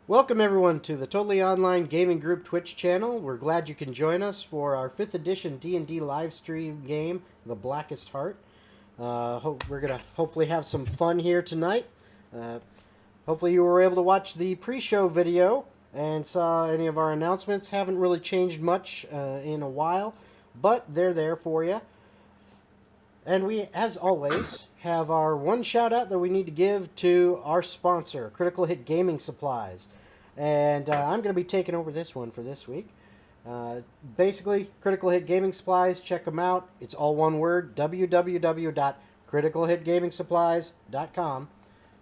Welcome everyone to the Totally Online Gaming Group Twitch channel. We're glad you can join us for our 5th edition D&D live stream game, The Blackest Heart. We're going to hopefully have some fun here tonight. Hopefully you were able to watch the pre-show video and saw any of our announcements. Haven't really changed much in a while, but they're there for you. And we, as always, have our one shout out that we need to give to our sponsor, Critical Hit Gaming Supplies. And I'm going to be taking over this one for this week. Basically, Critical Hit Gaming Supplies, check them out. It's all one word, www.criticalhitgamingsupplies.com.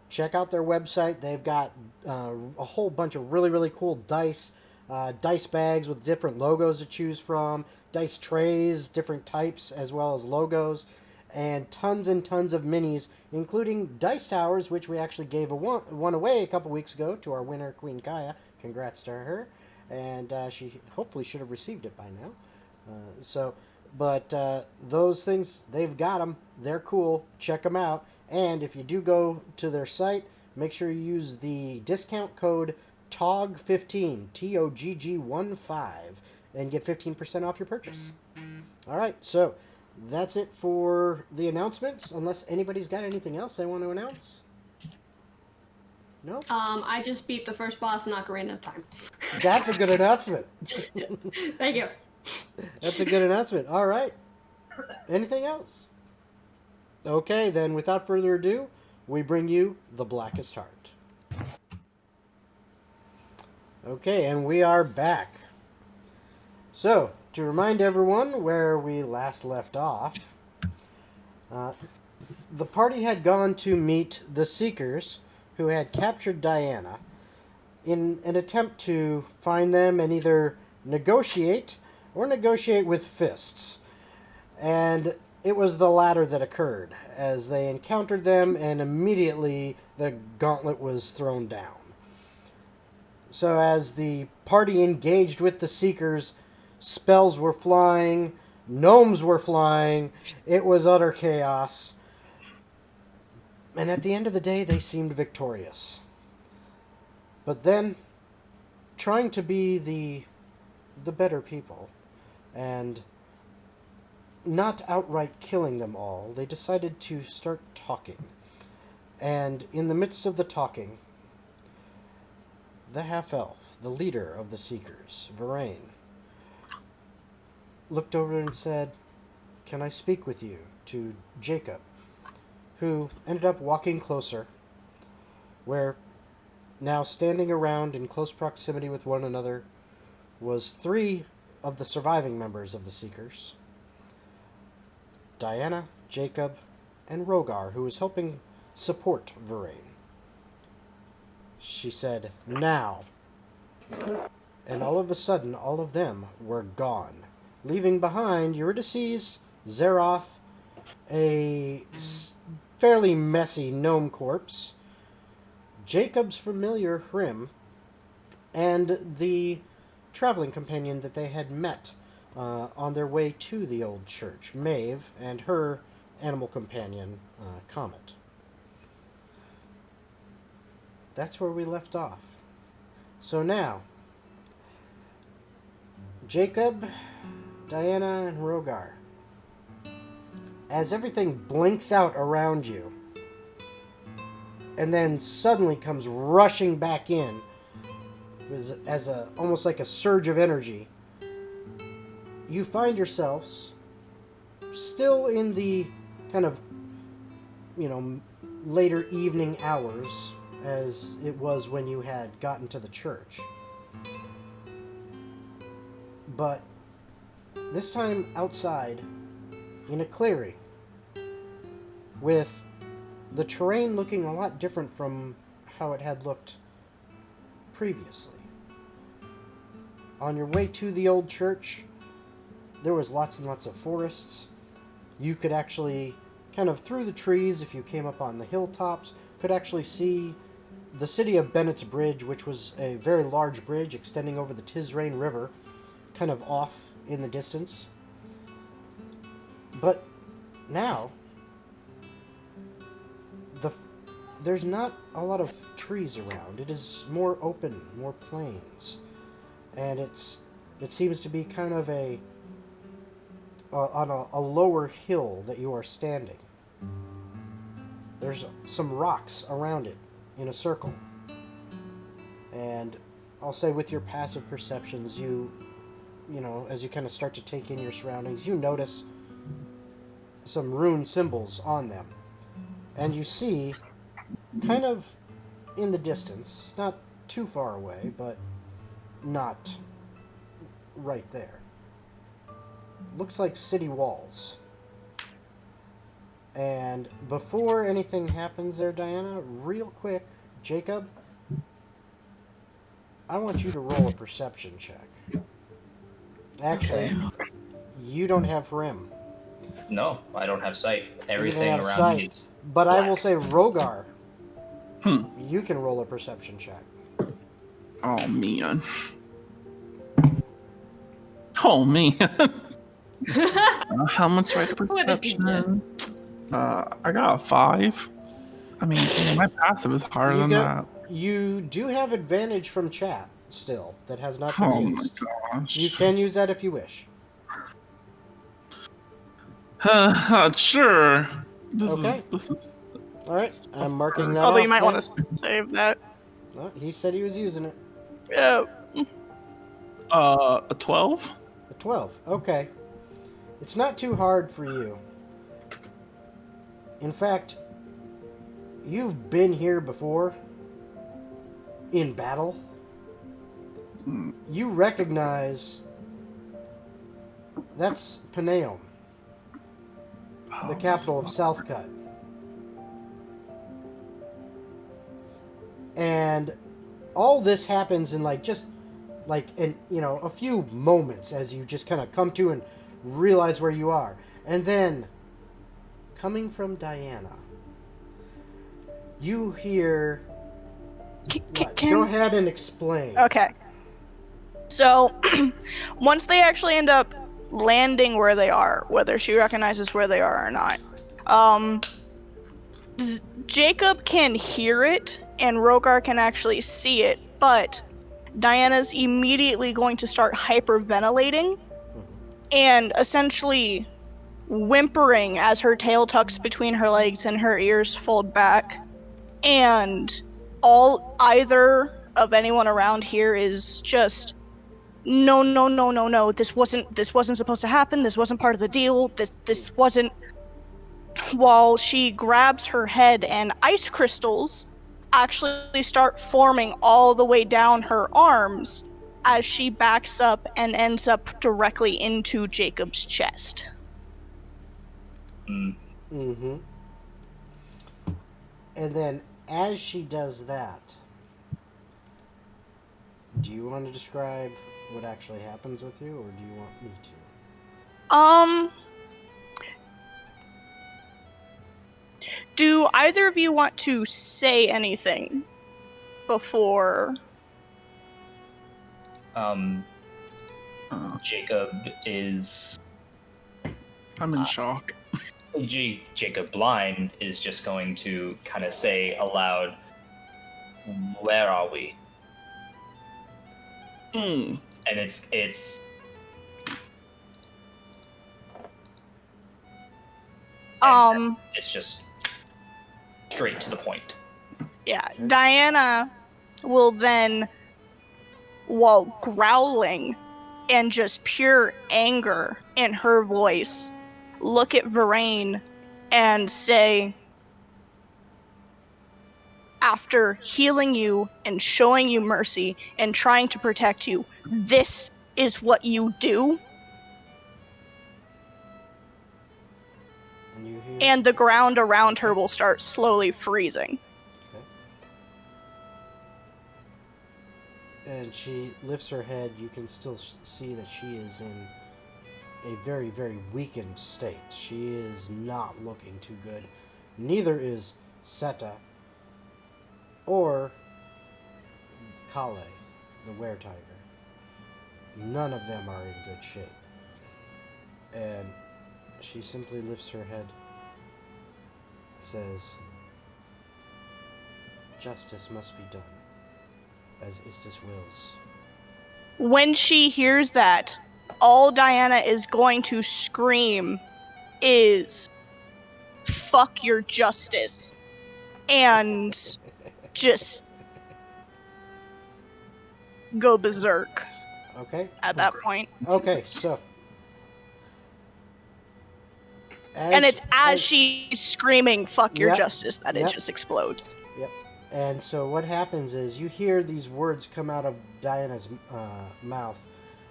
Check out their website. They've got a whole bunch of really cool dice bags with different logos to choose from, dice trays, different types as well as logos, and tons and tons of minis, including dice towers, which we actually gave one away a couple weeks ago to our winner, Queen Kaya. Congrats to her, and she hopefully should have received it by now. But those things, they've got them. They're cool. Check them out. And if you do go to their site, make sure you use the discount code TOGG15, TOGG15, and get 15% off your purchase. All right, so that's it for the announcements, unless anybody's got anything else they want to announce. No? I just beat the first boss in Ocarina of Time. That's a good announcement. Thank you. That's a good announcement. All right. Anything else? Okay, then without further ado, we bring you The Blackest Heart. Okay, and we are back. So, to remind everyone where we last left off, the party had gone to meet the Seekers, who had captured Diana, in an attempt to find them and either negotiate or negotiate with fists. And it was the latter that occurred, as they encountered them and immediately the gauntlet was thrown down. So as the party engaged with the Seekers, spells were flying, gnomes were flying, it was utter chaos. And at the end of the day, they seemed victorious. But then, trying to be the better people, and not outright killing them all, they decided to start talking. And in the midst of the talking, the half-elf, the leader of the Seekers, Varain, looked over and said, "Can I speak with you?" to Jacob, who ended up walking closer, where now standing around in close proximity with one another was 3 of the surviving members of the Seekers: Diana, Jacob, and Rogar, who was helping support Varain. She said, "Now." And all of a sudden, all of them were gone, leaving behind Eurydice, Zeroth, a fairly messy gnome corpse, Jacob's familiar Hrim, and the traveling companion that they had met on their way to the old church, Maeve, and her animal companion, Comet. That's where we left off. So now, Jacob, Diana, and Rogar, as everything blinks out around you and then suddenly comes rushing back in as almost like a surge of energy, you find yourselves still in the kind of, later evening hours as it was when you had gotten to the church. But this time outside, in a clearing, with the terrain looking a lot different from how it had looked previously. On your way to the old church, there was lots and lots of forests. You could actually, kind of through the trees, if you came up on the hilltops, could actually see the city of Bennett's Bridge, which was a very large bridge extending over the Tisrain River, kind of off in the distance. But now, there's not a lot of trees around. It is more open, more plains, and it seems to be kind of on a lower hill that you are standing. There's some rocks around it in a circle, and I'll say with your passive perceptions, you know, as you kind of start to take in your surroundings, you notice some rune symbols on them, and you see kind of in the distance, not too far away, but not right there. Looks like city walls. And before anything happens there, Diana, real quick, Jacob, I want you to roll a perception check. Actually, Okay. you don't have rim. No, I don't have sight. You don't Everything have around me sight. is But I will black. say, Rogar, Hmm. you can roll a perception check. Oh man. Oh man. How much right to What did you get? perception? I got a 5. I mean, dang, my passive is higher than that. You do have advantage from chat still that has not been Oh my used. gosh. You can use that if you wish. Sure. Okay. This is. All right, I'm marking that Although off. you might want then. to save that. Oh, he said he was using it. Yeah. A 12. A 12. Okay. It's not too hard for you. In fact, you've been here before in battle. You recognize that's Paneom, the capital of Southcut. And all this happens in a few moments as you just kind of come to and realize where you are. And then coming from Diana, you hear what? Go ahead and explain. Okay. So, once they actually end up landing where they are, whether she recognizes where they are or not, Jacob can hear it, and Rogar can actually see it, but Diana's immediately going to start hyperventilating and essentially whimpering as her tail tucks between her legs and her ears fold back. And either of anyone around here is just, no, this wasn't supposed to happen, this wasn't part of the deal, this wasn't. While she grabs her head and ice crystals actually start forming all the way down her arms as she backs up and ends up directly into Jacob's chest. Mm-hmm. And then as she does that, do you want to describe what actually happens with you, or do you want me to? Do either of you want to say anything before? Jacob is. I'm in shock. Jacob Blind is just going to kind of say aloud, "Where are we?" Mm. And it's just straight to the point. Yeah, Diana will then, while growling and just pure anger in her voice, look at Varaine and say, after healing you and showing you mercy and trying to protect you, this is what you do? And the ground around her will start slowly freezing. Okay. And she lifts her head. You can still see that she is in a very, very weakened state. She is not looking too good. Neither is Seta or Kale, the were-tiger. None of them are in good shape. And she simply lifts her head, says, justice must be done, as Istis wills. When she hears that, all Diana is going to scream is, "Fuck your justice," and just go berserk Okay. at that point. Okay, so. And it's as she's screaming, "Fuck your Yep, justice," that yep. it just explodes. Yep. And so what happens is you hear these words come out of Diana's mouth,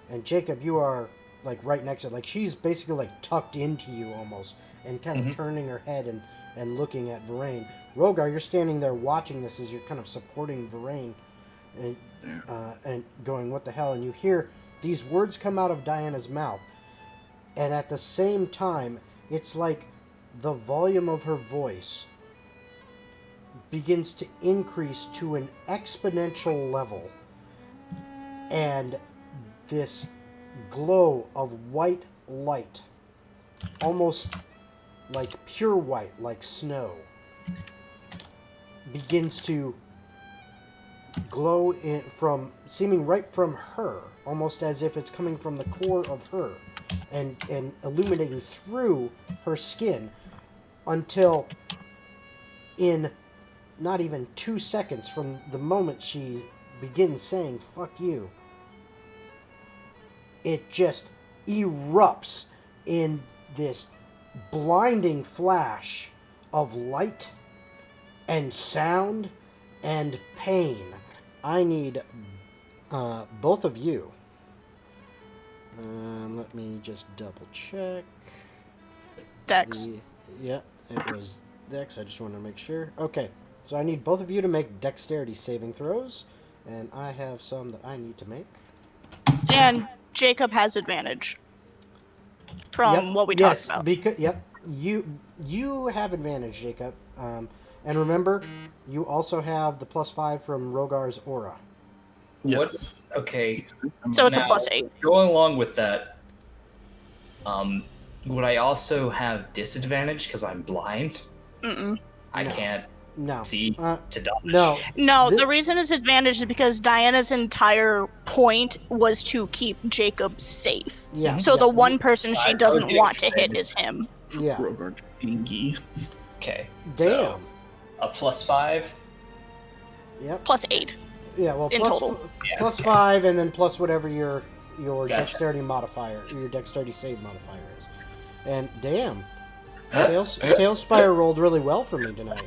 and Jacob, you are like right next to it. Like she's basically like tucked into you almost, and kind of turning her head and looking at Varain. Rogar, you're standing there watching this as you're kind of supporting Varain, and going, "What the hell?" And you hear these words come out of Diana's mouth, and at the same time, it's like the volume of her voice begins to increase to an exponential level, and this glow of white light, almost like pure white, like snow, begins to glow from seeming right from her, almost as if it's coming from the core of her, and illuminating through her skin, until in not even 2 seconds from the moment she begins saying "fuck you," it just erupts in this blinding flash of light and sound and pain. I need both of you. Let me just double check. Dex. Yeah, it was Dex. I just wanted to make sure. Okay, so I need both of you to make dexterity saving throws, and I have some that I need to make. And Jacob has advantage from what we talked about. Because you have advantage, Jacob. And remember, you also have the +5 from Rogar's aura. Yes. Okay. So it's a now, +8. Going along with that, would I also have disadvantage because I'm blind? Mm-mm. I No. can't No. see to dodge. No. No, Thi- the reason it's advantage is because Diana's entire point was to keep Jacob safe. Yeah. So yeah, the one person she I was doesn't getting want to hit excited. is him. Yeah. Rogar Tangy. Okay. Damn. So, a +5. Yep. +8. Yeah. Well, in total. Yeah, +5, and then plus whatever your Gotcha. dexterity modifier, your dexterity save modifier is. And damn, Tailspire rolled really well for me tonight.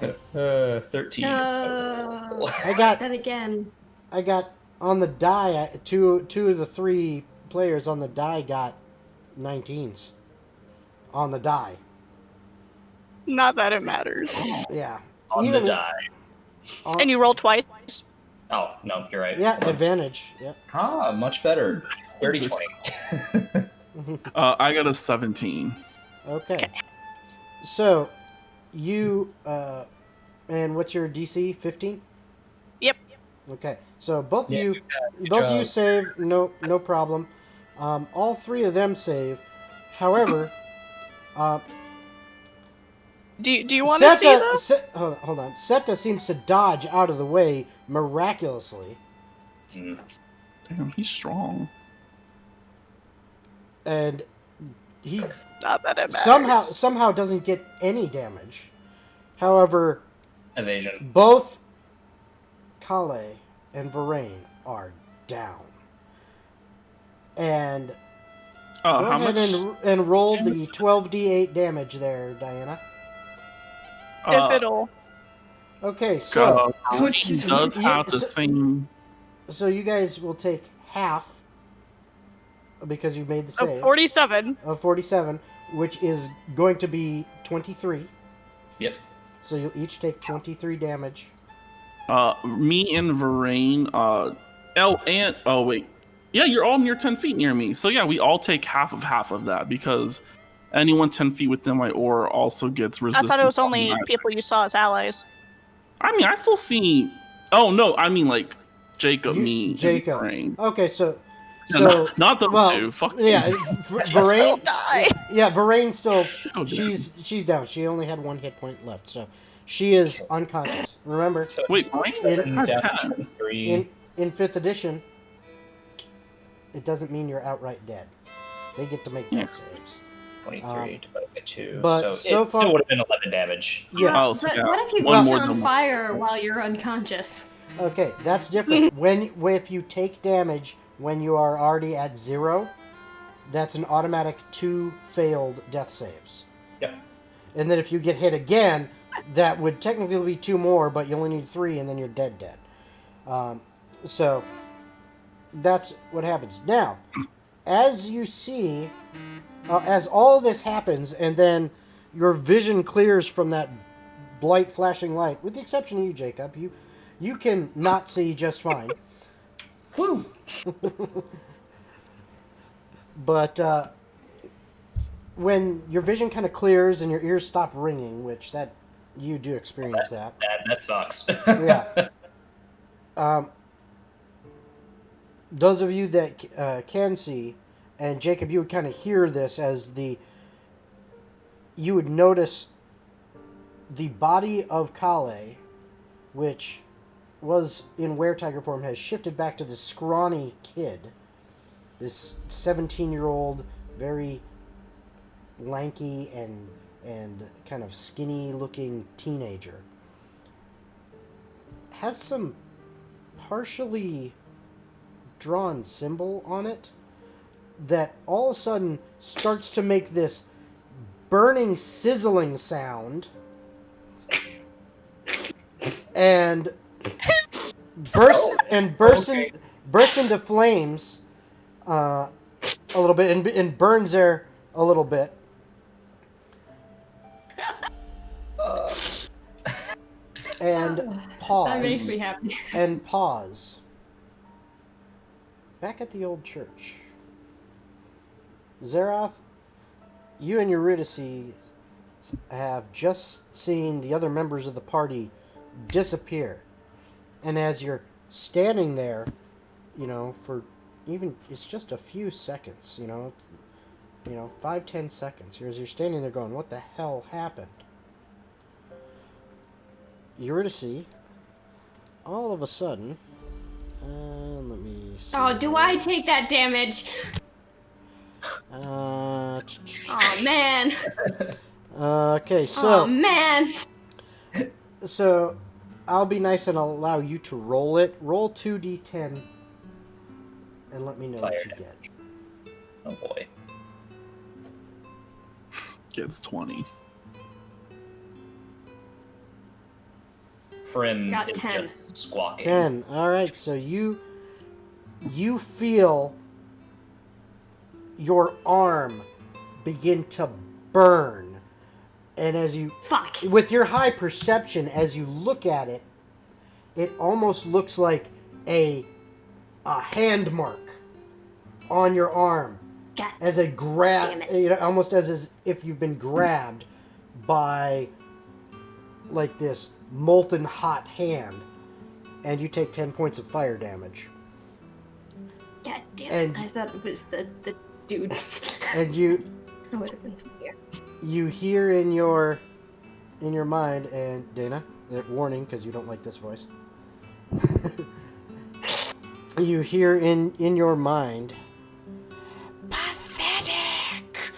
13. No. I got That again. on the die. Two of the 3 players on the die got 19s on the die. Not that it matters. Yeah. On Even the die. And you roll twice. Oh, no, you're right. Yeah, Hold on. advantage. Yeah. Ah, much better. 30-20. I got a 17. Okay. So, you and what's your DC? 15. Yep. Okay. So both Yeah, you, good both you job. save. No problem. All 3 of them save. However, Do you want to see this? Hold on. Seta seems to dodge out of the way miraculously, Mm. Damn, he's strong. and he Not that it matters. somehow doesn't get any damage. However, Evasion. both Kale and Varain are down. And go How ahead much? and roll the 12d8 damage there, Diana. If it'll. Okay, so He does have the same. so you guys will take half because you made the save 47. of 47, which is going to be 23. Yep. So you'll each take 23 damage. Me and Varain. Oh wait. Yeah, you're all near 10 feet near me. So yeah, we all take half of that because anyone 10 feet within my aura also gets I resistance. thought it was to only magic. people you saw as allies. I mean, I still see. Oh no, I mean like Jacob, You- me, Jacob. and Varain. Okay, so No, not those well, two. Fuck. yeah, you. Still Varain. die. Yeah, Varain still. Oh, damn. She's down. She only had 1 hit point left. So She is unconscious. Remember, So Wait, seven I'm down 10. to 3. in 5th edition, it doesn't mean you're outright dead. They get to make death saves. 23 divided by 2. but so it far- still would have been 11 damage. Yes. Oh, so But yeah, what if you one catch more on than- fire while you're unconscious? Okay, that's different. If you take damage when you are already at 0, that's an automatic 2 failed death saves. Yep. And then if you get hit again, that would technically be 2 more, but you only need 3, and then you're dead. So that's what happens. Now, as you see, as all this happens, and then your vision clears from that blight flashing light, with the exception of you, Jacob, you can not see just fine. Woo! But when your vision kind of clears and your ears stop ringing, which that you do experience that. That sucks. Yeah. Those of you that can see, and Jacob, you would kind of hear this as you would notice the body of Kale, which was in were-tiger form, has shifted back to this scrawny kid, this 17-year-old, very lanky and kind of skinny-looking teenager. Has some partially drawn symbol on it that all of a sudden starts to make this burning, sizzling sound and bursts into flames a little bit and burns there a little bit. And pause. That makes me happy. And pause. Back at the old church. Zeroth, you and Eurydice have just seen the other members of the party disappear. And as you're standing there, for it's just a few seconds, 5-10 seconds. As you're standing there going, what the hell happened? Eurydice, all of a sudden, let me see. Oh, do I take that damage? Oh, man. Okay, so... Oh, man. So, I'll be nice and I'll allow you to roll it. Roll 2d10 and let me know what you get. Oh boy. Gets 20. Prim Got is 10. just squawking. 10. Alright, so you feel your arm begin to burn. And as you... Fuck. With your high perception, as you look at it, it almost looks like a hand mark on your arm. God As a grab, damn it. almost as if you've been grabbed by like this molten hot hand, and you take 10 points of fire damage. God damn And- it. I thought it was the dude. And you I would have been from here. you hear in your mind, and Dana, warning because you don't like this voice. You hear in your mind, pathetic,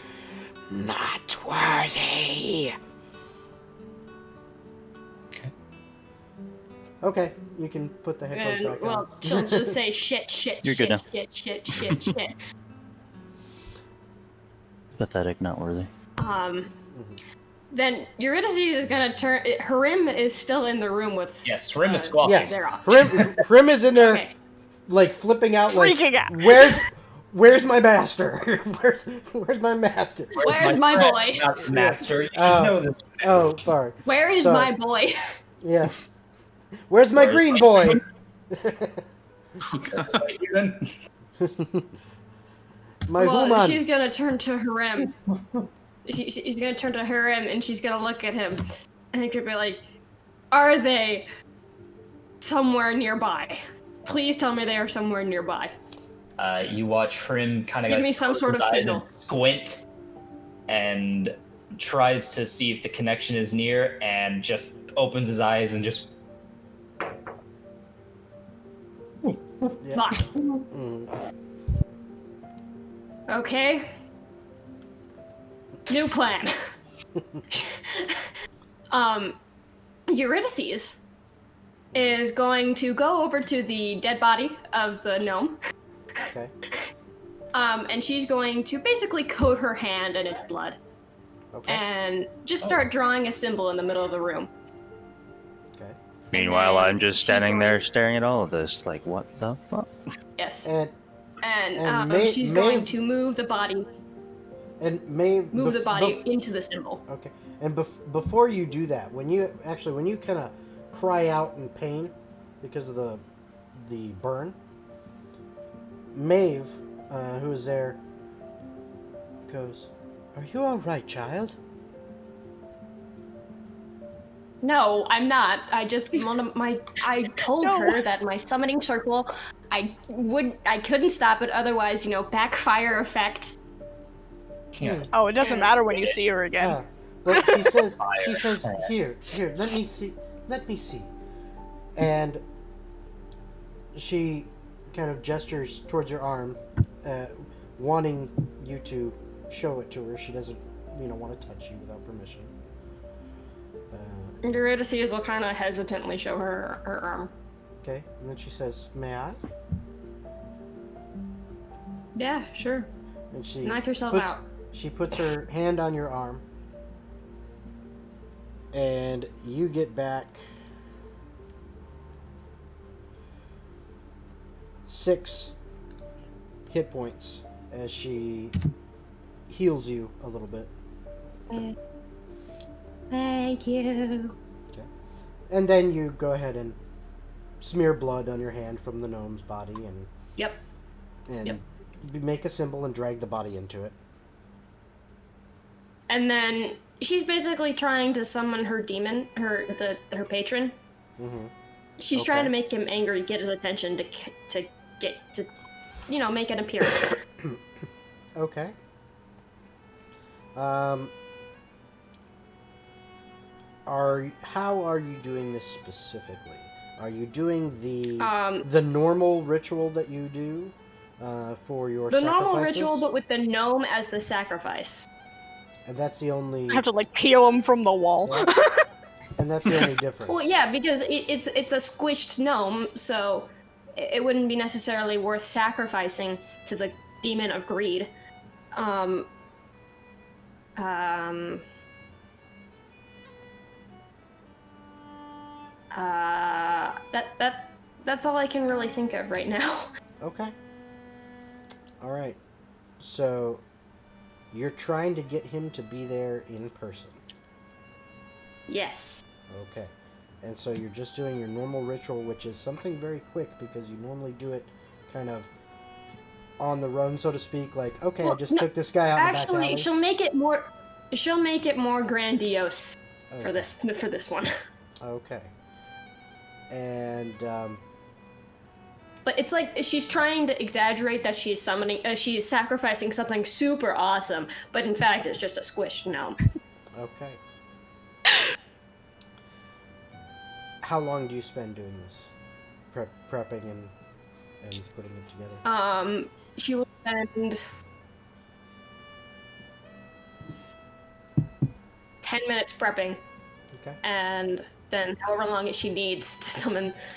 not worthy. Okay, you can put the headphones And, back well, on. she'll just say shit, You're good now. shit. Pathetic, not worthy. Then Eurydice is gonna turn. Harim is still in the room with. Yes, Prim is squawking. Yes, Zeroth. Prim is in there, Okay. like flipping out, like Freaking out. Where's my master? Where's my master? Where's my friend? boy? Not the master. You should Oh. know this. Oh, sorry. Where is Sorry. my boy? Yes. Where's my Where's green my boy? Even? My Well, human. she's gonna turn to Harim. She's gonna turn to Harim and she's gonna look at him, and it could be like, "Are they somewhere nearby? Please tell me they are somewhere nearby." You watch Prim kind of Give me some sort of signal. squint, and tries to see if the connection is near and just opens his eyes and just. Yeah. Fuck. Mm. Okay. New plan. Eurydice is going to go over to the dead body of the gnome. Okay. And she's going to basically coat her hand in its blood. Okay. And just start drawing a symbol in the middle of the room. Okay. Meanwhile, then I'm just she's standing there going- staring at all of this, like, what the fuck? Yes. And She's going to move the body into the symbol. Okay. And before you do that, when you kind of cry out in pain because of the burn, Maeve, who is there, goes, "Are you all right, child?" No, I'm not. I just I told No. her that my summoning circle, I couldn't stop it otherwise, backfire effect. Yeah. Oh, it doesn't matter when you see her again. Ah, well, she says, here, let me see, and she kind of gestures towards your arm, wanting you to show it to her. She doesn't, want to touch you without permission. Eurydice will kind of hesitantly show her arm. Okay, and then she says, "May I?" Yeah, sure. And she Knock yourself puts, out. She puts her hand on your arm, and you get back 6 hit points as she heals you a little bit. Thank you. Okay. And then you go ahead and smear blood on your hand from the gnome's body and Yep. make a symbol and drag the body into it. And then she's basically trying to summon her demon, her patron. Mm-hmm. She's trying to make him angry, get his attention to make an appearance. Okay. How are you doing this specifically? Are you doing the normal ritual that you do for your the sacrifices? normal ritual, but with the gnome as the sacrifice. And that's the only. I have to peel him from the wall. Yeah. And that's the only difference. Well, yeah, because it's a squished gnome, so it wouldn't be necessarily worth sacrificing to the demon of greed. That's all I can really think of right now. Okay. All right. So you're trying to get him to be there in person. Yes. Okay. And so you're just doing your normal ritual, which is something very quick because you normally do it kind of on the run, so to speak. Like, okay, I just took this guy out in the back alley. Actually, she'll make it more grandiose for this one. Okay. And But it's like she's trying to exaggerate that she's sacrificing something super awesome, but in fact it's just a squished gnome. okay. How long do you spend doing this? Prepping and putting it together? She will spend 10 minutes prepping. Okay. And then however long she needs to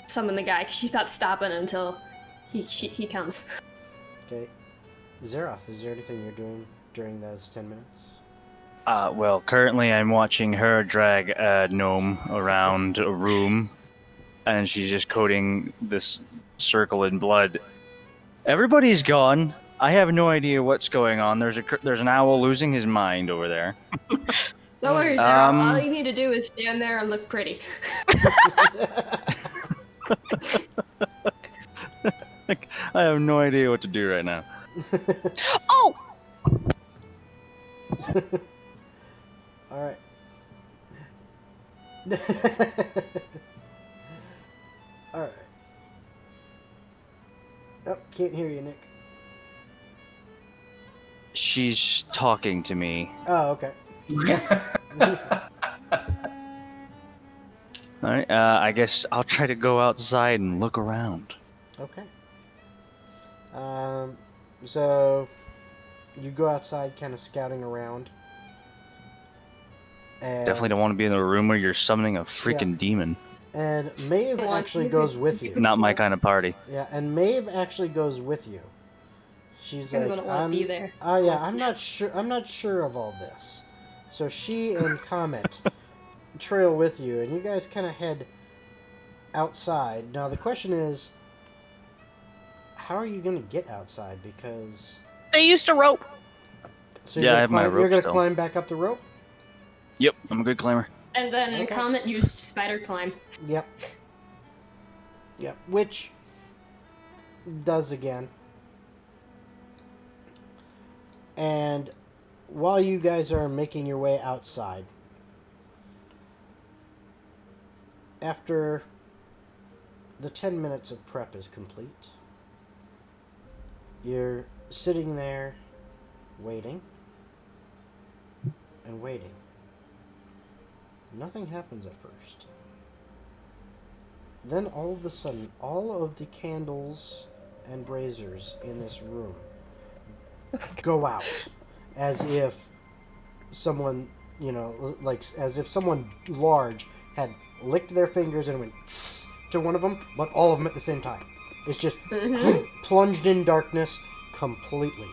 summon the guy, because she's not stopping until he comes. Okay. Zeroth, is there anything you're doing during those 10 minutes? Well, currently I'm watching her drag a gnome around a room, and she's just coating this circle in blood. Everybody's gone. I have no idea what's going on. There's an owl losing his mind over there. No worries, Daryl. All you need to do is stand there and look pretty. I have no idea what to do right now. Oh! All right. All right. Oh, can't hear you, Nick. She's talking to me. Oh, okay. All right. I guess I'll try to go outside and look around. Okay. So you go outside, kind of scouting around. And, Definitely don't want to be in a room where you're summoning a freaking demon. And Maeve actually goes with you. Not my kind of party. Yeah, and Maeve actually goes with you. She's I'm like, gonna want to be there. Oh yeah, I'm not sure of all this. So she and Comet trail with you, and you guys kind of head outside. Now the question is, how are you gonna get outside? Because They used a rope. so Yeah, I have my You're rope gonna still. climb back up the rope. Yep, I'm a good climber. And then Okay. Comet used spider climb. Yep. Yep. Which does again. And while you guys are making your way outside, after the 10 minutes of prep is complete, you're sitting there waiting and waiting. Nothing happens at first. Then all of a sudden, all of the candles and braziers in this room go out as if someone, like as if someone large had licked their fingers and went to one of them, but all of them at the same time. It's just plunged in darkness completely.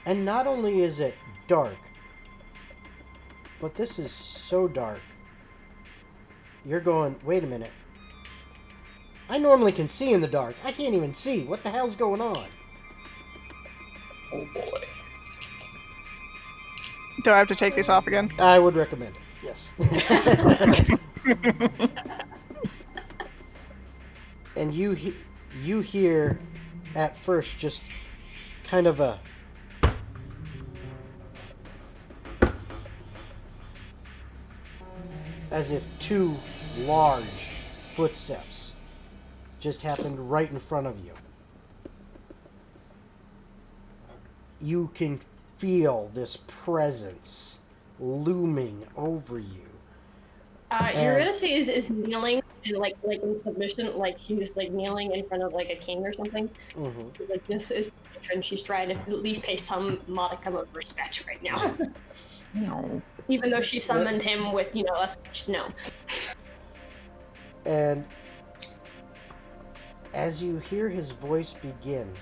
And not only is it dark, but this is so dark. You're going, wait a minute. I normally can see in the dark. I can't even see. What the hell's going on? Oh boy. Do I have to take these off again? I would recommend it. Yes. And you hear at first just kind of a as if two large footsteps just happened right in front of you. You can feel this presence looming over you. Eurydice is kneeling and like in submission, like she's like kneeling in front of like a king or something. Mm-hmm. She's like, this is and she's trying to at least pay some modicum of respect right now. No. Even though she summoned him with, a no. And as you hear his voice begin,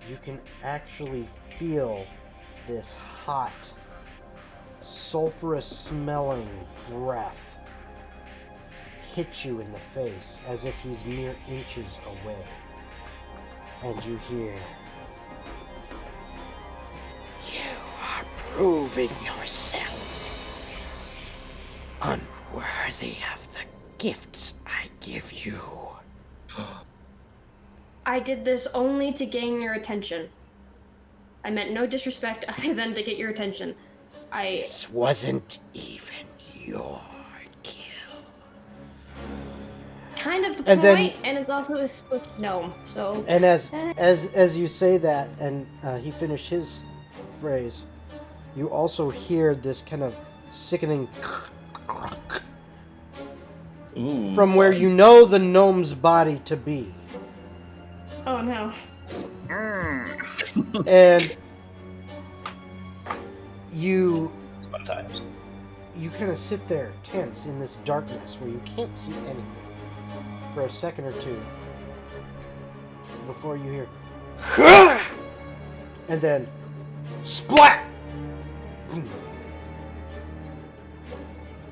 you can actually feel this hot, sulfurous smelling breath hit you in the face as if he's mere inches away. And you hear, "You are proving yourself unworthy of the gifts I give you." I did this only to gain your attention. I meant no disrespect other than to get your attention. This wasn't even your kill. Kind of the And point, then- and it's also a switch gnome, so... And as you say that, and he finished his phrase, you also hear this kind of sickening Ooh, from where you know the gnome's body to be. Oh no. And you It's fun times. kind of sit there tense in this darkness where you can't see anything for a second or two before you hear and then splat.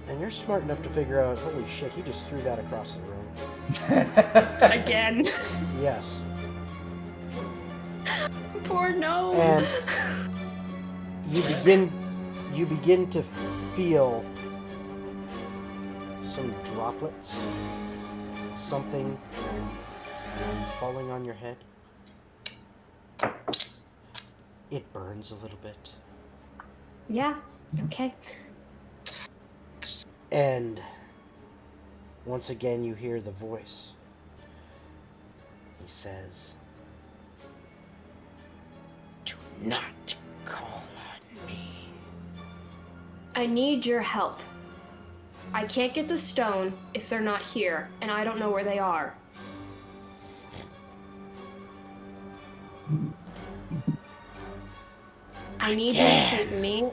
And you're smart enough to figure out, holy shit, he just threw that across the room. Again. Yes. Poor gnome. And you begin to feel some droplets, something falling on your head. It burns a little bit. Yeah, okay. And once again you hear the voice. He says, "Do not call I need your help. I can't get the stone if they're not here, and I don't know where they are. I need you to take me.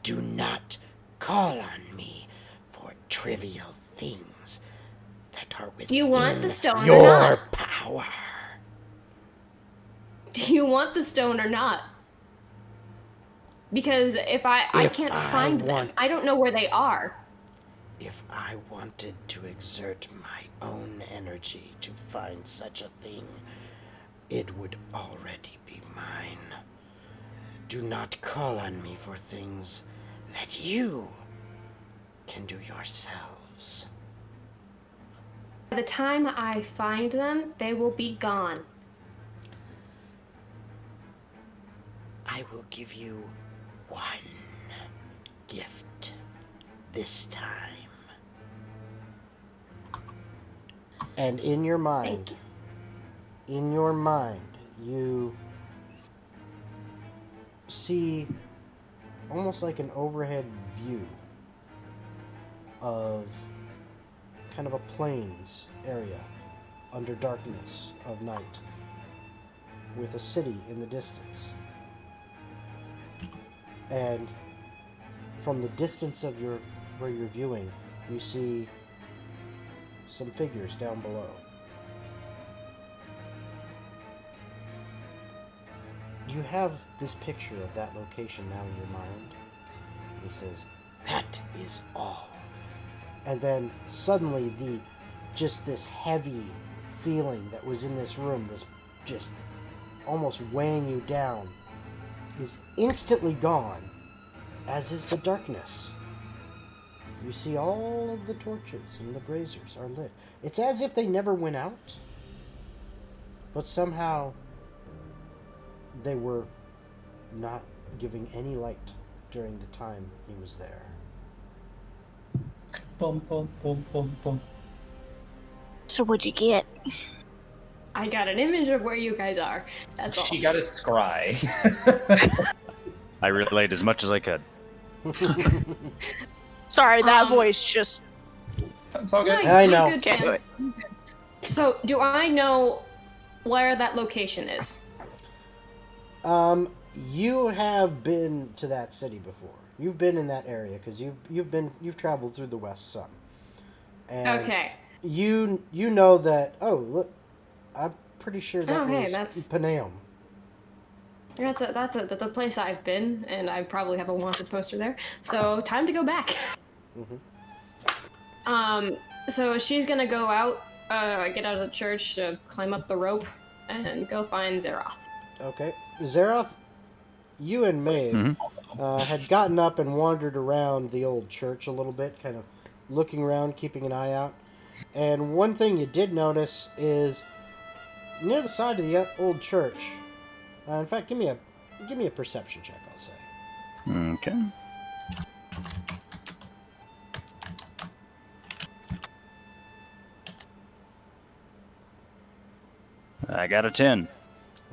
Do not call on me for trivial things that are within Do you want the stone or your not? power. Do you want the stone or not? Because if I can't find them, I don't know where they are. If I wanted to exert my own energy to find such a thing, it would already be mine. Do not call on me for things that you can do yourselves. By the time I find them, they will be gone. I will give you one gift this time. And in your mind, you see almost like an overhead view of kind of a plains area under darkness of night with a city in the distance. And from the distance of where you're viewing, you see some figures down below. You have this picture of that location now in your mind. He says, "That is all." And then suddenly this heavy feeling that was in this room, this just almost weighing you down, is instantly gone, as is the darkness. You see all of the torches and the braziers are lit. It's as if they never went out, but somehow they were not giving any light during the time he was there. Bum, bum, bum, bum, bum. So what'd you get? I got an image of where you guys are. That's all. She got a scry. I relayed as much as I could. Sorry, that voice just It's all good. No, I you're know. good, can't do man. it. So, do I know where that location is? You have been to that city before. You've been in that area because you've traveled through the West some. And Okay. You know that. Oh, look, I'm pretty sure that Oh, hey, is that's- Paneom. That's the place I've been, and I probably have a wanted poster there. So time to go back. So she's gonna go out, get out of the church, climb up the rope, and go find Zeroth. Okay, Zeroth, you and Maeve had gotten up and wandered around the old church a little bit, kind of looking around, keeping an eye out. And one thing you did notice is near the side of the old church. In fact, give me a perception check, I'll say. Okay. I got a 10.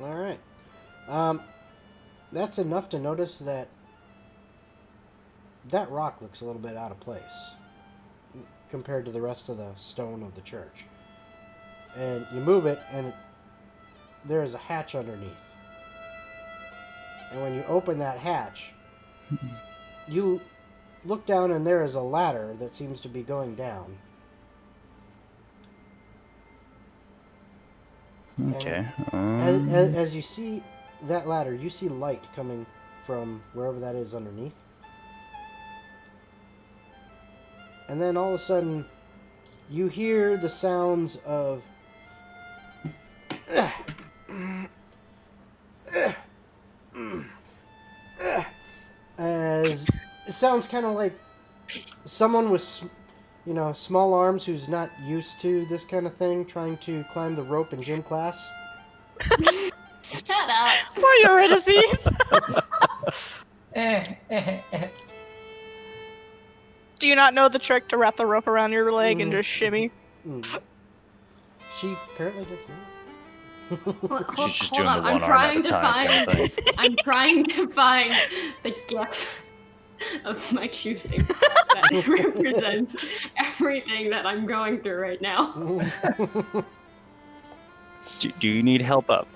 All right. That's enough to notice that rock looks a little bit out of place compared to the rest of the stone of the church. And you move it, and there is a hatch underneath. And when you open that hatch, you look down, and there is a ladder that seems to be going down. Okay. As you see that ladder, you see light coming from wherever that is underneath. And then all of a sudden, you hear the sounds of as it sounds kind of like someone with, small arms who's not used to this kind of thing, trying to climb the rope in gym class. Shut up. Poor Eurydice. Do you not know the trick to wrap the rope around your leg and just shimmy? She apparently does not. She's just doing hold the on. one arm at a time kind of thing. I'm trying to find the gif. of my choosing that represents everything that I'm going through right now. Do you need help up?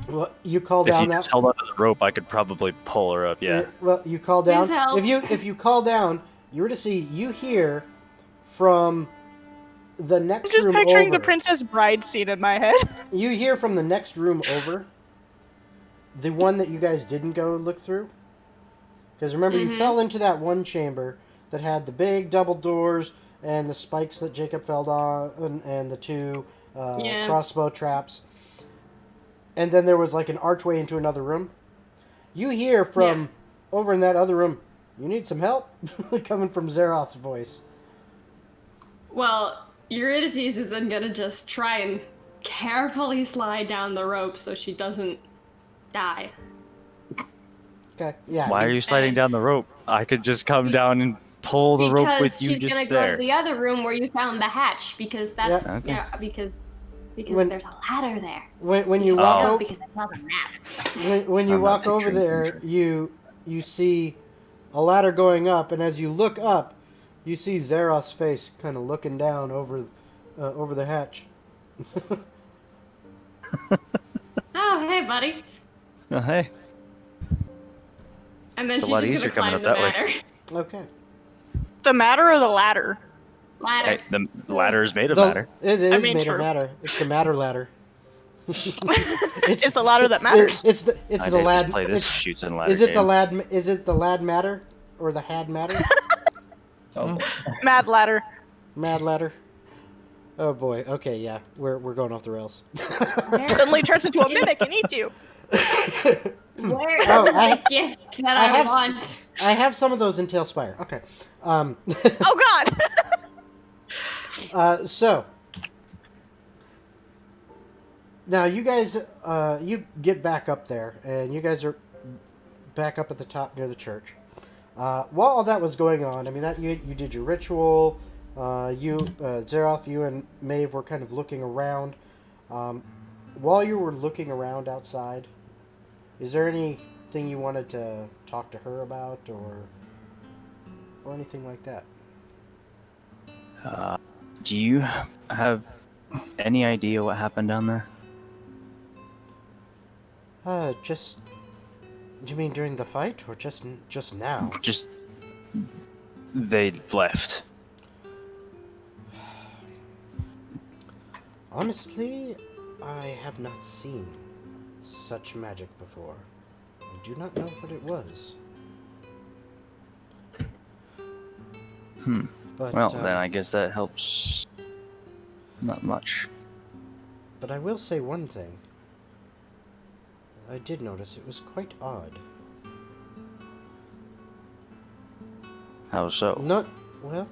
Well, you call If down you that. just held onto the rope, I could probably pull her up. Yeah. Well, you call down. Please help. If you call down, you hear from the I'm next just room picturing over. the Princess Bride scene in my head. You hear from the next room over. The one that you guys didn't go look through. Because remember, you fell into that one chamber that had the big double doors and the spikes that Jacob fell on, and the two crossbow traps. And then there was like an archway into another room. You hear from over in that other room, "You need some help?" coming from Zeroth's voice. Well, Eurydice isn't gonna just try and carefully slide down the rope so she doesn't die. Okay, yeah. Why are you sliding down the rope? I could just come down and pull the rope with you she's just gonna go there. to the other room where you found the hatch because that's Yeah. Okay. because When- there's a ladder there. When you walk Oh. over, Because I saw the map. when you I'm walk not over entering there, entry. you see a ladder going up, and as you look up, you see Zeroth's face kind of looking down over the hatch. Oh, hey, buddy. Oh, hey. And then It's a she's lot just easier gonna coming climb up the that way. ladder. Okay. The matter or the ladder? Ladder. Hey, the ladder is made of The- matter. It is I mean, made sure. of matter. It's the matter ladder. It's the ladder that matters. It's the I the did lad. just play this it's- shoots and ladder Is it game. the lad? Is it the lad matter or the had matter? Oh, Mad ladder. Mad ladder. Oh boy. Okay, yeah, we're going off the rails. Suddenly turns into a mimic and eats you. Where is Oh, the gift that I I, have- want? I have some of those in Tailspire. Okay. Oh god. So now you guys, you get back up there, and you guys are back up at the top near the church. While all that was going on, I mean, that you did your ritual. Zeroth, you and Maeve were kind of looking around. While you were looking around outside, is there anything you wanted to talk to her about, or anything like that? Do you have any idea what happened down there? Just. You mean during the fight, or just now? Just they left. Honestly, I have not seen such magic before. I do not know what it was. But, Well, then I guess that helps. Not much. But I will say one thing. I did notice it was quite odd. How so? Not well.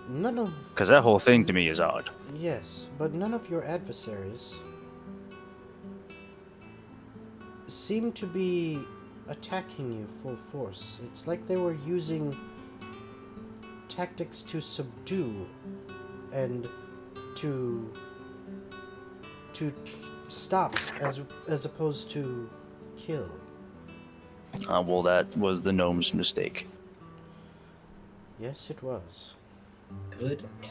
None of Because that whole thing to me is odd. yes, but none of your adversaries seem to be attacking you full force. It's like they were using tactics to subdue and to stop as opposed to kill. Well, that was the gnome's mistake. Yes, it was. Good. Yeah.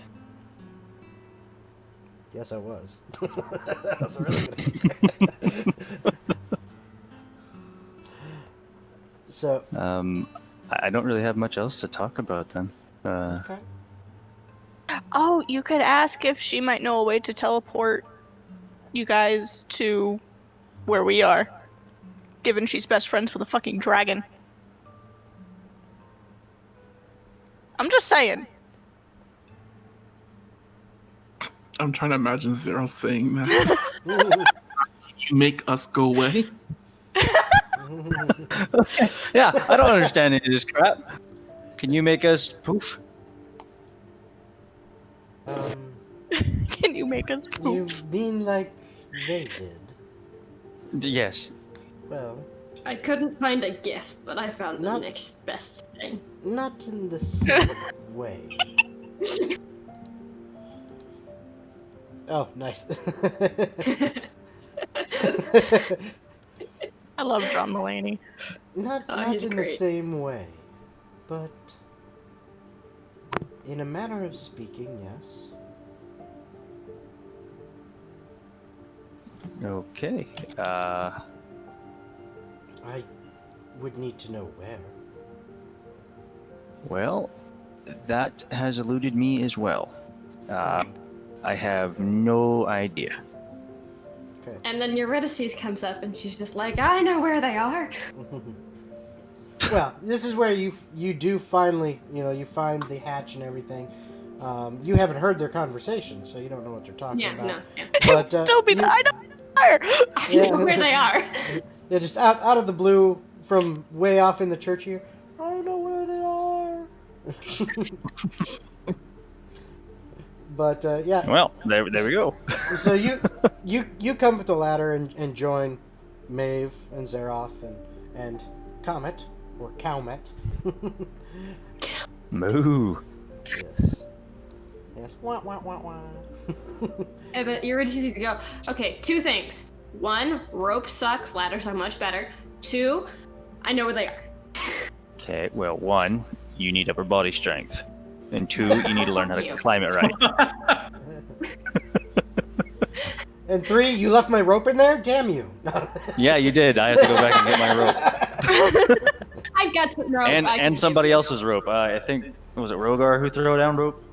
Yes, I was. That was a really good answer. So, I don't really have much else to talk about then. okay. Oh, you could ask if she might know a way to teleport you guys to where we are. Given she's best friends with a fucking dragon. I'm just saying. I'm trying to imagine Zero saying that. You make us go away. Yeah, I don't understand any of this crap. Can you make us poof? Can you make us You poop? mean like they did? Yes. Well, I couldn't find a gift, but I found the Not- next best thing. not in the same way. Oh, nice. I love John Mulaney. Not he's in the great. same way, but in a manner of speaking, yes. Okay. I would need to know where. Well, that has eluded me as well. I have no idea. Okay. And then Eurydice comes up and she's just like, I know where they are. Well, this is where you do finally, you find the hatch and everything. You haven't heard their conversation, so you don't know what they're talking Yeah, about. no, yeah. But Tell me that I know where. I know where they are. Yeah, just out of the blue, from way off in the church here. I know where they are. But yeah. Well, there we go. So you come with the ladder and join Maeve and Zeroth and Comet or Cowmet. Moo. Yes. Yes. Wah wah wah wah. And then Eurydice to go, okay, 2 things. 1, rope sucks, ladders are much better. 2, I know where they are. Okay, well, 1, you need upper body strength. And 2, you need to learn how to You. climb it right. And 3, you left my rope in there? Damn you. Yeah, you did. I have to go back and get my rope. I've got some rope. I can And give somebody you else's rope. I think, was it Rogar who threw down rope?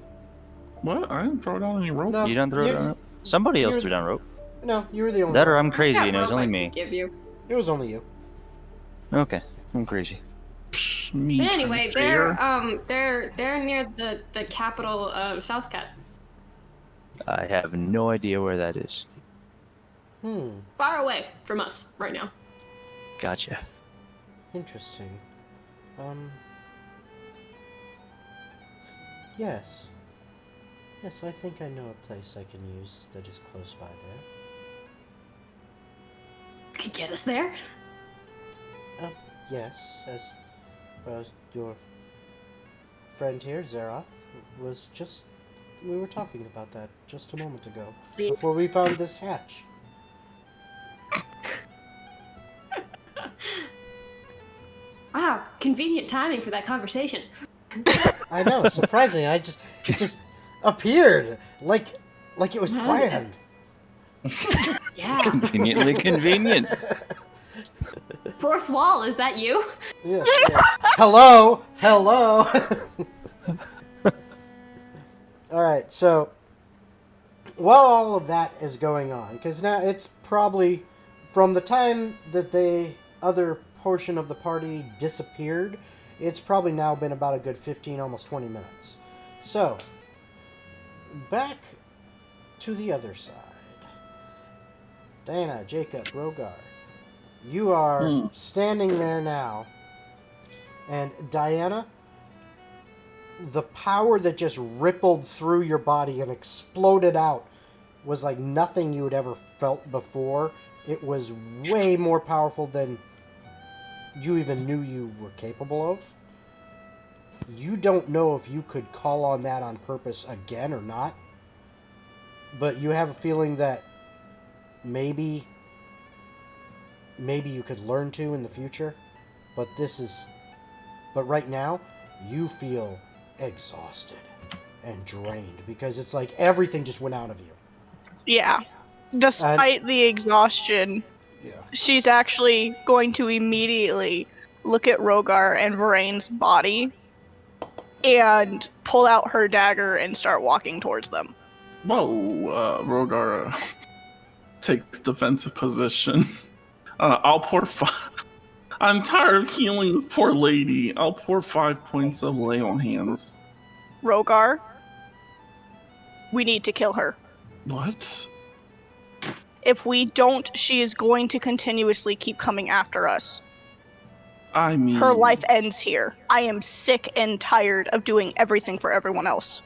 What? I didn't throw down any rope. No, You didn't throw down rope? Somebody else you're- threw down rope. No, you were the only That or one. I'm crazy got and it was rope only I me. can give you. It was only you. Okay, I'm crazy. Psh, me. But anyway, traitor. they're near the capital of Southcut. I have no idea where that is. Far away from us right now. Gotcha. Interesting. Yes. Yes, I think I know a place I can use that is close by there. Could get us there. Yes, as your friend here, Zeroth, was just... We were talking about that just a moment ago, Yeah. before we found this hatch. Wow, convenient timing for that conversation. I know, surprising. It just appeared like it was Huh? planned. Yeah. Conveniently convenient. Fourth wall, is that you? Yes, yes. Hello. All right, so while all of that is going on, because now it's probably from the time that the other portion of the party disappeared, it's probably now been about a good 15, almost 20 minutes. So, back to the other side. Diana, Jacob, Rogar, you are standing there now, and Diana, the power that just rippled through your body and exploded out was like nothing you had ever felt before. It was way more powerful than you even knew you were capable of. You don't know if you could call on that on purpose again or not, but you have a feeling that maybe you could learn to in the future, but right now you feel exhausted and drained because it's like everything just went out of you. Yeah. Despite the exhaustion, she's actually going to immediately look at Rogar and Varaine's body and pull out her dagger and start walking towards them. Whoa, Rogar takes defensive position. I'll pour 5. I'm tired of healing this poor lady. I'll pour 5 points of lay on hands. Rogar, we need to kill her. What? If we don't, she is going to continuously keep coming after us. I mean, Her life ends here. I am sick and tired of doing everything for everyone else.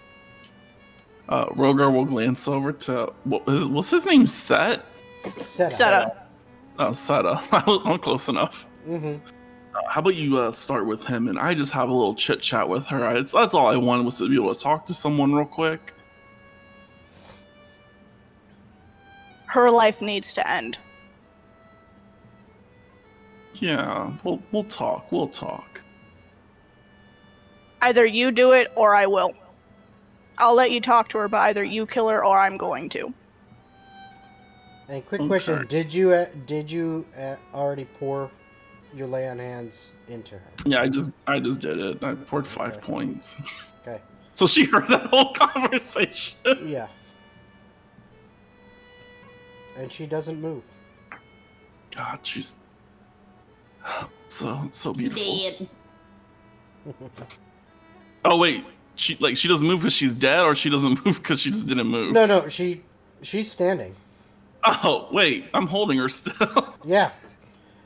Rogar will glance over to what's his name? Set? Seta. Oh, Seta. I'm close enough. Mm-hmm. How about you start with him, and I just have a little chit chat with her. That's all I wanted, was to be able to talk to someone real quick. Her life needs to end. Yeah, we'll talk. We'll talk. Either you do it or I will. I'll let you talk to her, but either you kill her or I'm going to. And quick Okay. question: Did you already pour your lay on hands into her? Yeah, I just did it. I poured 5 Okay. points. Okay. So she heard that whole conversation. Yeah. And she doesn't move. God, she's so beautiful. Dead. Oh wait, she doesn't move because she's dead, or she doesn't move because she just didn't move. No, she's standing. Oh wait, I'm holding her still. Yeah.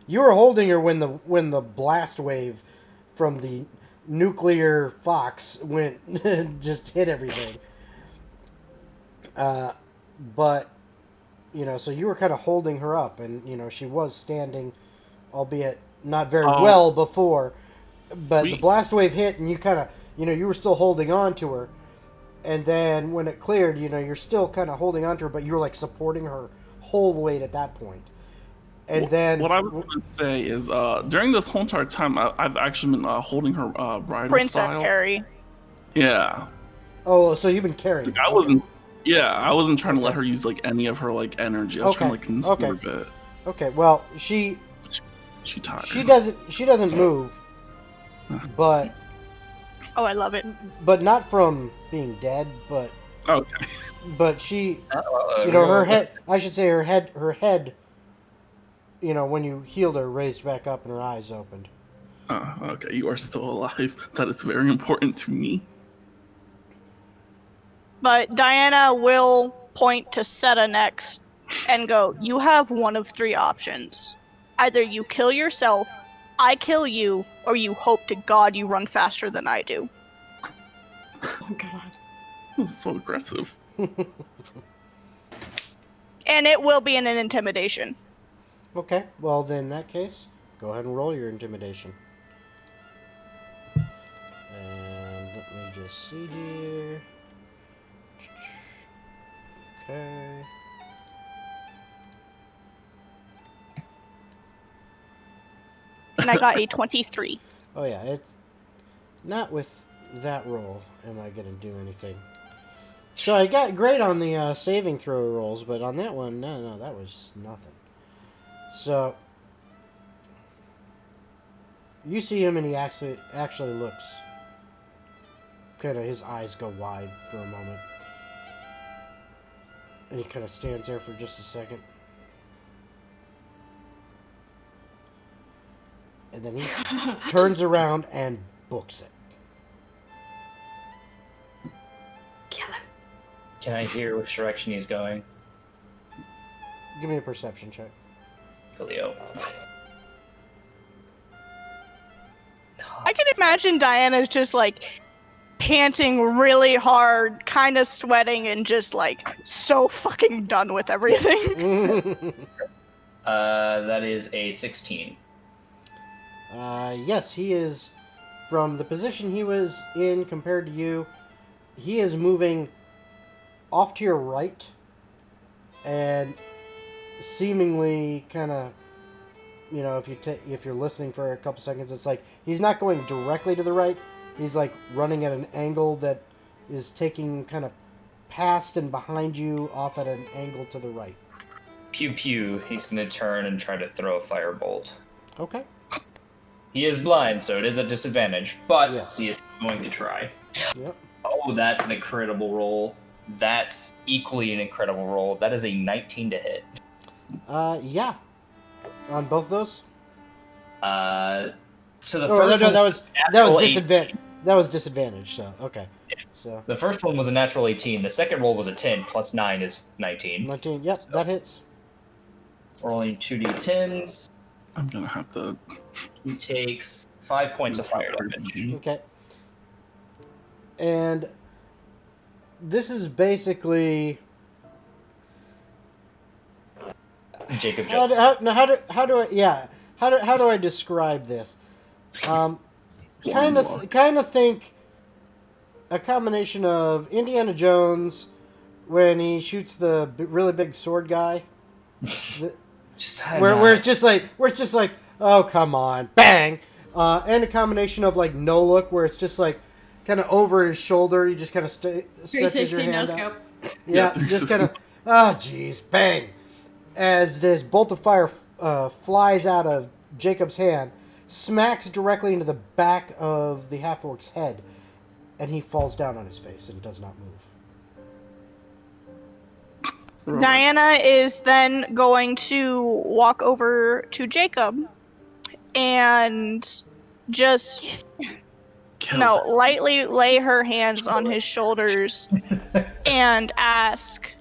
You were holding her when the blast wave from the nuclear fox went just hit everything. But so you were kind of holding her up, and she was standing, albeit not very well before. But the blast wave hit, and you kind of you were still holding on to her, and then when it cleared, you're still kind of holding on to her, but you were like supporting her whole weight at that point. And then what I was going to say is, during this whole entire time, I've actually been holding her bridal Princess style. Carrie. Yeah. Oh, so you've been carrying. I wasn't trying to let her use like any of her like energy. I was trying to like conserve it. Okay. Well, she tired. She doesn't move, but Oh, I love it. but not from being dead, but Okay. but she her head. I should say her head. When you healed her, raised back up and her eyes opened. Okay, you are still alive. That is very important to me. But Diana will point to Seta next and go, you have one of 3 options. Either you kill yourself, I kill you, or you hope to God you run faster than I do. Oh god. This is so aggressive. And it will be an intimidation. Okay. Well, then in that case, go ahead and roll your intimidation. And let me just see here. Okay. And I got a 23. Oh yeah, it's not with that roll am I gonna do anything. So I got great on the saving throw rolls, but on that one, no, that was nothing. So you see him, and he actually looks. Kind of, his eyes go wide for a moment, and he kind of stands there for just a second. And then he turns around and books it. Kill him. Can I hear which direction he's going? Give me a perception check. Coolio. I can imagine Diana's just like panting really hard, kind of sweating, and just like so fucking done with everything. That is a 16. Yes, he is. From the position he was in compared to you, he is moving off to your right, and seemingly kind of, if you're listening for a couple seconds, it's like he's not going directly to the right. He's like running at an angle that is taking kind of past and behind you, off at an angle to the right. Pew pew. He's gonna turn and try to throw a firebolt. Okay. He is blind, so it is a disadvantage, but Yes. he is going to try. Yep. Oh, that's an incredible roll. That's equally an incredible roll. That is a 19 to hit. Yeah. On both of those? So the Oh, first no, one that was natural disadvantage. That was disadvantage. So okay. So The first one was a natural 18. The second roll was a 10, plus 9 is 19. 19. Yep, that hits. Rolling 2d10s. I'm gonna have to. He takes 5 points of fire damage. Okay. And this is basically Jacob how just do I describe this? Kind of think a combination of Indiana Jones when he shoots the really big sword guy. Where it's just like Oh, come on. Bang! And a combination of, like, no look, where it's just, like, kind of over his shoulder. You just kind of stretches your 360 no hand out. scope. Yeah, Yeah, just kind of, oh, jeez, bang. As this bolt of fire flies out of Jacob's hand, smacks directly into the back of the half-orc's head, and he falls down on his face and does not move. Diana is then going to walk over to Jacob and just lightly lay her hands on his shoulders and ask,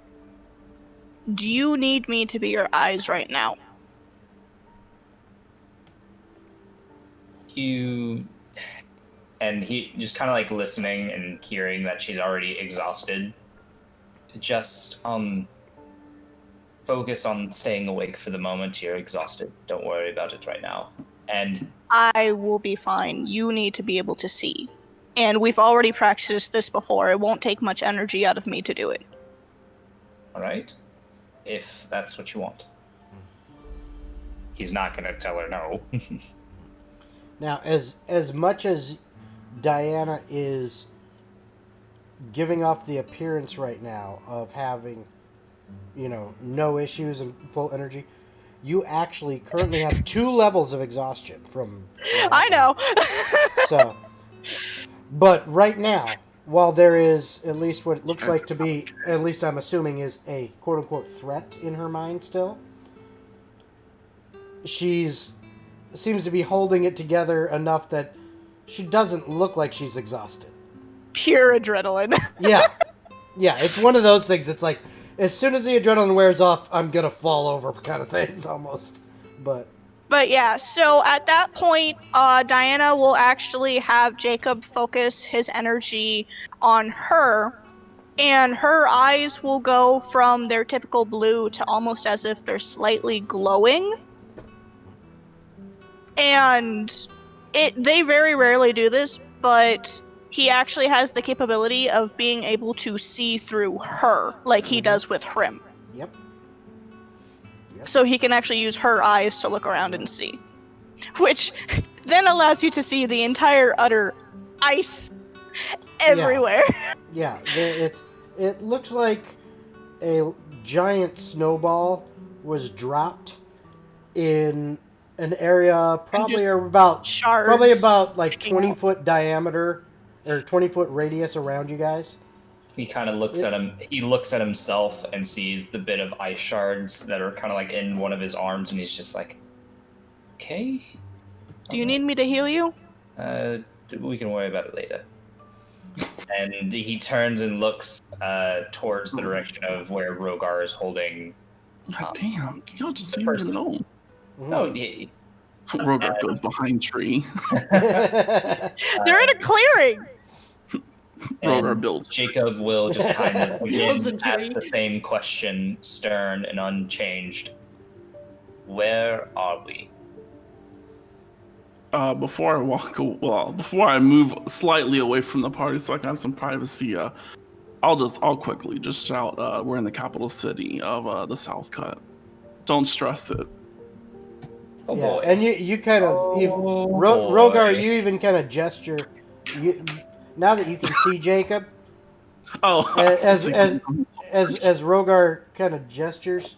"Do you need me to be your eyes right now?" And he just kind of like listening and hearing that she's already exhausted. Just focus on staying awake for the moment. You're exhausted. Don't worry about it right now. And I will be fine. You need to be able to see. And we've already practiced this before. It won't take much energy out of me to do it. all right, if that's what you want. He's not gonna tell her no. Now, as much as Diana is giving off the appearance right now of having, no issues and full energy, you actually currently have 2 levels of exhaustion from... I know. So, but right now, while there is at least what it looks like to be, at least I'm assuming, is a quote-unquote threat in her mind still, seems to be holding it together enough that she doesn't look like she's exhausted. Pure adrenaline. Yeah, it's one of those things. It's like, as soon as the adrenaline wears off, I'm gonna fall over kind of things, almost. But yeah, so at that point, Diana will actually have Jacob focus his energy on her, and her eyes will go from their typical blue to almost as if they're slightly glowing. And they very rarely do this, but he actually has the capability of being able to see through her, like he does with Hrim. Yep. So he can actually use her eyes to look around and see. Which then allows you to see the entire utter ice everywhere. Yeah, it looks like a giant snowball was dropped in an area probably about like 20-foot diameter or 20-foot radius around you guys. He kind of looks at him. He looks at himself and sees the bit of ice shards that are kind of like in one of his arms, and he's just like, "Okay." Do you need me to heal you? We can worry about it later. And he turns and looks towards the direction of where Rogar is holding. God damn! Y'all just leave it alone. No, Rogar goes behind tree. They're in a clearing. Rogar builds. Jacob will just kind of Builds a again ask tree. the same question, stern and unchanged. Where are we? Before I move slightly away from the party so I can have some privacy, I'll quickly just shout, we're in the capital city of the South Cut. Don't stress it. Oh Yeah, boy. and you kind of, boy. Rogar, you even kind of gesture. Now that you can see Jacob, Oh, as Rogar kind of gestures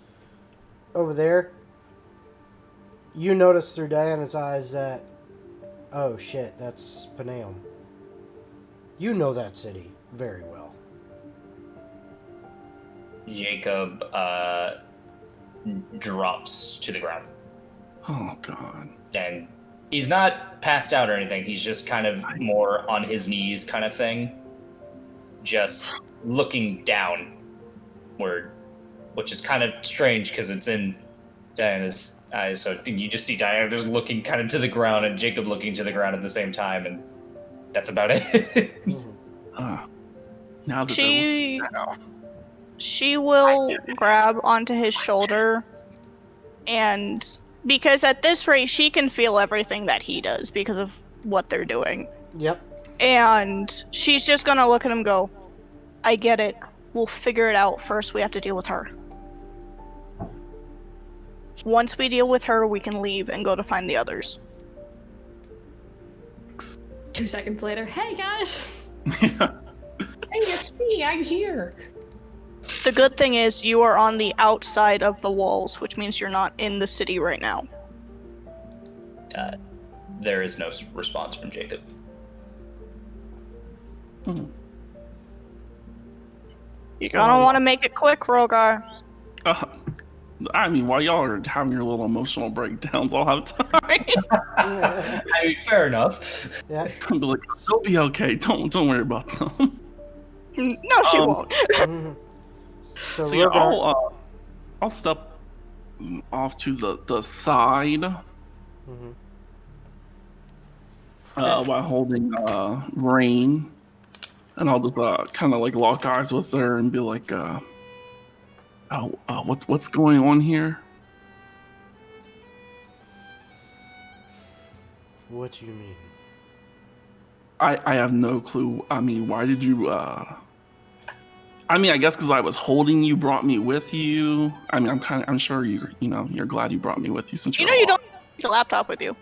over there, you notice through Diana's eyes that, oh shit, that's Paneom. You know that city very well. Jacob drops to the ground. Oh god. And he's not passed out or anything. He's just kind of more on his knees kind of thing. Just looking downward, which is kind of strange because it's in Diana's eyes. So you just see Diana just looking kind of to the ground and Jacob looking to the ground at the same time. And that's about it. Now that She will grab onto his shoulder, and because at this rate she can feel everything that he does because of what they're doing. Yep. And she's just gonna look at him and go, I get it. We'll figure it out. First we have to deal with her. Once we deal with her, we can leave and go to find the others. 2 seconds later, hey guys! Yeah. Hey, it's me. I'm here. The good thing is you are on the outside of the walls, which means you're not in the city right now. There is no response from Jacob. Hmm. You're gonna want to make it quick, Rogar. I mean, while y'all are having your little emotional breakdowns, I'll have time. I mean, fair enough. Yeah. I'll be like, they'll be okay. Don't worry about them. No, she won't. Mhm. So, So yeah, Rogar, I'll step off to the side Mhm. while holding Rain, and I'll just kind of like lock eyes with her and be like, what's going on here? What do you mean? I have no clue. I mean, why did you? I mean, I guess because I was holding you, brought me with you. I mean, I'm sure you're glad you brought me with you since You you're know you don't have your laptop with you.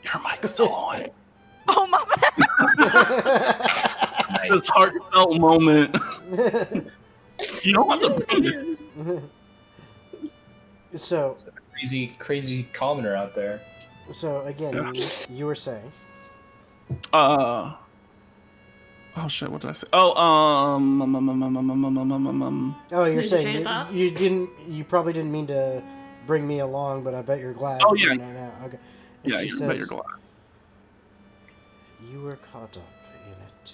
Your mic's still on. Oh, my bad. This heartfelt moment. You don't have to bring it. So Crazy commoner out there. again, you were saying. Oh shit! What did I say? Oh, Oh, you're Did you saying change that? you probably didn't mean to bring me along, but I bet you're glad. Oh, yeah. No. Okay. And yeah, she you says, bet you're glad. You were caught up in it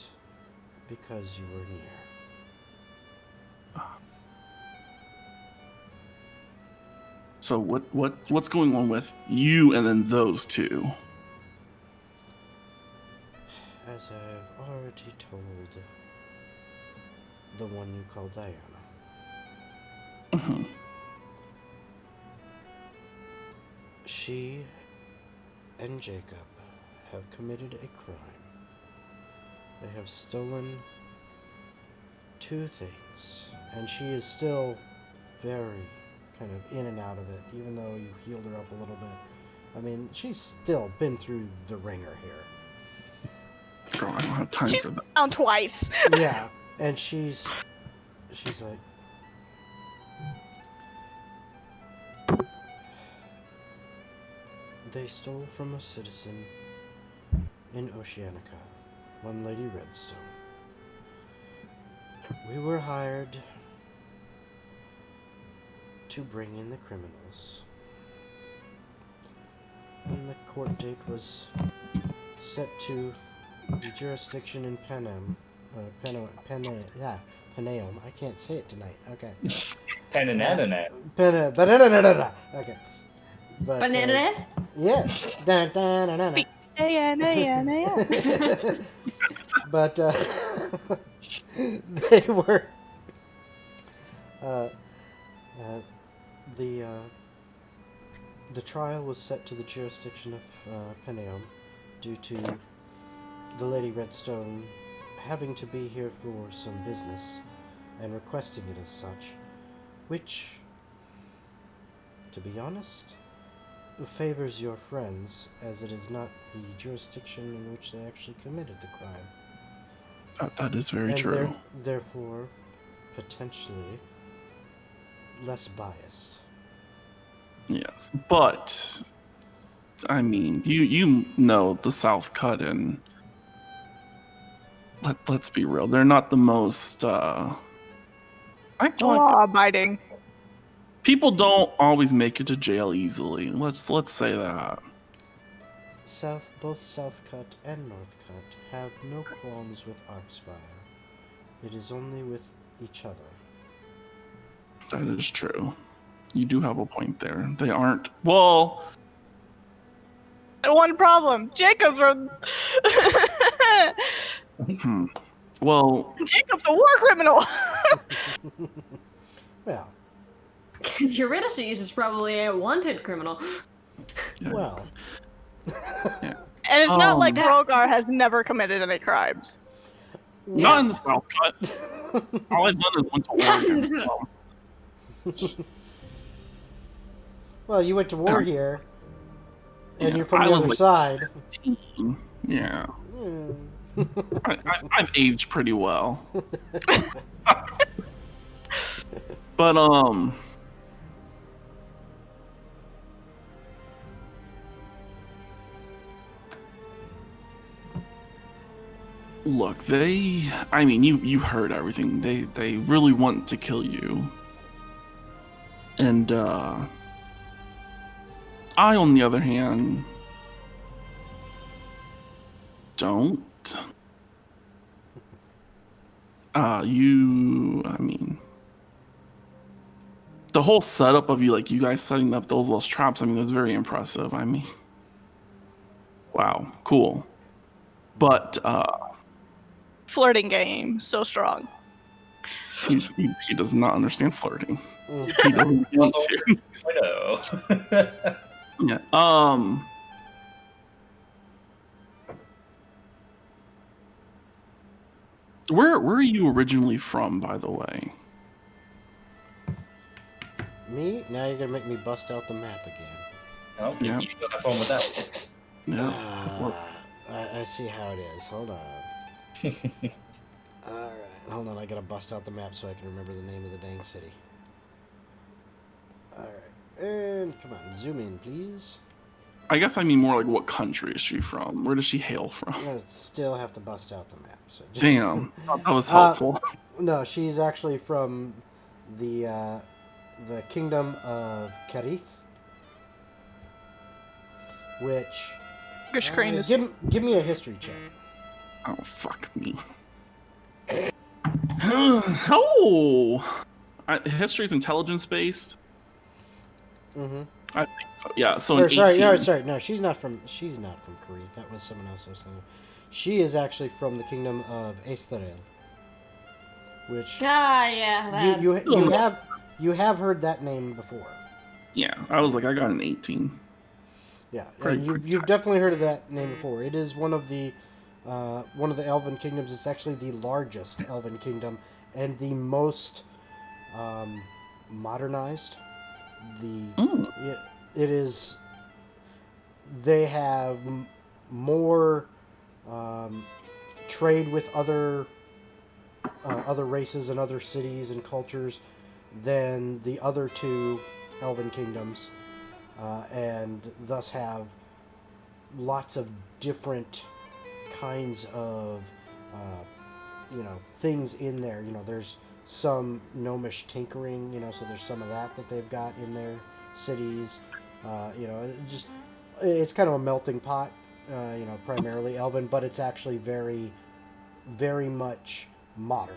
because you were near. So what's going on with you and then those two? As I've already told the one you call Diana. Mhm. She and Jacob have committed a crime. They have stolen 2 things, and she is still very kind of in and out of it, even though you healed her up a little bit. I mean, she's still been through the ringer here. Girl, I don't have time She's for that. down twice. Yeah, and she's like, they stole from a citizen in Oceanica, one Lady Redstone. We were hired to bring in the criminals, and the court date was set to the jurisdiction in Paneom. Paneom. I can't say it tonight. Okay. Penanana. Banana. Okay. But, Banana? yes. Da-da-da-da-da. But they were the trial was set to the jurisdiction of Paneom due to the Lady Redstone having to be here for some business and requesting it as such, which, to be honest, favors your friends, as it is not the jurisdiction in which they actually committed the crime. That is very And true. therefore, potentially less biased. Yes, but I mean, you know the South Cut, and let's be real, they're not the most. I feel like Law-abiding. people don't always make it to jail easily. Let's say that. Both South Cut and North Cut have no qualms with Arcspire. It is only with each other. That is true. You do have a point there. They aren't. Well, One problem. Jacob's well, Jacob's a war criminal. Well, Eurydice is probably a wanted criminal. yeah, well. And it's not like Um, Rogar has never committed any crimes. not in the South Cut. All I've done is went to war. Well, you went to war Yeah. here, and Yeah, you're from I the was other like side. 18. Yeah. Hmm. I've aged pretty well. But look, I mean you heard everything. They really want to kill you. And I on the other hand don't. I mean, the whole setup of you guys setting up those little traps, I mean, that's very impressive. I mean, wow, cool. But Flirting game, so strong. he does not understand flirting. Mm. He doesn't want to. I know. Yeah. Where are you originally from, by the way? Me? Now you're gonna make me bust out the map again. Oh, Yeah. you go have fun with that. Yeah. I see how it is. Hold on. Alright, hold on. I gotta bust out the map so I can remember the name of the dang city. Alright, and come on, zoom in, please. I guess I mean more like what country is she from? Where does she hail from? I'm gonna still have to bust out the map. So just... Damn, that was helpful. No, she's actually from the kingdom of Kerith, which... Your screen is. Give me a history check. Oh, fuck me. Oh! History's intelligence based? Mm-hmm. I think so. Yeah, so Or, an sorry, 18. no, she's not from Kerith. That was someone else I was thinking. She is actually from the kingdom of Esterel, which Yeah. you have heard that name before. Yeah, I was like, I got an 18. Yeah, Pretty you've definitely heard of that name before. It is one of the elven kingdoms. It's actually the largest elven kingdom and the most modernized. It is. They have more trade with other races and other cities and cultures than the other two elven kingdoms. And thus have lots of different kinds of, things in there. There's some gnomish tinkering, so there's some of that they've got in their cities. It's kind of a melting pot, primarily elven, but it's actually very, very much modern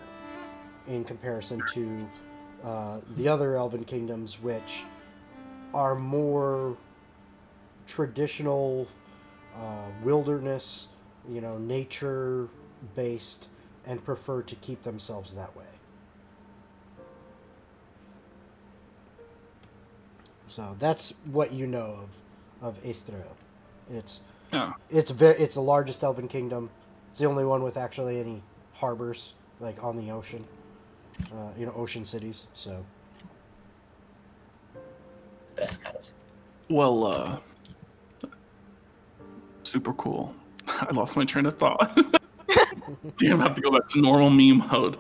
in comparison to the other elven kingdoms, which are more traditional, wilderness, nature based, and prefer to keep themselves that way. So that's what you know of Estrel. It's the largest elven kingdom. It's the only one with actually any harbors like on the ocean. Ocean cities. So. Best guys. Well, super cool. I lost my train of thought. Damn, I have to go back to normal meme mode.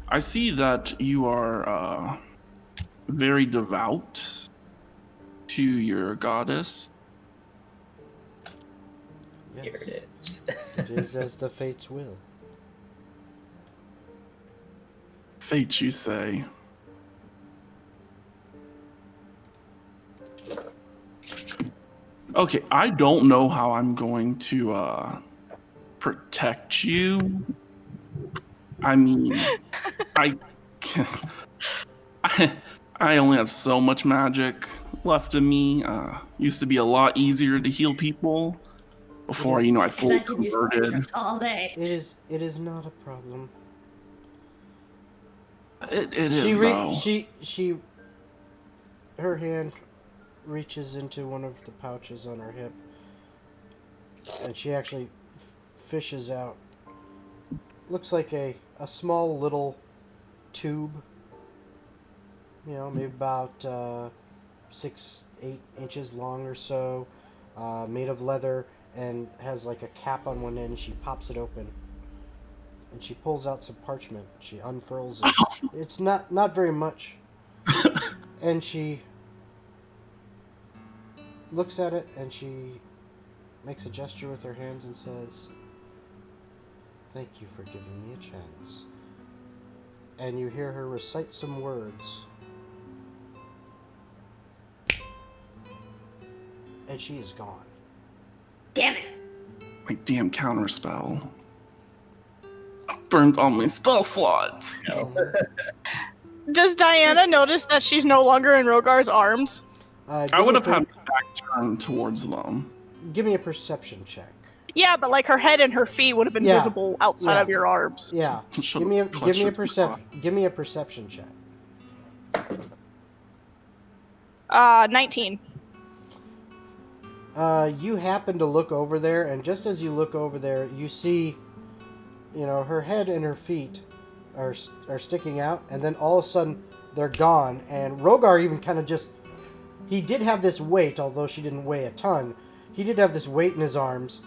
I see that you are very devout to your goddess. Yes. Here it is. It is as the fates will. Fate, you say. Okay, I don't know how I'm going to protect you. I mean, I only have so much magic left in me. Used to be a lot easier to heal people before I fully converted. All day. It is not a problem. It is though. She her hand reaches into one of the pouches on her hip, and she actually fishes out. Looks like a small little tube maybe about 6-8 inches long or so, made of leather, and has like a cap on one end. And she pops it open, and she pulls out some parchment. She unfurls it. It's not very much, and she looks at it, and she makes a gesture with her hands and says, "Thank you for giving me a chance." And you hear her recite some words. And she is gone. Damn it. My damn counterspell. Burned all my spell slots. Does Diana notice that she's no longer in Rogar's arms? I would have had my back turned towards them. Give me a perception check. Yeah, but like her head and her feet would have been visible outside of your arms. Yeah. Give me a perception check. 19. You happen to look over there, and just as you look over there, you see, her head and her feet are sticking out, and then all of a sudden they're gone. And Rogar even kind of he did have this weight, although she didn't weigh a ton. He did have this weight in his arms,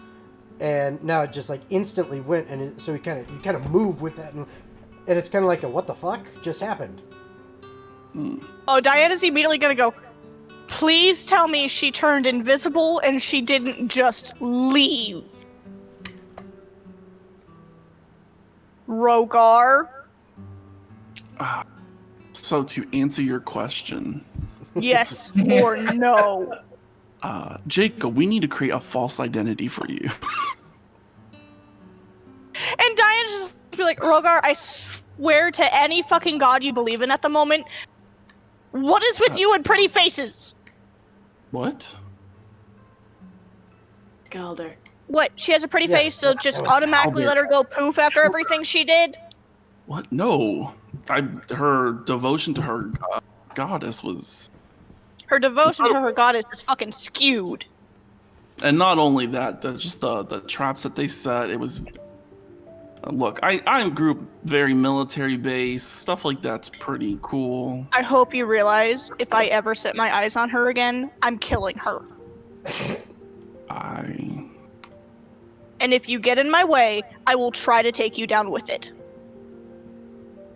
and now it just like instantly went, and so you kind of move with that, and it's kind of like a what the fuck just happened. Oh, Diana's immediately gonna go, please tell me she turned invisible and she didn't just leave. Rogar? So to answer your question, Yes or no? Jacob, we need to create a false identity for you. And Diana just be like, Rogar, I swear to any fucking god you believe in at the moment, what is with you and pretty faces? What? Scalder. What? She has a pretty face, so just automatically let her go poof after everything she did? What? No. Her devotion to her goddess was... Her devotion to her goddess is fucking skewed. And not only that, just the traps that they set, it was... Look, I grew up very military-based. Stuff like that's pretty cool. I hope you realize, if I ever set my eyes on her again, I'm killing her. And if you get in my way, I will try to take you down with it.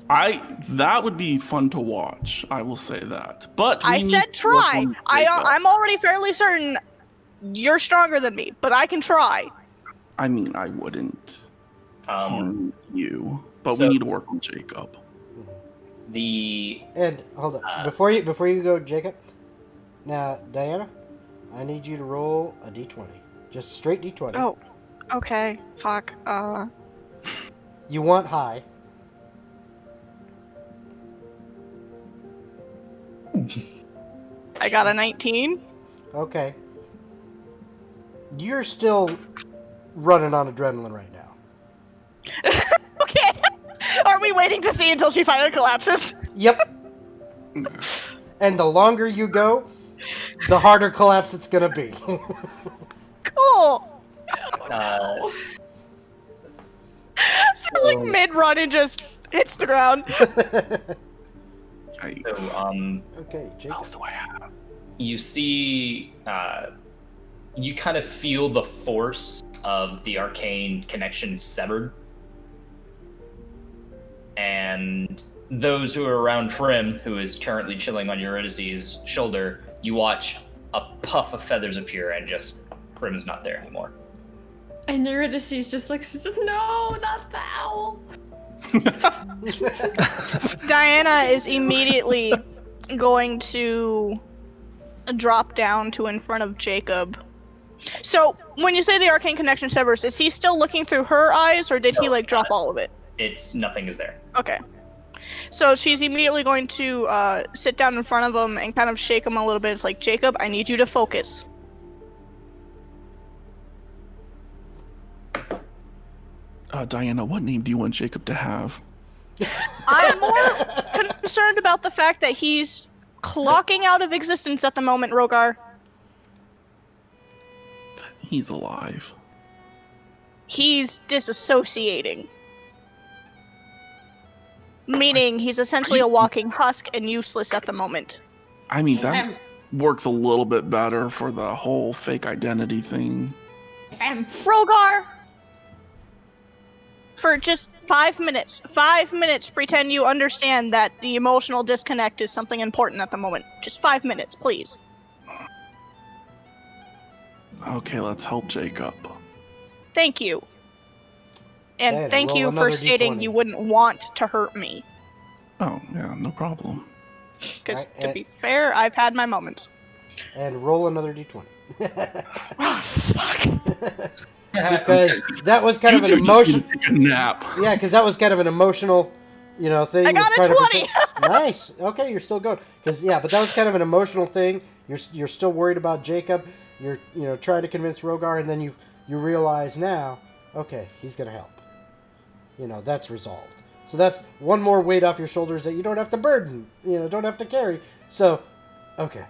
That would be fun to watch. I will say that. But I said try. I'm already fairly certain you're stronger than me, but I can try. I mean, I wouldn't harm you, but we need to work on Jacob. And hold on, before you go, Jacob. Now, Diana, I need you to roll a d20, just straight d20. Oh, okay. Fuck. You want high. I got a 19. Okay. You're still running on adrenaline right now. Okay. Are we waiting to see until she finally collapses? Yep. And the longer you go, the harder collapse it's gonna be. Cool. Just like So- mid-run and just hits the ground. So, Okay, Jacob. you see, you kind of feel the force of the arcane connection severed. And those who are around Prim, who is currently chilling on Eurydice's shoulder, you watch a puff of feathers appear and just Prim is not there anymore. And Eurydice's just like, no, not thou. Diana is immediately going to drop down to in front of Jacob. So, when you say the arcane connection severs, is he still looking through her eyes, or did he like drop all of it? Nothing is there. Okay. So she's immediately going to sit down in front of him and kind of shake him a little bit. It's like, Jacob, I need you to focus. Diana, what name do you want Jacob to have? I'm more concerned about the fact that he's clocking out of existence at the moment, Rogar. He's alive. He's disassociating. Meaning he's essentially a walking husk and useless at the moment. I mean, that works a little bit better for the whole fake identity thing. Sam. Rogar! For just 5 minutes. 5 minutes, pretend you understand that the emotional disconnect is something important at the moment. Just 5 minutes, please. Okay, let's help Jacob. Thank you. And Okay, thank roll you for another stating D20. you wouldn't want to hurt me. Oh, yeah, no problem. Because, Alright, to be fair, I've had my moments. And roll another d20. Oh, fuck. Because that was kind You of an two just need emotion. to take a nap. Yeah, because that was kind of an emotional, thing. I got with a trying to 20! protect- Nice. Okay, you're still going. But that was kind of an emotional thing. You're still worried about Jacob. You're trying to convince Rogar, and then you realize now, okay, he's gonna help. That's resolved. So that's one more weight off your shoulders that you don't have to burden. Don't have to carry. So, okay.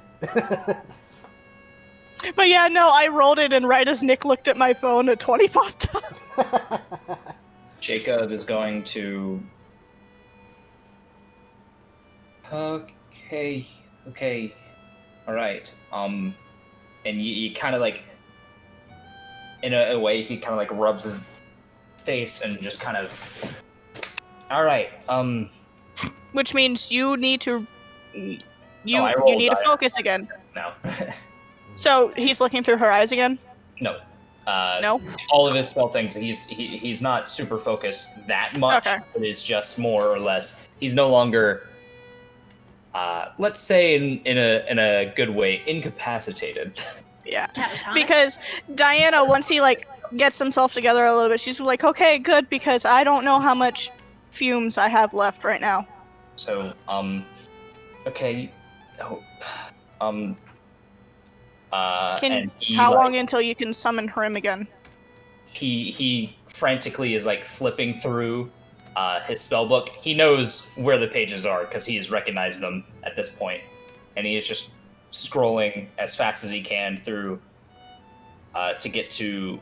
But yeah, no, I rolled it, and right as Nick looked at my phone, a 20 popped up. Jacob is going to. Okay. All right. And you kind of like, in a way, he kind of like rubs his face and just kind of. All right. Which means you need to... I You rolled need to die. focus again. No. So, he's looking through her eyes again? No. No? All of his spell things, he's not super focused that much. Okay. It is just more or less. He's no longer, let's say in a good way, incapacitated. Yeah. Catatonic. Because Diana, once he, gets himself together a little bit, she's like, okay, good, because I don't know how much fumes I have left right now. So, okay. Oh, and he, How long until you can summon him again? He frantically is flipping through his spell book. He knows where the pages are because he has recognized them at this point, and he is just scrolling as fast as he can through to get to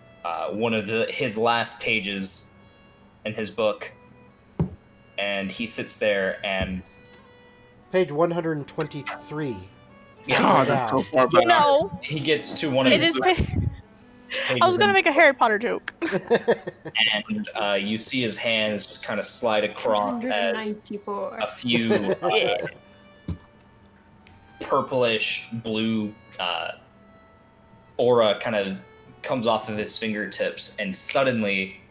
one of his last pages in his book, and he sits there and Page 123. God, that's so far back. No, he gets to one of it his is. pages I was gonna make a Harry Potter joke. and you see his hands just kind of slide across as 194. a few purplish blue aura kind of comes off of his fingertips, and suddenly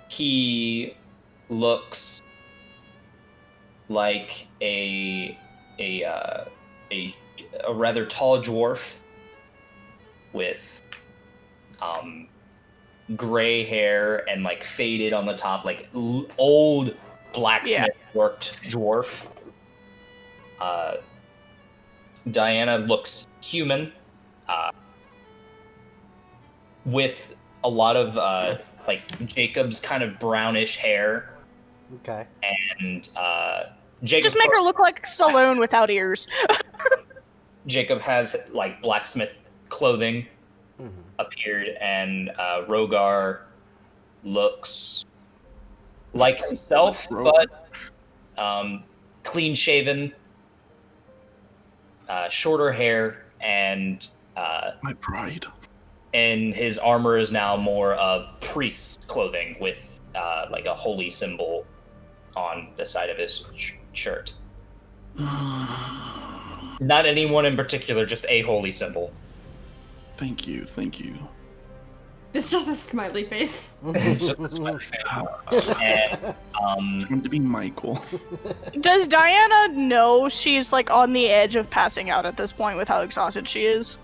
he looks like a rather tall dwarf with gray hair and faded on the top, old blacksmith worked dwarf. Diana looks human, with a lot of Jacob's kind of brownish hair, Okay. and Jacob Just make her look like Saloon without ears. Jacob has blacksmith clothing Mhm. appeared, and Rogar looks like himself, but clean shaven, shorter hair, and My pride. and his armor is now more of priest's clothing with a holy symbol on the side of his shirt. Not anyone in particular, just a holy symbol. Thank you. It's just a smiley face. It's just a smiley face. And Time to be Michael. Does Diana know she's on the edge of passing out at this point with how exhausted she is?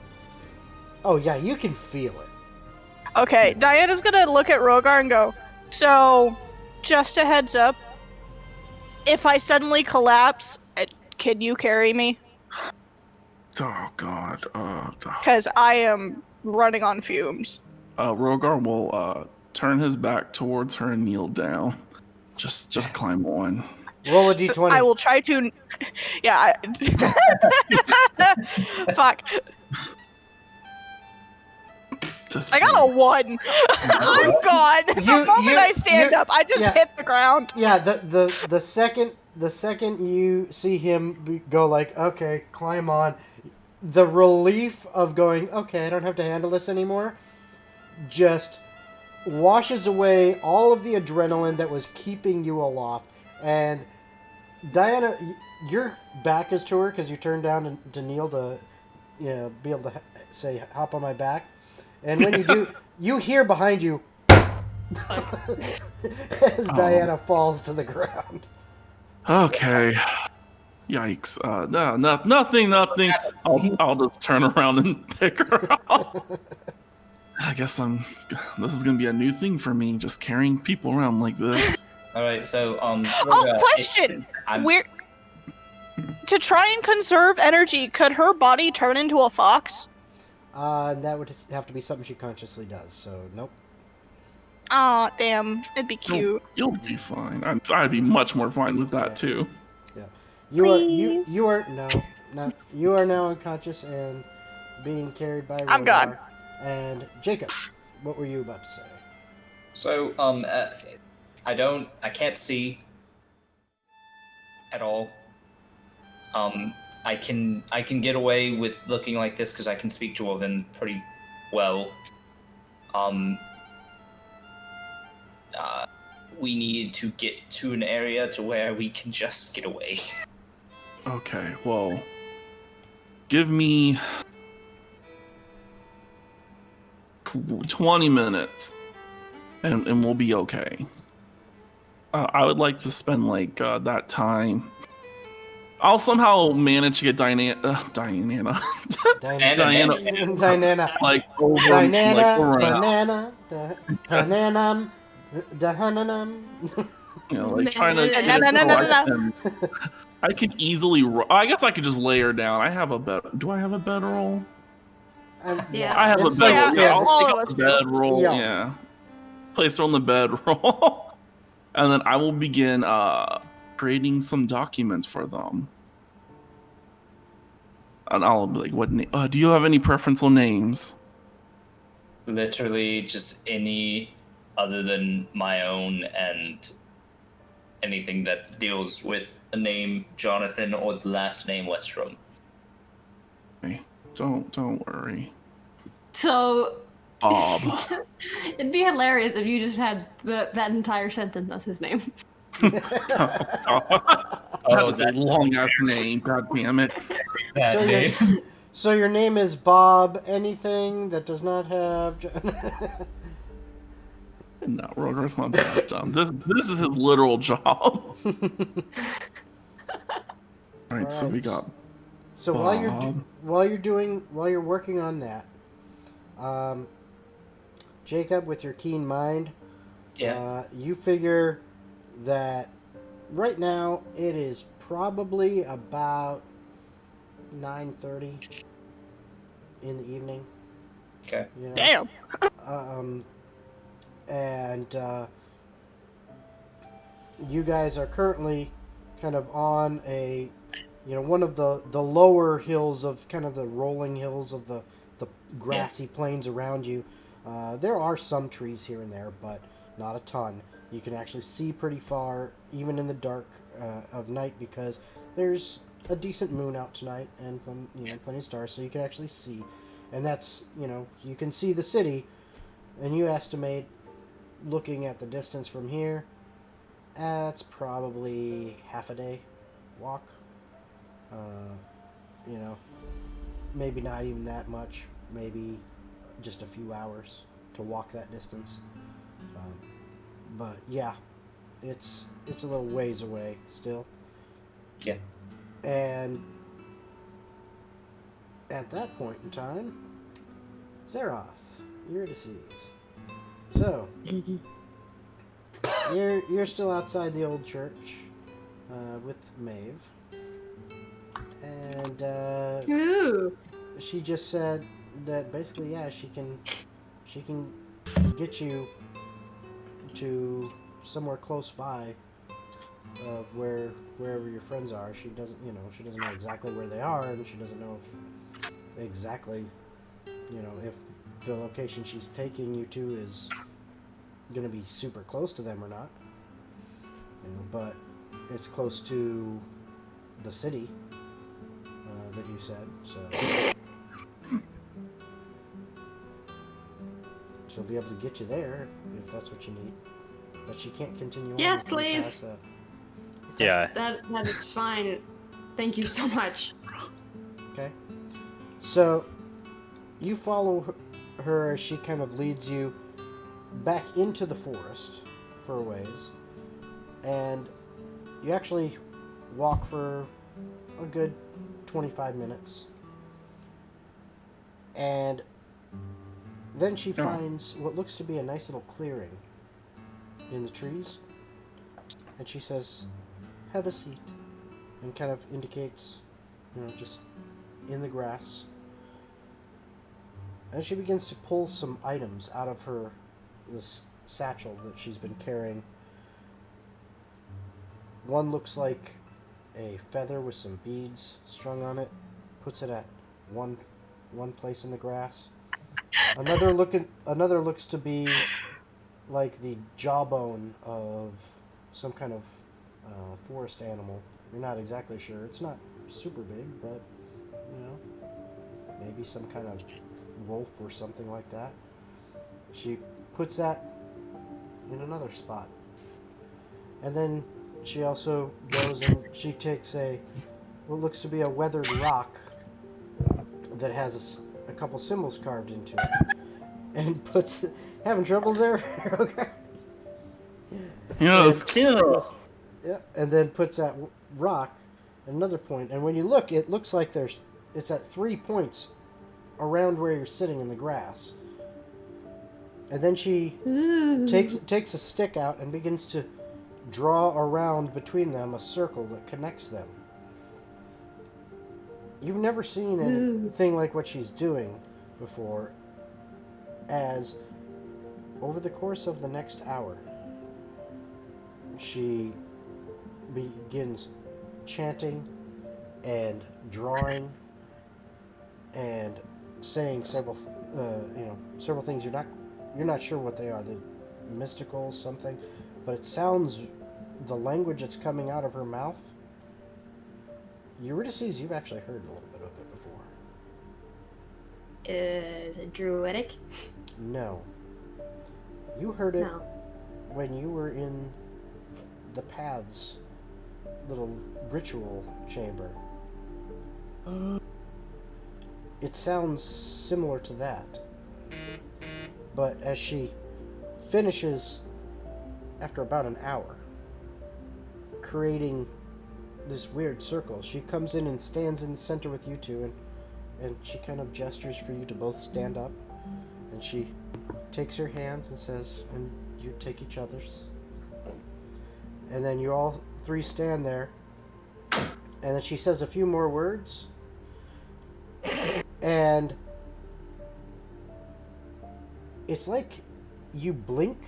Oh yeah, you can feel it. Okay, Diana's gonna look at Rogar and go, so, just a heads up, if I suddenly collapse, can you carry me? Oh God. Because I am running on fumes. Rogar will turn his back towards her and kneel down. Just climb on. Roll a d20. I will try to... Yeah. Fuck. I got a 1. I'm gone. The moment I stand up, I just hit the ground. Yeah, the second you see him go like, okay, climb on, the relief of going, okay, I don't have to handle this anymore, just washes away all of the adrenaline that was keeping you aloft. And Diana, your back is to her because you turned down to kneel to, be able to say, hop on my back. And when you do, you hear behind you as Diana falls to the ground. Okay. Yikes. No, nothing. I'll just turn around and pick her up. I guess this is gonna be a new thing for me, just carrying people around like this. All right, so Question. To try and conserve energy, could her body turn into a fox? That would have to be something she consciously does, so nope. Aw, damn. It'd be cute. You'll be fine. I'd be much more fine with that too. Yeah. You are now unconscious and being carried by I'm gone. Rogar. And Jacob, what were you about to say? So I can't see at all. I can get away with looking like this because I can speak Dwarven pretty well. We need to get to an area to where we can just get away. Okay, well, give me 20 minutes and we'll be okay. I would like to spend that time. I'll somehow manage to get Diana like over Diana, around. banana, dahananam. Trying to get it collect them. I can easily. I guess I could just lay her down. I have a bed. Do I have a bedroll? Yeah. I have a bedroll. Yeah, I'll all take of out us the do. bedroll. Yeah. Place her on the bedroll, and then I will begin creating some documents for them. And I'll be like, "What? Do you have any preferential names?" Literally just any other than my own and anything that deals with the name Jonathan or the last name Westrom. Okay. Don't worry. So Bob. it'd be hilarious if you just had that entire sentence as his name. That is a long ass name. God damn it. So your name is Bob anything that does not have... No, Rogar's not that dumb. This is his literal job. Alright, so we got So Bob. while you're working on that, Jacob, with your keen mind, you figure that right now it is probably about 9:30 in the evening. Okay. Damn. And you guys are currently kind of on a, one of the lower hills of kind of the rolling hills of the grassy plains around you. There are some trees here and there, but not a ton. You can actually see pretty far, even in the dark of night, because there's a decent moon out tonight and plenty of stars, so you can actually see. And that's, you can see the city, and you estimate, looking at the distance from here, it's probably half a day walk. Maybe not even that much. Maybe just a few hours to walk that distance. But yeah, it's a little ways away still. Yeah. And at that point in time, Zeroth, Eurydice. So you're still outside the old church with Maeve, and Ooh. she just said that basically, she can get you to somewhere close by of wherever your friends are. She doesn't know exactly where they are, and she doesn't know if exactly if the location she's taking you to is going to be super close to them or not. But it's close to the city that you said, so she'll be able to get you there if that's what you need. But she can't continue Yes, on. Please. please. That. Yeah. That is fine. Thank you so much. Okay. So you follow her as she kind of leads you back into the forest for a ways, and you actually walk for a good 25 minutes, and then she finds what looks to be a nice little clearing in the trees, and she says, "Have a seat," and kind of indicates, just in the grass. And she begins to pull some items out of this satchel that she's been carrying. One looks like a feather with some beads strung on it. Puts it at one place in the grass. Another looks to be like the jawbone of some kind of forest animal. You're not exactly sure. It's not super big, but maybe some kind of wolf or something like that. She puts that in another spot. And then she also goes and she takes what looks to be a weathered rock that has a couple symbols carved into it, and puts having troubles there. Okay. Yes, And- Kira. Yeah, and then puts that rock at another point, and when you look, it looks like it's at 3 points around where you're sitting in the grass. And then she takes a stick out and begins to draw around between them a circle that connects them. You've never seen anything like what she's doing before, as over the course of the next hour, she begins chanting and drawing and saying several things you're not sure what they are. They're mystical something, but it sounds, the language that's coming out of her mouth, Eurydice, you've actually heard a little bit of it before. Is it druidic? No. You heard it No. when you were in the Path's little ritual chamber. It sounds similar to that. But as she finishes, after about an hour, creating this weird circle, she comes in and stands in the center with you two, and she kind of gestures for you to both stand up, and she takes your hands and says, and you take each other's, and then you all three stand there, and then she says a few more words, and it's like you blink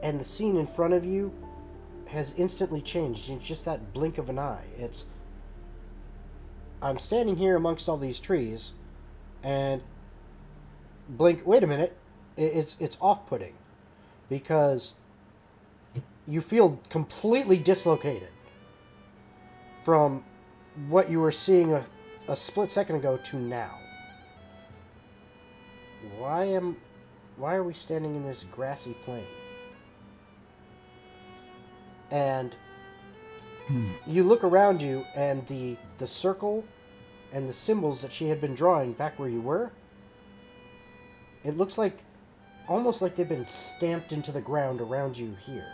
and the scene in front of you has instantly changed. It's just that blink of an eye. I'm standing here amongst all these trees, and blink, wait a minute, it's off-putting, because you feel completely dislocated from what you were seeing a split second ago to now. Why are we standing in this grassy plain? And you look around you, and the circle and the symbols that she had been drawing back where you were, it looks like, almost like they've been stamped into the ground around you here.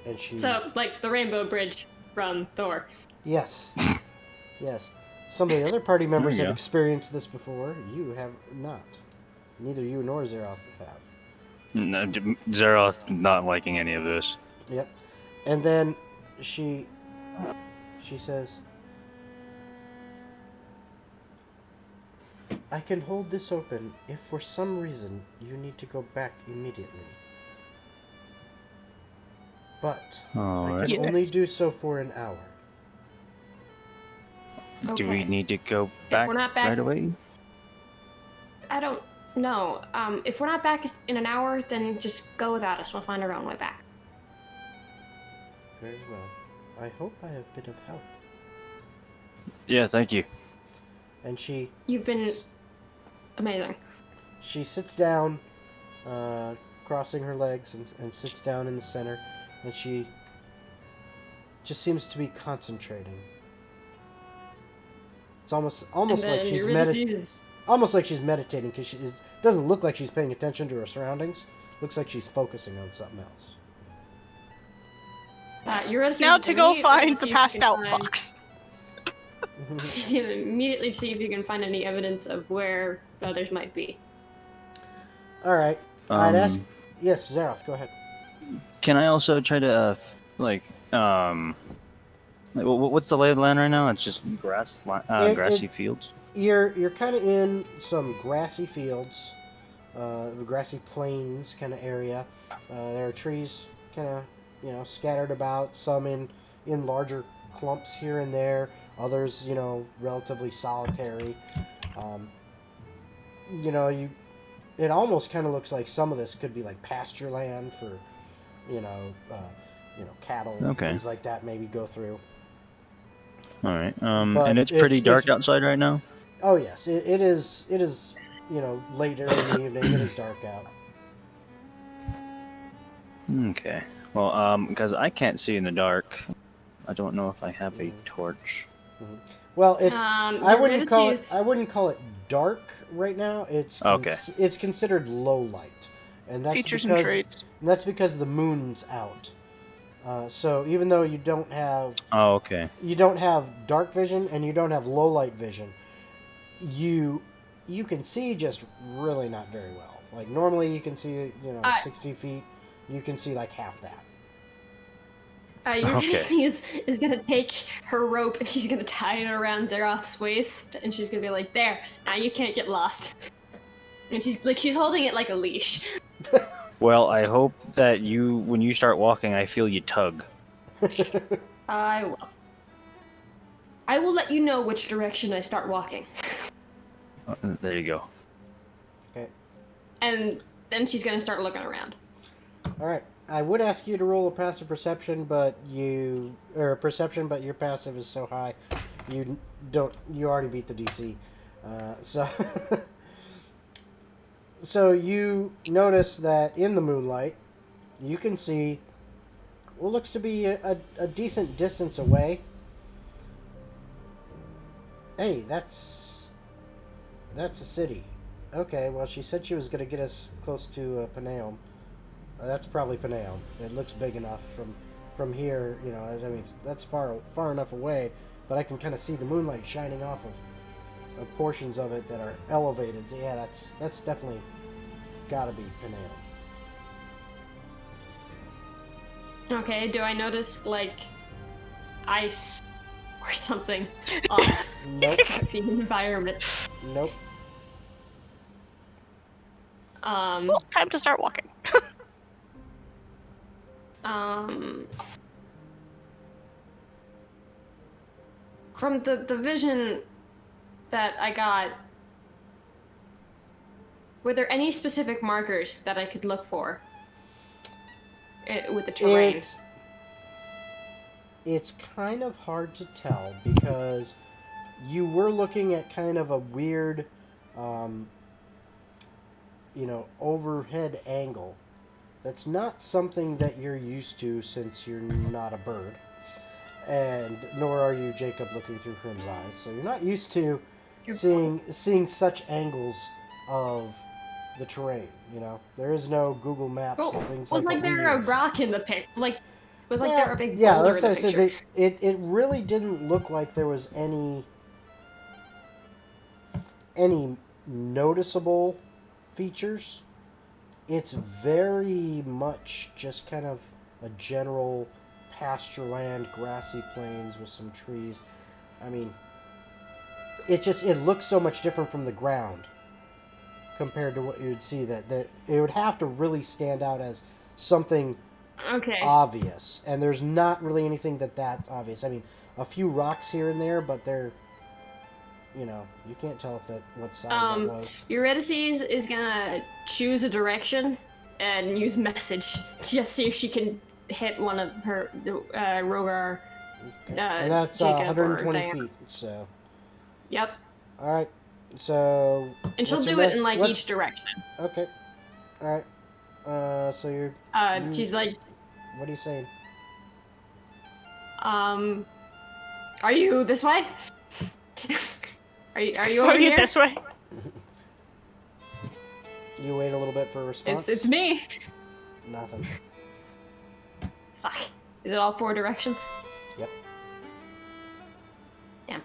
And she... So, like the Rainbow Bridge from Thor. Yes. Yes. Some of the other party members There you have go. experienced this before. You have not. Neither you nor Zeroth have. No, Zeroth not liking any of this. Yep. And then she says, I can hold this open if for some reason you need to go back immediately. But I Alright. can only do so for an hour. Do we Okay. need to go back, we're not back- right away? I don't know. If we're not back in an hour, then just go without us. We'll find our own way back. Very well. I hope I have been of help. Yeah, thank you. And she You've been amazing. she sits down, crossing her legs, and sits down in the center, and she just seems to be concentrating. It's almost like she's almost like she's meditating, because it doesn't look like she's paying attention to her surroundings. Looks like she's focusing on something else. Eurydice Now is to go immediately find see the if you passed can out find- fox. She's gonna immediately see if you can find any evidence of where others might be. All right. I'd ask. Yes, Zeroth, go ahead. Can I also try to, what's the lay of the land right now? It's just grassy fields. You're kind of in some grassy fields, grassy plains kind of area. There are trees kind of scattered about. Some in larger clumps here and there. Others relatively solitary. It almost kind of looks like some of this could be like pasture land for cattle, Okay. things like that maybe go through. All right. But And it's pretty dark it's- outside right now. Oh yes, it is. It is later in the evening. It is dark out. Okay. Well, because I can't see in the dark, I don't know if I have a torch. Well, it's I wouldn't call it dark right now. It's considered low light, and that's Features because and traits. that's because the moon's out. So even though you don't have dark vision and you don't have low light vision, you can see just really not very well. Like normally you can see 60 feet. You can see like half that. Eurydice is gonna take her rope and she's gonna tie it around Zeroth's waist, and she's gonna be like, "There, now you can't get lost." And she's holding it like a leash. Well, I hope that when you start walking, I feel you tug. I will. I will let you know which direction I start walking. There you go. Okay. And then she's gonna start looking around. All right. I would ask you to roll a passive perception, but your passive is so high, you already beat the DC. So you notice that in the moonlight, you can see what looks to be a decent distance away. Hey, that's a city. Okay, well, she said she was going to get us close to Paneom. That's probably Paneom. It looks big enough from here. I mean, that's far enough away, but I can kind of see the moonlight shining off of portions of it that are elevated. Yeah, that's definitely got to be Paneom. Okay, do I notice like ice or something off Nope. the environment? Nope. Well, time to start walking. From the vision that I got, were there any specific markers that I could look for with the terrain? It's kind of hard to tell because you were looking at kind of a weird, overhead angle. That's not something that you're used to since you're not a bird. And nor are you Jacob looking through Hrim's eyes. So you're not used to seeing such angles of the terrain, There is no Google Maps and things was like that. there a rock in the pic? Was there a big yeah, boulder that's in what the I said. picture? It really didn't look like there was any noticeable features. It's very much just kind of a general pasture land, grassy plains with some trees. I mean, it looks so much different from the ground compared to what you would see that it would have to really stand out as something obvious, and there's not really anything that obvious. I mean, a few rocks here and there, but they're you know, you can't tell if what size that was. Eurydice is gonna choose a direction and use message just see if she can hit one of her Rogar. Okay. And that's Jacob or 120 Diana. feet. So, Yep. all right. So. And she'll what's do your it in like each direction. Okay. All right. So you're. She's like, What are you saying? are you this way? Are you So over are you here? this way? You wait a little bit for a response. It's me. Nothing. Fuck. Is it all 4 directions? Yep. Damn.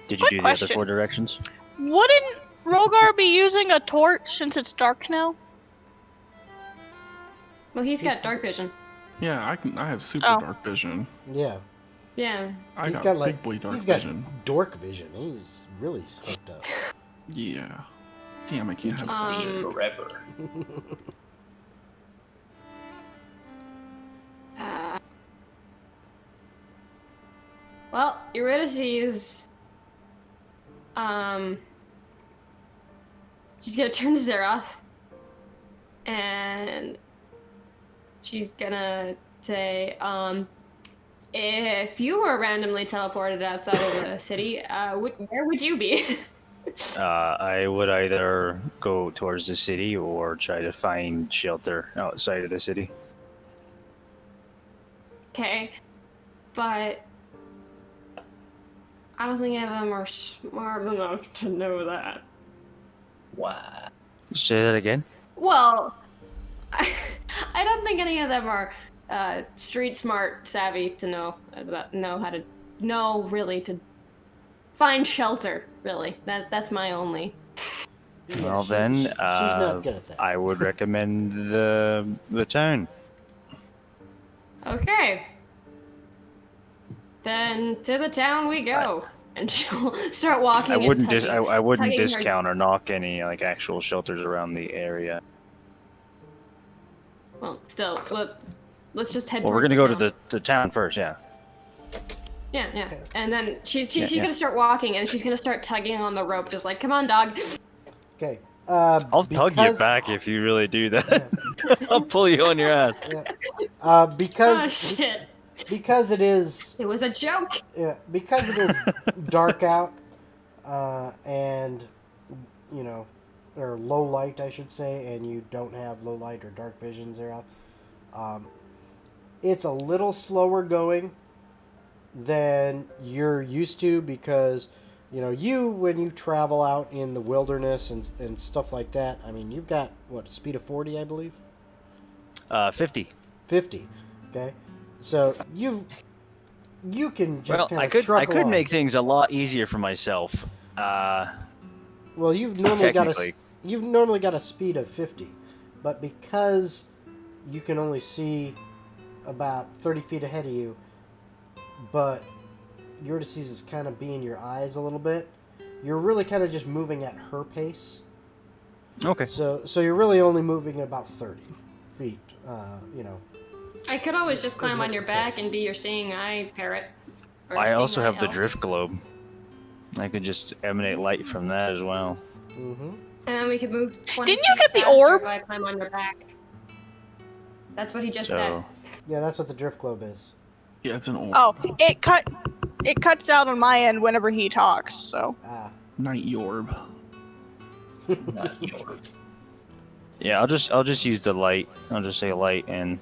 Did you Quick do the question. other 4 directions? Wouldn't Rogar be using a torch since it's dark now? Well, he's got dark vision. Yeah, I have super Oh. dark vision. Yeah. Yeah. I He's got, got like big boy dark he's got vision. dork vision. He's really hooked up. Yeah. Damn, I can't have See stick. forever. Well, Eurydice is she's gonna turn to Zeroth and she's gonna say, if you were randomly teleported outside of the city, where would you be? I would either go towards the city or try to find shelter outside of the city. Okay, but I don't think any of them are smart enough to know that. Wow. Say that again? Well, I don't think any of them are street smart savvy to know how to really to find shelter. Really, that's my only. Yeah, Well then, she's not good at that. I would recommend the town. Okay. Then to the town we go, and she'll start walking. I wouldn't and tugging, I wouldn't tugging her- discount or knock any like actual shelters around the area. Well, still, let's just head. Well, we're towards gonna go town. to the town first, yeah. Yeah. Okay. And then she's Yeah. gonna start walking, and she's gonna start tugging on the rope, just like, come on, dog. Okay. I'll tug you because- back if you really do that. I'll pull you on your ass. Yeah. Oh Because shit! because it is It was a joke. because it is dark out, and you know, or low light, I should say, and you don't have low light or dark vision, Zeroth. It's a little slower going than you're used to because, you know, when you travel out in the wilderness and stuff like that, I mean, you've got, what, speed of 40, I believe? 50. 50, okay? So you can just Well, kind I of could truck along. make things a lot easier for myself. Well, you've normally got a speed of 50, but because you can only see about 30 feet ahead of you, but Eurydice is kind of being your eyes a little bit, you're really kind of just moving at her pace. Okay. So you're really only moving at about 30 feet, you know. I could always just climb on your back Yes. and be your seeing eye parrot. or I seeing also eye have the elf. drift globe. I could just emanate light from that as well. Mm-hmm. And then we could move 20 Didn't you feet get the faster orb? if I climb on your back. That's what he just So said. Yeah, that's what the drift globe is. Yeah, it's an old Oh, it cuts out on my end whenever he talks. So Ah. night orb. Not yours. yeah, I'll just use the light. I'll just say light, and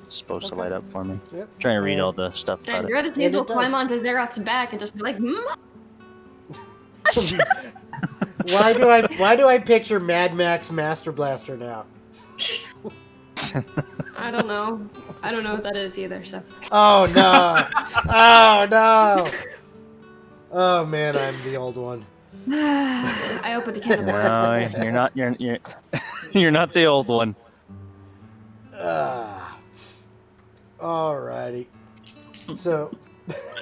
it's supposed to light up for me. Yep. Trying to read And- all the stuff And about it. Eurydice And it will climb does. onto Zeroth's back and just be like, Why do I picture Mad Max Master Blaster now? I don't know. I don't know what that is either, so. Oh no! Oh no! Oh man, I'm the old one. I opened a can of worms. No, you're not. You're you're not the old one. Alrighty. So,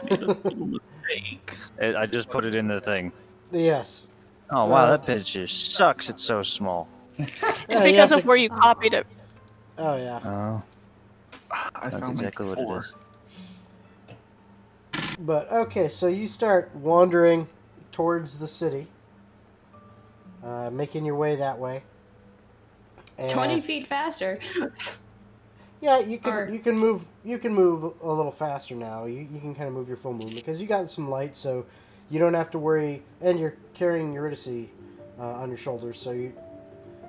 Little mistake. I just put it in the thing. yes. Oh wow, that picture sucks. It's so small. it's Yeah, you because have of to- where you copied it. Oh yeah. Oh, I that's found exactly like what it 4. is. But okay, so you start wandering towards the city, making your way that way. And 20 feet faster. yeah, you can Or- you can move a little faster now. You can kind of move your full movement because you got some light, so you don't have to worry. And you're carrying Eurydice on your shoulders, so you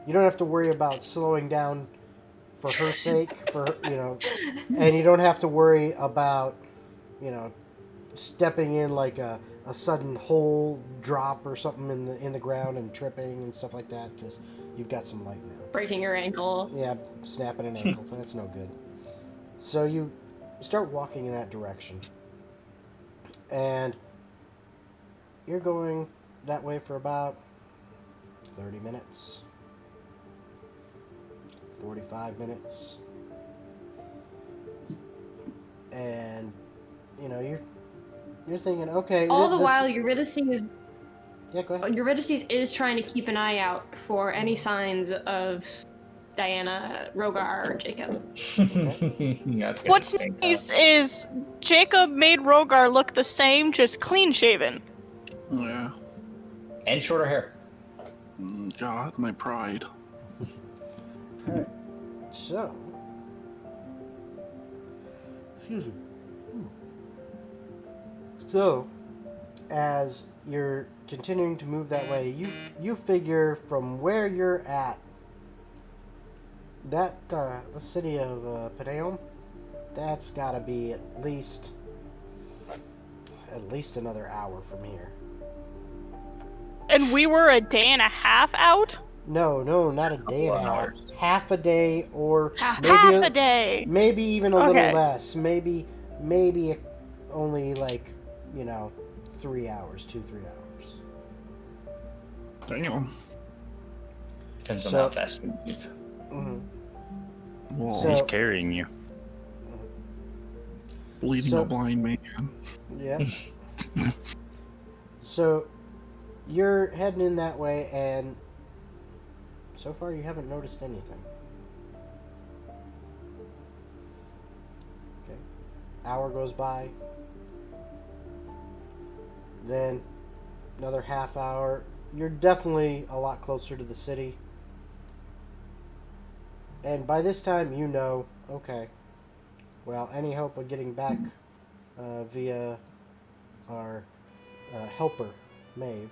don't have to worry about slowing down for her sake. And you don't have to worry about stepping in like a sudden hole drop or something in the ground and tripping and stuff like that because you've got some light now. Breaking your ankle. Yeah, snapping an ankle. That's no good. So you start walking in that direction. And you're going that way for about 30 minutes. 45 minutes. And, you're thinking, okay... All the while, Eurydice Yeah, go ahead. Eurydice is trying to keep an eye out for any signs of Diana, Rogar, or Jacob. That's gonna What's stink, nice is Jacob made Rogar look the same, just clean shaven. Yeah. And shorter hair. God, my pride. Alright, so... Excuse me. So, as you're continuing to move that way, you figure from where you're at, that, the city of Paneom, that's gotta be at least another hour from here. And we were a day and a half out? No, not a day and a half. hours. Half a day, or Half maybe a day. maybe even a Okay. little less. Maybe only like 3 hours, 2-3 hours. Damn. Depends on So- how fast you move. Mm-hmm. Whoa. So- He's carrying you. Bleeding so- a blind man. Yeah. So you're heading in that way, and so far you haven't noticed anything. Okay. Hour goes by. Then another half hour. You're definitely a lot closer to the city. And by this time, okay, well, any hope of getting back via our helper, Maeve,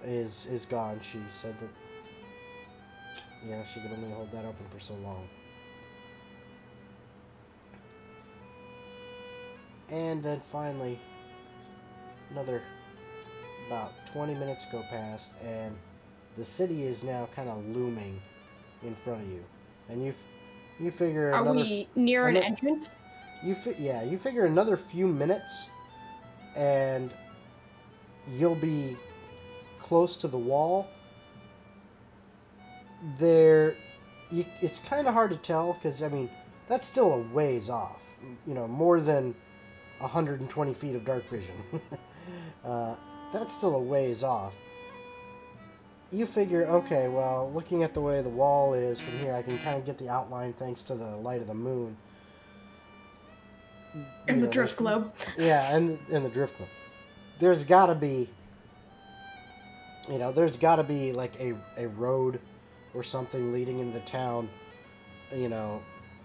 is gone. She said that, she could only hold that open for so long. And then finally, another about 20 minutes go past, and the city is now kind of looming in front of you. And you figure Are another... we near an ano- entrance? You figure another few minutes, and you'll be close to the wall. It's kind of hard to tell because that's still a ways off. More than 120 feet of dark vision. That's still a ways off. You figure, okay, well, looking at the way the wall is from here, I can kind of get the outline thanks to the light of the moon. And the drift globe. Yeah, and the drift globe. There's gotta be like a road or something leading into the town,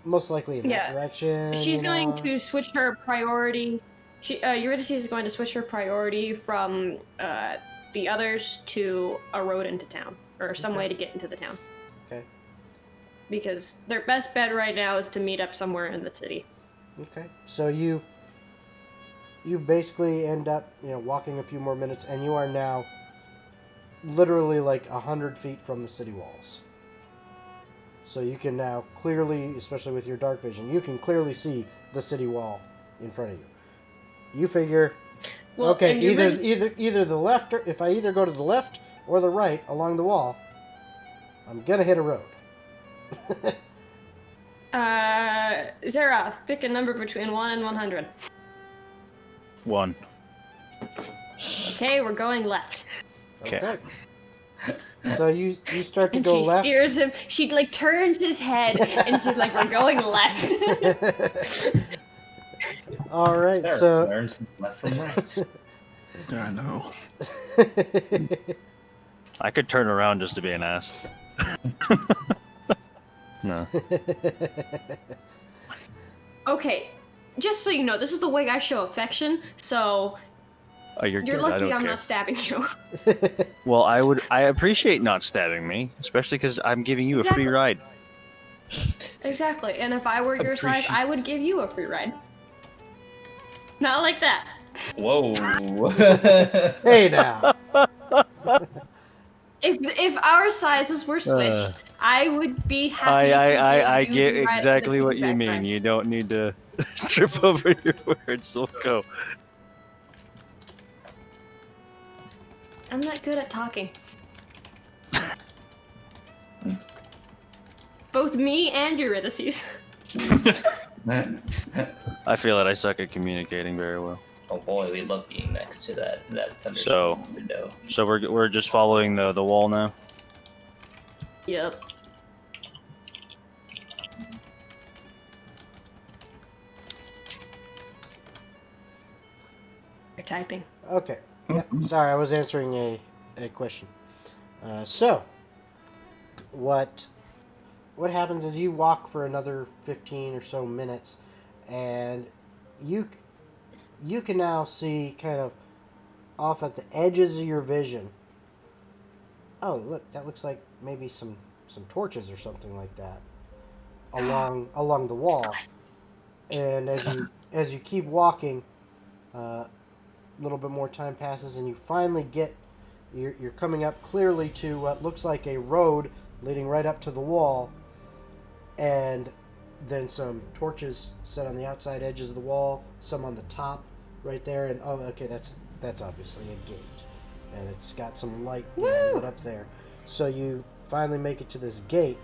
most likely in that direction. She's going to switch her priority. Eurydice is going to switch her priority from the others to a road into town, or some way to get into the town. Okay. Because their best bet right now is to meet up somewhere in the city. Okay. So you basically end up, walking a few more minutes, and you are now literally like 100 feet from the city walls. So you can now clearly, especially with your dark vision, you can clearly see the city wall in front of you. You figure, Well, okay, and either the left, or if I either go to the left or the right along the wall, I'm gonna hit a road. Zeroth, pick a number between 1 and 100. 1. Okay, we're going left. Okay. So you start to And go she left. steers him. She turns his head, and she's like, "We're going left." All right, There, so learn some left from right. Yeah, I know. I could turn around just to be an ass. No. Okay, just so you know, this is the way I show affection, so Oh, you're you're good. I lucky don't I'm care. not stabbing you. Well, I appreciate not stabbing me, especially because I'm giving you a free Exactly. ride. Exactly, and if I were your size, Appreciate- I would give you a free ride. Not like that. Whoa. Hey now. If our sizes were switched, I would be happy I to give get you the ride exactly of the what you piggyback mean. ride. You don't need to trip over your words. We'll go. I'm not good at talking. Both me and Eurydice. I feel that I suck at communicating very well. Oh boy, we love being next to that So- thunderstorm window. So we're just following the wall now. Yep. You're typing. Okay. Yep. Sorry, I was answering a question. So, what happens is you walk for another 15 or so minutes, and you can now see kind of off at the edges of your vision. Oh, look, that looks like maybe some torches or something like that along the wall. And as you keep walking, a little bit more time passes, and you finally you're coming up clearly to what looks like a road leading right up to the wall, and then some torches set on the outside edges of the wall, some on the top right there, and oh, okay, that's obviously a gate, and it's got some light lit up there. So you finally make it to this gate,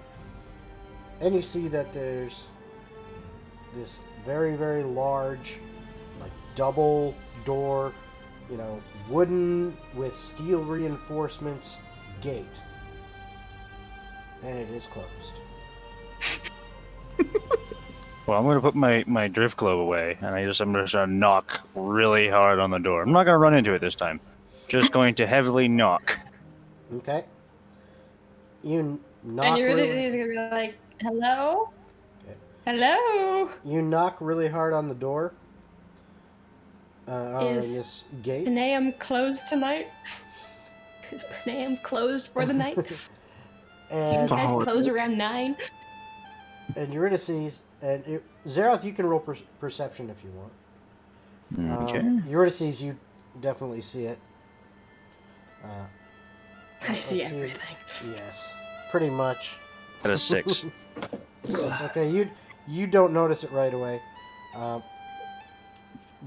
and you see that there's this very, very large, like double door, wooden with steel reinforcements gate, and it is closed. Well, I'm gonna put my drift globe away, and I'm just gonna knock really hard on the door. I'm not gonna run into it this time. Just going to heavily knock. Okay. You knock. And Eurydice Really, is gonna be like, "Hello, Okay. hello." you knock really hard on the door. On Is this gate. Paneom closed tonight? Is Paneom closed for the night? You And guys holiday. close around 9. Eurydice and Zeroth, you can roll perception if you want. Okay. Eurydice, you definitely see it. I see let's everything. Yes, pretty much. At a 6. It's okay. You don't notice it right away,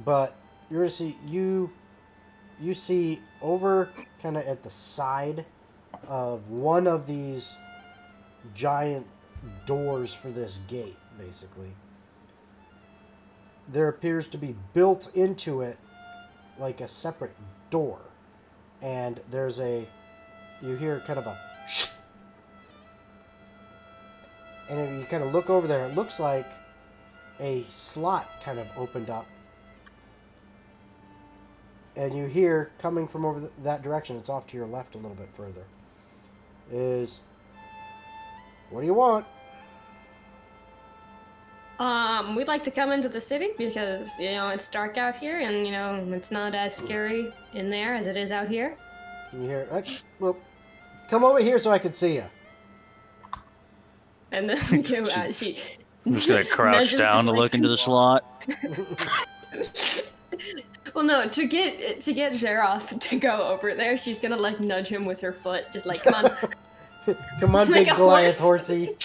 but Eurydice, you see over kind of at the side of one of these giant doors for this gate, basically. There appears to be built into it like a separate door, and you hear kind of a and if you kind of look over there, it looks like a slot kind of opened up, and you hear coming from over that direction, it's off to your left a little bit further, is, what do you want? We'd like to come into the city because, it's dark out here and, it's not as scary in there as it is out here. And you hear, well, come over here so I can see you. And then she I'm just gonna crouch nudges down to like- look into the slot. Well, no, to get Zeroth to go over there, she's gonna like nudge him with her foot, just like, come on. Come on, Like big a Goliath horse. horsey.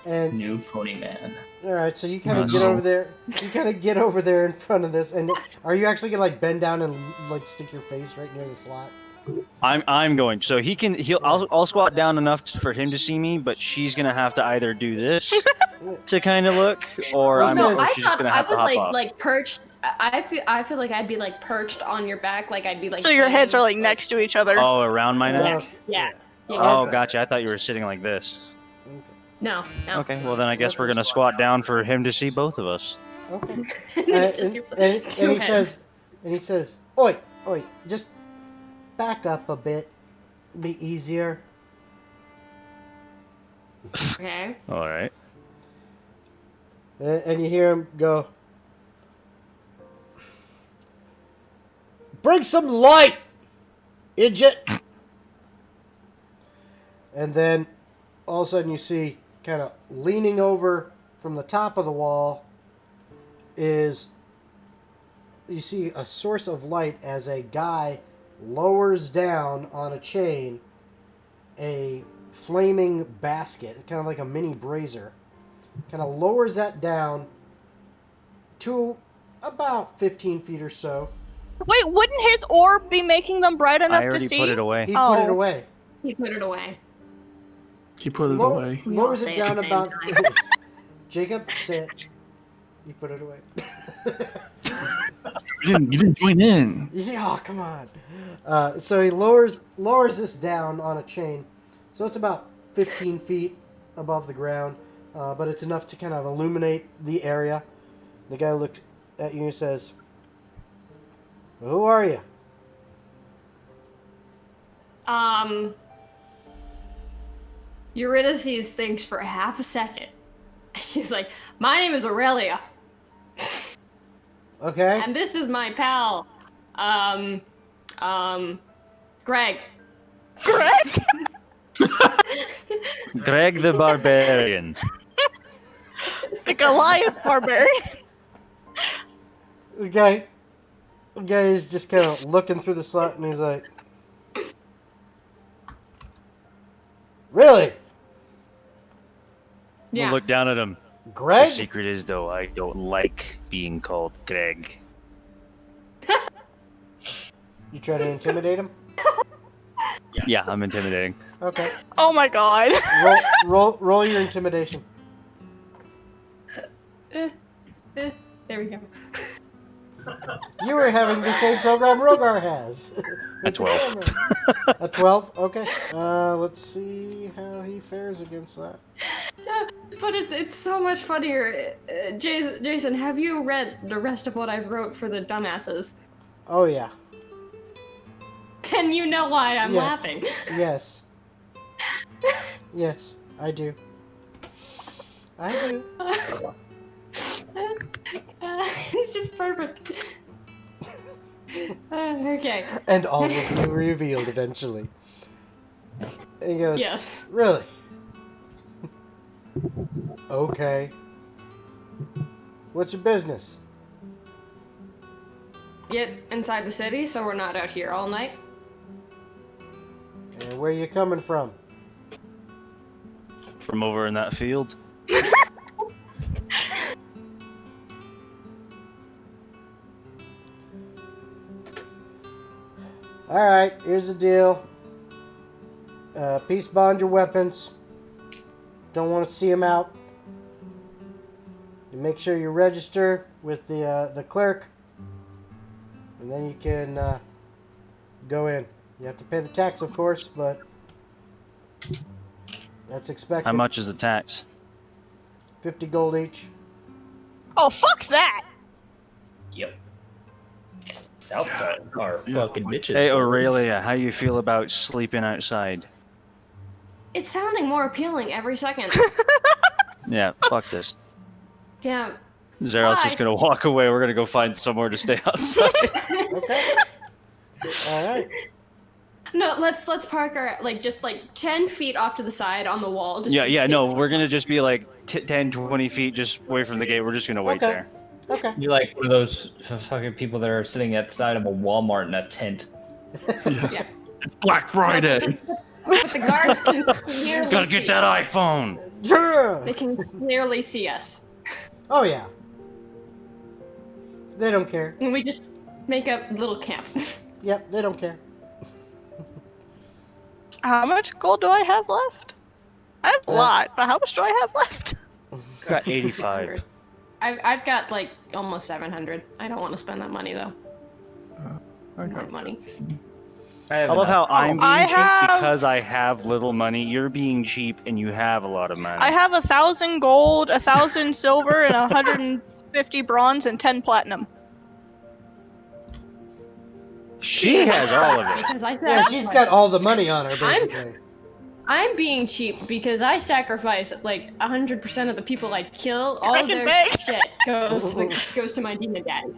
And New pony man. all right, so you kind of Nice. get over there. You kind of get over there in front of this, and are you actually gonna like bend down and like stick your face right near the slot? I'm going. So I'll squat down enough for him to see me, but she's gonna have to either do this to kind of look, or Well, no, she's just gonna have to hop off. like perched. I feel like I'd be like perched on your back, like I'd be like. So your heads are like hanging, next to each other. Oh, around my neck. Yeah. Oh, Okay. gotcha. I thought you were sitting like this. Okay. No. Okay, well then I guess we're gonna squat down for him to see both of us. Okay. Just And two he heads. says, oi, just back up a bit. Be easier. Okay. All right. And you hear him go, bring some light, idiot. And then all of a sudden you see, kind of leaning over from the top of the wall, you see a source of light as a guy lowers down on a chain a flaming basket, kind of like a mini brazier. Kind of lowers that down to about 15 feet or so. Wait, wouldn't his orb be making them bright enough I to already see? put it away. He put it Oh. away. He put it away. He put it away. We all Lowers say it it down at the same about. time. Jacob, say it. You put it away. You didn't join in. You see, oh, come on. So he lowers this down on a chain. So it's about 15 feet above the ground, but it's enough to kind of illuminate the area. The guy looks at you and says, who are you? Eurydice sees things for half a second. She's like, my name is Aurelia, Okay. and this is my pal, Greg. Greg? Greg the Barbarian. The Goliath barbarian. The guy is just kind of looking through the slot and he's like, really? Yeah. We'll look down at him. The Greg? secret is, though, I don't like being called Greg. You try to intimidate him? Yeah, I'm intimidating. Okay. Oh my god. Roll your intimidation. There we go. You were having the same program Rogar has. A 12. A 12? Okay. Let's see how he fares against that. But it's so much funnier. Jason, have you read the rest of what I wrote for the dumbasses? Oh, yeah. Then you know why I'm Yeah. laughing. Yes. Yes, I do. I do. It's just perfect. Okay. And all will be revealed eventually. And he goes, Yes. really? Okay. What's your business? Get inside the city so we're not out here all night. And where you coming from? From over in that field. Alright, here's the deal. Peace bond your weapons. Don't want to see them out. You make sure you register with the clerk. And then you can go in. You have to pay the tax, of course, but that's expected. How much is the tax? 50 gold each. Oh, fuck that! Yep. Southside are fucking bitches. Hey, Aurelia, how you feel about sleeping outside? It's sounding more appealing every second. Yeah, fuck this. Yeah. Zeroth's Why? just gonna walk away. We're gonna go find somewhere to stay outside. Okay. Alright. No, let's park our just 10 feet off to the side on the wall. Just yeah, sit- no, we're gonna just be like 10, 20 feet just away from the gate. We're just gonna wait Okay. there. Okay. You're like one of those fucking people that are sitting at the side of a Walmart in a tent. Yeah. It's Black Friday. But the guards can clearly Gotta see get that us. iPhone. Yeah. They can clearly see us. Oh, yeah. They don't care. And we just make a little camp. Yep, they don't care. How much gold do I have left? I have a lot, but how much do I have left? Got 85. I've got almost 700. I don't want to spend that money though. More money. I love how I'm being I cheap have- because I have little money. You're being cheap and you have a lot of money. I have 1,000 gold, 1,000 silver, and 150 bronze, and 10 platinum. She has all of it. Because I Yeah, she's got all the money on her, basically. I'm being cheap because I sacrifice like 100% of the people I kill. All I of can their beg. shit goes to my demon daddy.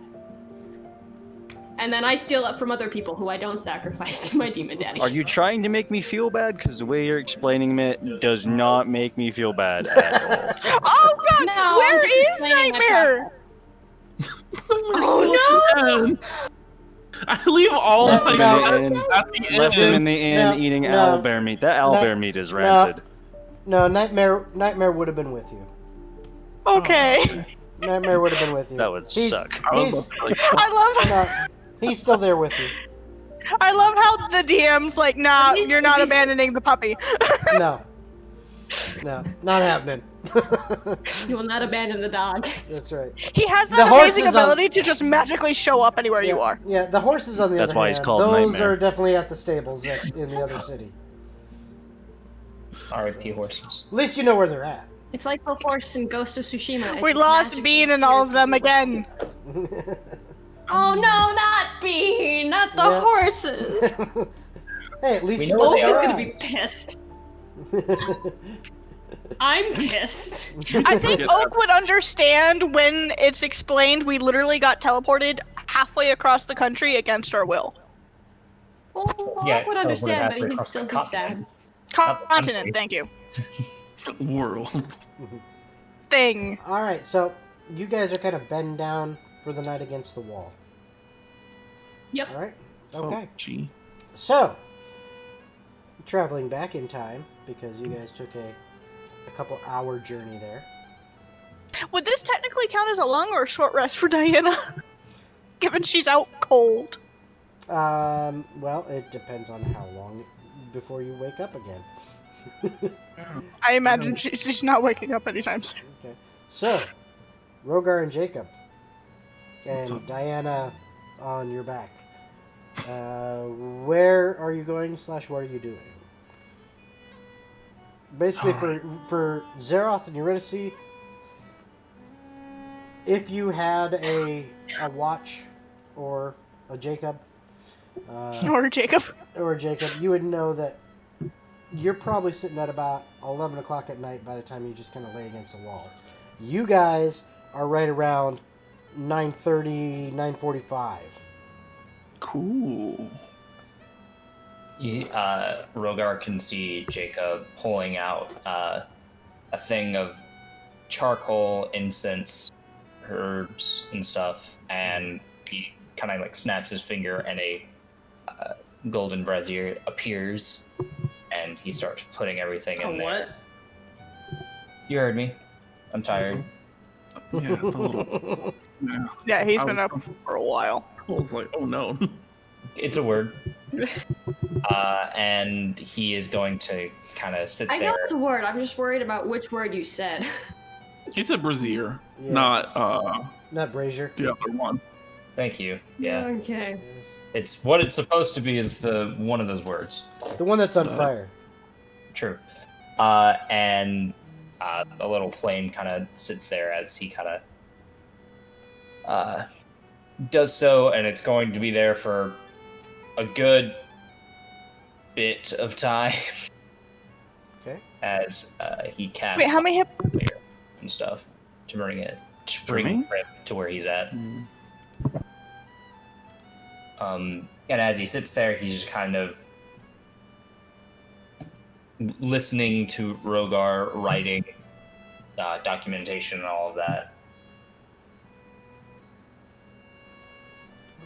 And then I steal it from other people who I don't sacrifice to my demon daddy. Are you trying to make me feel bad? Because the way you're explaining it does not make me feel bad at all. Oh god, No, I'm where just is explaining my Nightmare? Oh no! I leave all No, my no. shit at the Left him in end. the inn No, eating no. owlbear meat. That owlbear meat is rancid. No, Nightmare would have been with you. Okay. Nightmare would have been with you. That would suck. I was He's, about to, like, I he's still there with you. love how the DM's like, nah, At least you're not if he's- abandoning the puppy. No, not happening. You will not abandon the dog. That's right. He has The that horse amazing is on- ability to just magically show up anywhere you Yeah, are. yeah, the horses on the That's other why hand, he's called those Nightmare. are definitely at the stables in the other city. R.I.P. horses. At least you know where they're at. It's like the horse in Ghost of Tsushima. It We just lost magically Bean and all of appears them again. Oh no, not Bean, not the Yeah. horses. Hey, at least We you know know where Oak they is are. gonna be pissed. I'm pissed. I think Oak would understand when it's explained we literally got teleported halfway across the country against our will. Well, Yeah, Oak would teleported understand, but halfway he'd across still the be continent. sad. Continent, thank you. world. Thing. All right, so you guys are kind of bend down for the night against the wall. Yep. All right. So, Okay. gee. So, traveling back in time because you guys took a couple hour journey there. Would this technically count as a long or a short rest for Diana? Given she's out cold. Well, it depends on how long before you wake up again. I imagine she's not waking up anytime soon. Okay. So, Rogar and Jacob, What's and up? Diana on your back. Where are you going? / what are you doing? Basically, for Zeroth and Eurydice, if you had a watch or a Jacob, Or Jacob. you would know that you're probably sitting at about 11 o'clock at night by the time you just kind of lay against the wall. You guys are right around 9:30, 9:45. Cool. Rogar can see Jacob pulling out a thing of charcoal, incense, herbs, and stuff, and he kind of like snaps his finger, and a golden brazier appears, and he starts putting everything in there. What? You heard me. I'm tired. Yeah, the little. Yeah. Yeah, he's I been was- up for a while. I was like, oh no. It's a word. And he is going to kind of sit I know there. it's a word. I'm just worried about which word you said. He said brazier, Yeah. not Not Brazier. the other one. Thank you. Yeah. Okay. Yes. It's what it's supposed to be is the one of those words. The one that's on fire. True. And a little flame kind of sits there as he kind of does so, and it's going to be there for a good bit of time Okay. as he casts Wait, how many hit? fire and stuff to bring it me? to where he's at. And as he sits there, he's just kind of listening to Rogar writing documentation and all of that.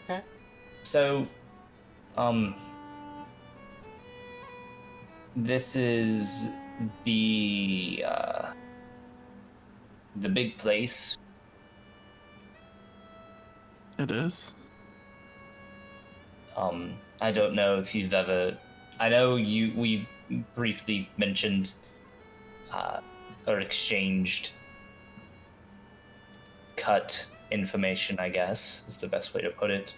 Okay. So, this is the big place. It is. I don't know if you've ever. I know we briefly mentioned or exchanged cut information, I guess is the best way to put it.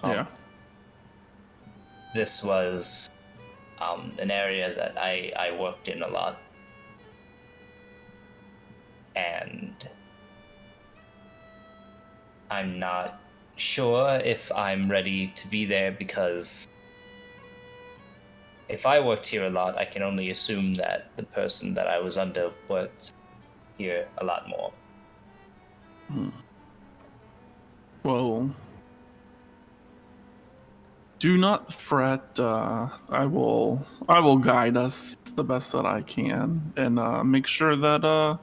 Yeah. this was an area that I worked in a lot. And I'm not sure if I'm ready to be there, because if I worked here a lot, I can only assume that the person that I was under worked here a lot more. Well, do not fret. I will guide us the best that I can, and make sure that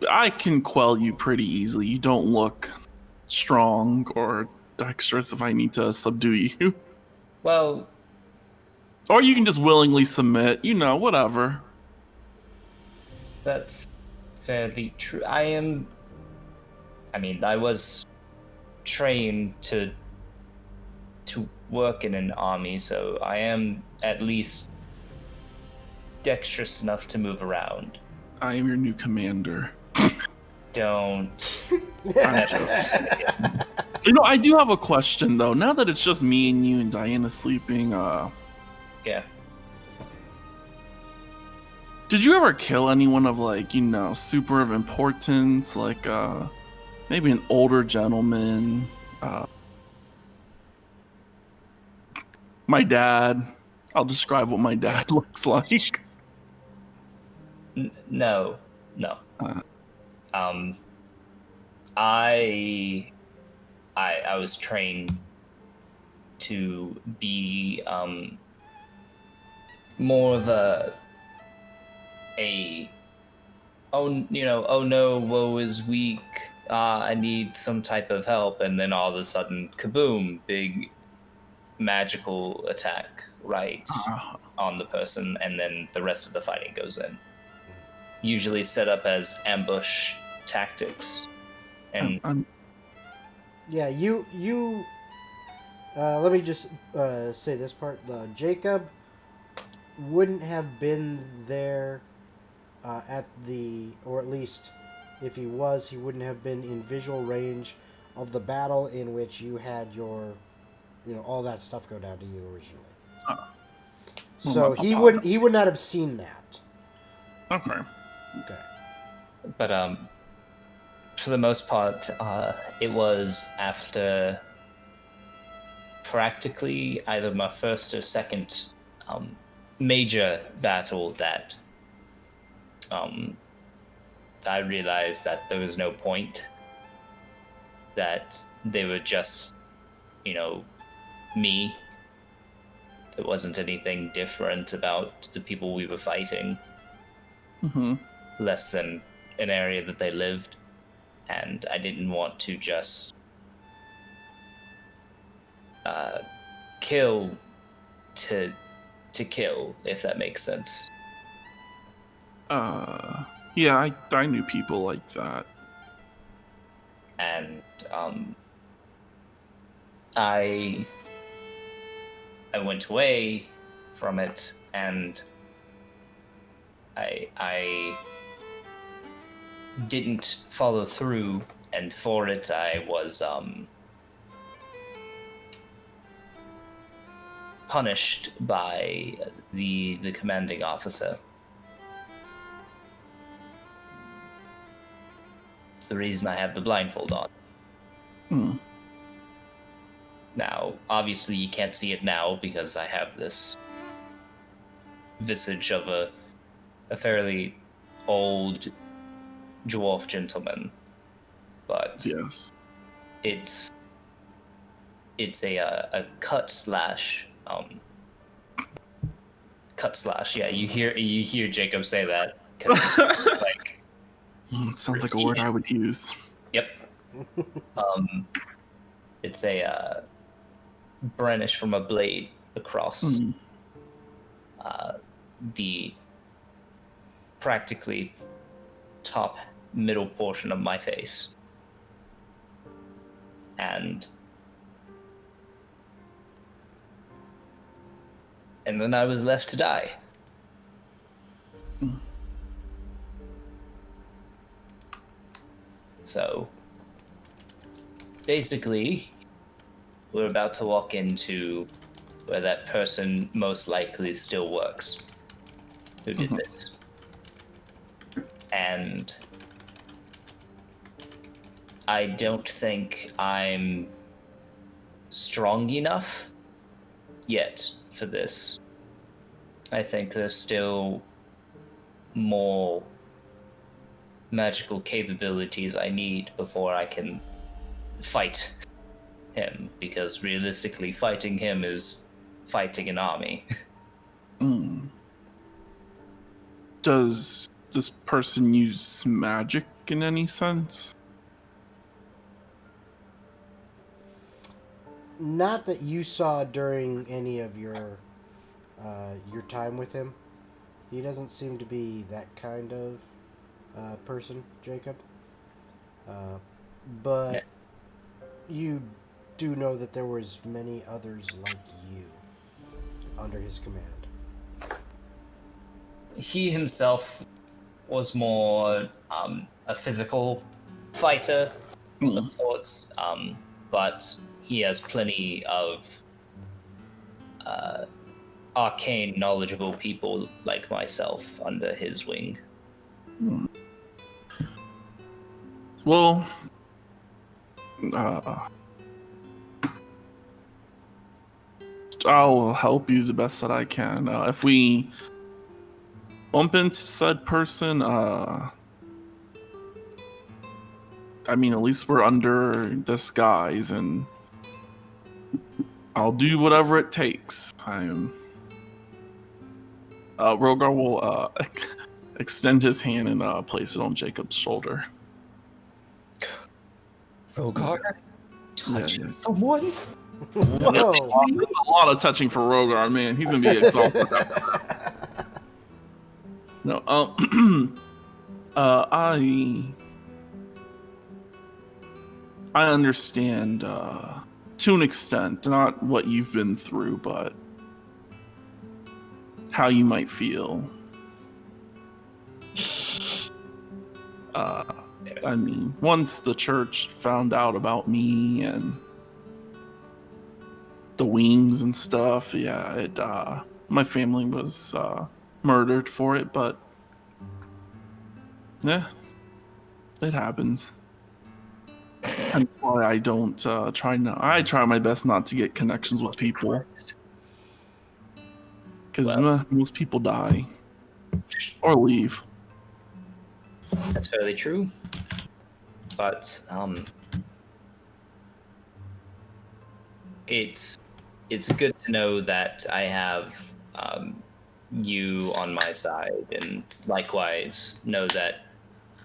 I can quell you pretty easily. You don't look strong or dexterous if I need to subdue you. Well, Or you can just willingly submit, whatever. that's fairly true. I was trained to work in an army, so I am at least dexterous enough to move around. I am your new commander. Don't. I do have a question though. Now that it's just me and you and Diana sleeping, Yeah. did you ever kill anyone of super of importance, maybe an older gentleman? My dad. I'll describe what my dad looks like. No. I was trained to be more of oh no, woe is weak, I need some type of help, and then all of a sudden, kaboom, big magical attack right on the person, and then the rest of the fighting goes in. Usually set up as ambush tactics. And yeah, you let me just say this part. Jacob wouldn't have been there or at least if he was, he wouldn't have been in visual range of the battle in which you had your, all that stuff go down to you originally. So he would not have seen that. Okay. But for the most part, it was after practically either my first or second major battle that I realized that there was no point, that they were just, me. It wasn't anything different about the people we were fighting. Mm-hmm. Less than an area that they lived. And I didn't want to just kill to kill, if that makes sense. Yeah, I knew people like that. And I went away from it, and I didn't follow through, and for it I was punished by the commanding officer. It's the reason I have the blindfold on. Now, obviously you can't see it now because I have this visage of a fairly old dwarf gentleman, but yes, it's a cut slash. Yeah, you hear Jacob say that. Like, sounds like a word I would use. Yep. It's a brandish from a blade across the practically top middle portion of my face. And then I was left to die. So basically, we're about to walk into where that person most likely still works who did this. And I don't think I'm strong enough yet for this. I think there's still more magical capabilities I need before I can fight him, because realistically fighting him is fighting an army. Does this person use magic in any sense? Not that you saw during any of your time with him. He doesn't seem to be that kind of person, Jacob. But you do know that there was many others like you under his command. He himself was more a physical fighter of sorts, but he has plenty of arcane, knowledgeable people like myself under his wing. Well, I'll help you the best that I can. If we bump into said person, I mean, at least we're under disguise, and I'll do whatever it takes. Rogar will extend his hand and place it on Jacob's shoulder. Rogar? Touching someone? Whoa! A lot of touching for Rogar, man. He's gonna be exhausted after that. No, I understand to an extent, not what you've been through, but how you might feel. I mean, once the church found out about me and the wings and stuff, yeah, my family was murdered for it, but yeah, it happens. That's why I don't I try my best not to get connections with people, because most people die or leave. That's fairly true. But it's good to know that I have you on my side, and likewise know that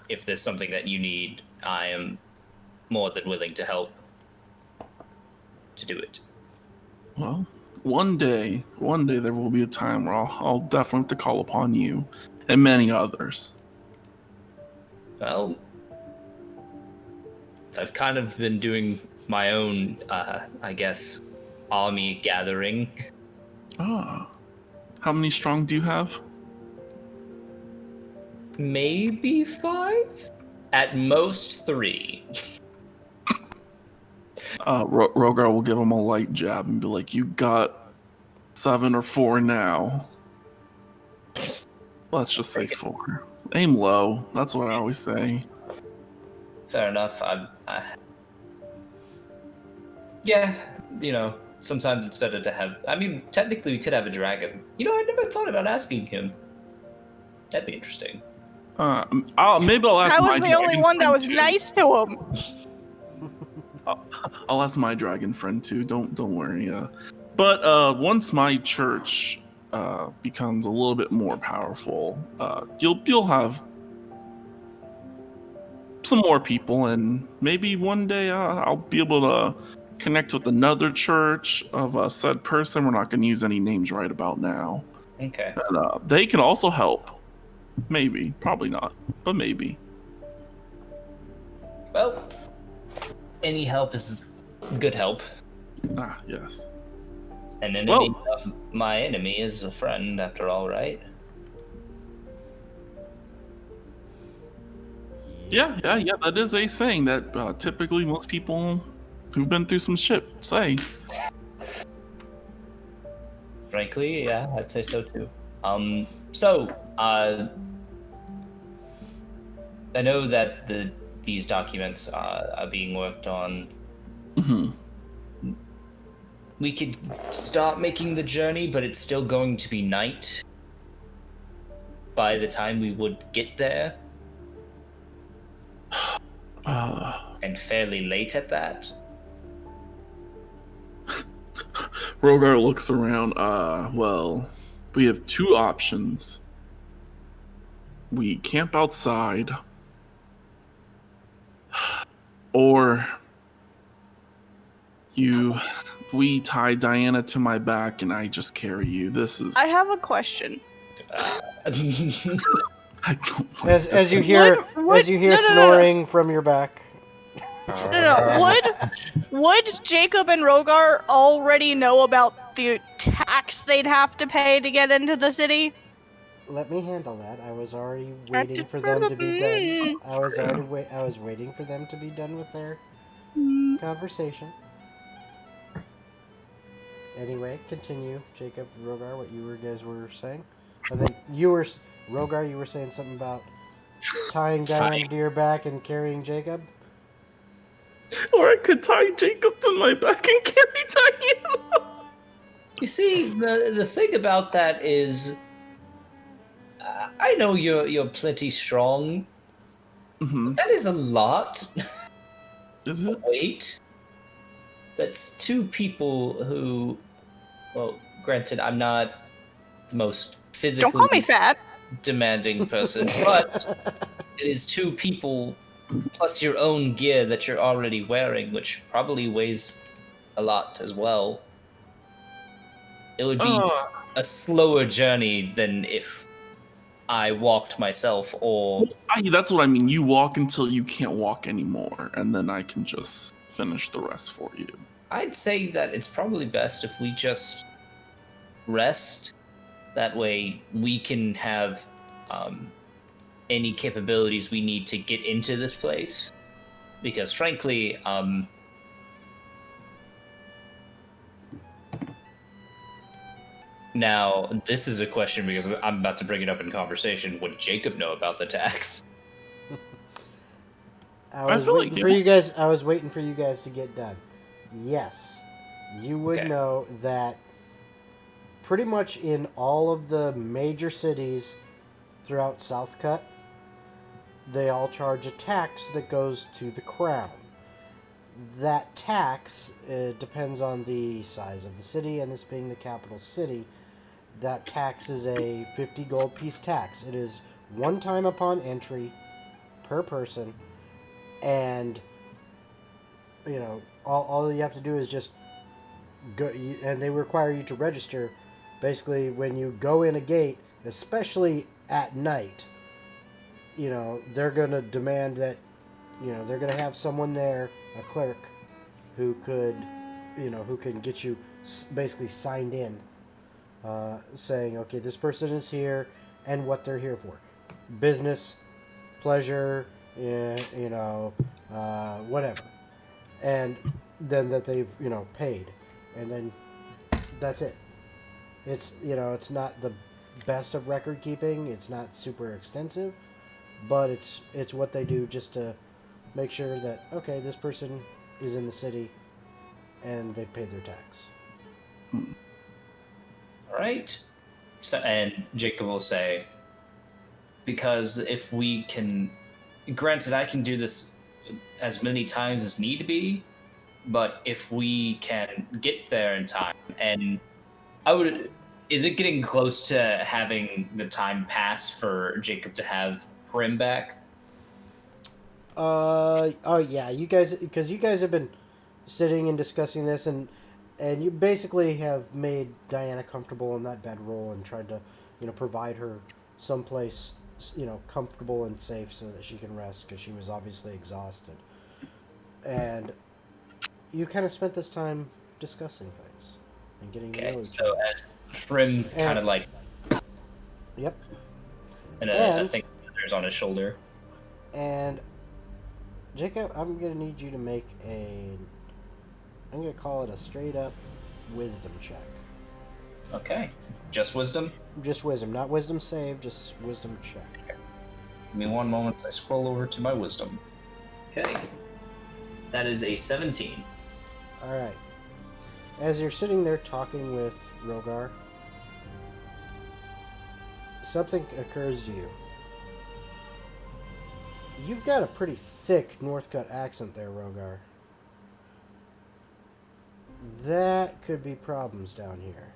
if there's something that you need, I am more than willing to help to do it. Well, one day there will be a time where I'll definitely have to call upon you and many others. Well, I've kind of been doing my own, I guess, army gathering. Ah. How many strong do you have? Maybe 5? At most 3. Rogar will give him a light jab and be like, "You got 7 or 4 now." Let's just say 4. Aim low. That's what I always say. Fair enough. Yeah, sometimes it's better to have... I mean, technically we could have a dragon. I never thought about asking him. That'd be interesting. Maybe I'll ask I was my the only dragon one that friend was too. nice to him. I'll ask my dragon friend too. Don't worry. But once my church becomes a little bit more powerful, you'll have some more people, and maybe one day I'll be able to connect with another church of a said person. We're not going to use any names right about now. Okay. And, they can also help. Maybe, probably not, but maybe. Well, any help is good help. Ah, yes. An enemy of my enemy is a friend, after all, right? Yeah, that is a saying that typically most people Who've been through some shit, say. Frankly, yeah, I'd say so too. I know that these documents are being worked on. Mm-hmm. We could start making the journey, but it's still going to be night by the time we would get there. And fairly late at that. Rogar looks around. Well, we have two options. We camp outside, or we tie Diana to my back and I just carry you. This is. I have a question. I don't know. As you hear snoring from your back. No. Would Jacob and Rogar already know about the tax they'd have to pay to get into the city? Let me handle that. I was already waiting for them to be done. I was waiting for them to be done with their conversation. Anyway, continue, Jacob, Rogar, what you guys were saying. And then Rogar, you were saying something about tying Diana to your back and carrying Jacob? Or I could tie Jacob to my back and carry Diana. You see, the thing about that is, I know you're plenty strong. Mm-hmm. That is a lot. Is it? Weight. That's two people who, well, granted, I'm not the most physically Don't call me fat. demanding person, but it is two people plus your own gear that you're already wearing, which probably weighs a lot as well. It would be a slower journey than if I walked myself, or... That's what I mean. You walk until you can't walk anymore, and then I can just finish the rest for you. I'd say that it's probably best if we just rest. That way we can have any capabilities we need to get into this place. Because frankly, now, this is a question because I'm about to bring it up in conversation. Would Jacob know about the tax? I was waiting for you guys to get done. Yes, you would know that pretty much in all of the major cities throughout South Cut, they all charge a tax that goes to the crown. That tax depends on the size of the city, and this being the capital city, that tax is a 50 gold piece tax. It is one time upon entry per person, and all you have to do is just go, and they require you to register. Basically, when you go in a gate, especially at night, they're going to demand that, they're going to have someone there, a clerk, who can get you basically signed in, saying, okay, this person is here and what they're here for. Business, pleasure, whatever. And then that they've, paid. And then that's it. It's, it's not the best of record keeping. It's not super extensive, but it's what they do just to make sure that, okay, this person is in the city and they've paid their tax. All right. So, and Jacob will say, because if we can, granted, I can do this as many times as need to be, but if we can get there in time, and is it getting close to having the time pass for Jacob to have Prim back? Oh yeah, because you guys have been sitting and discussing this, and you basically have made Diana comfortable in that bedroll and tried to, provide her someplace, comfortable and safe so that she can rest, because she was obviously exhausted. And you kind of spent this time discussing things and getting to know each other. So as Prim kind of like... Yep. And I think there's on his shoulder. And Jacob, I'm going to need you to make a I'm gonna call it a straight up wisdom check. Okay. Just wisdom? Just wisdom, not wisdom save, just wisdom check. Give me one moment. I scroll over to my wisdom. Okay. That is a 17. All right. As you're sitting there talking with Rogar, something occurs to you. You've got a pretty thick Northcut accent there, Rogar. That could be problems down here.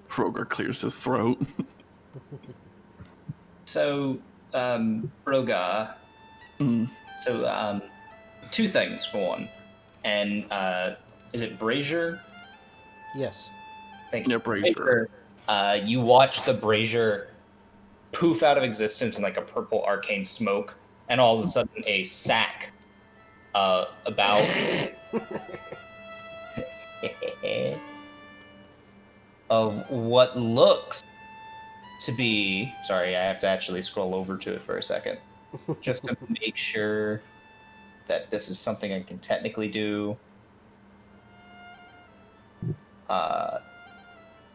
Kroger clears his throat. So, Broga. So, two things for one. And, is it Brazier? Yes. Thank you. Yeah, Brazier. You watch the Brazier poof out of existence in like a purple arcane smoke, and all of a sudden a sack about of what looks to be, sorry, I have to actually scroll over to it for a second just to make sure that this is something I can technically do.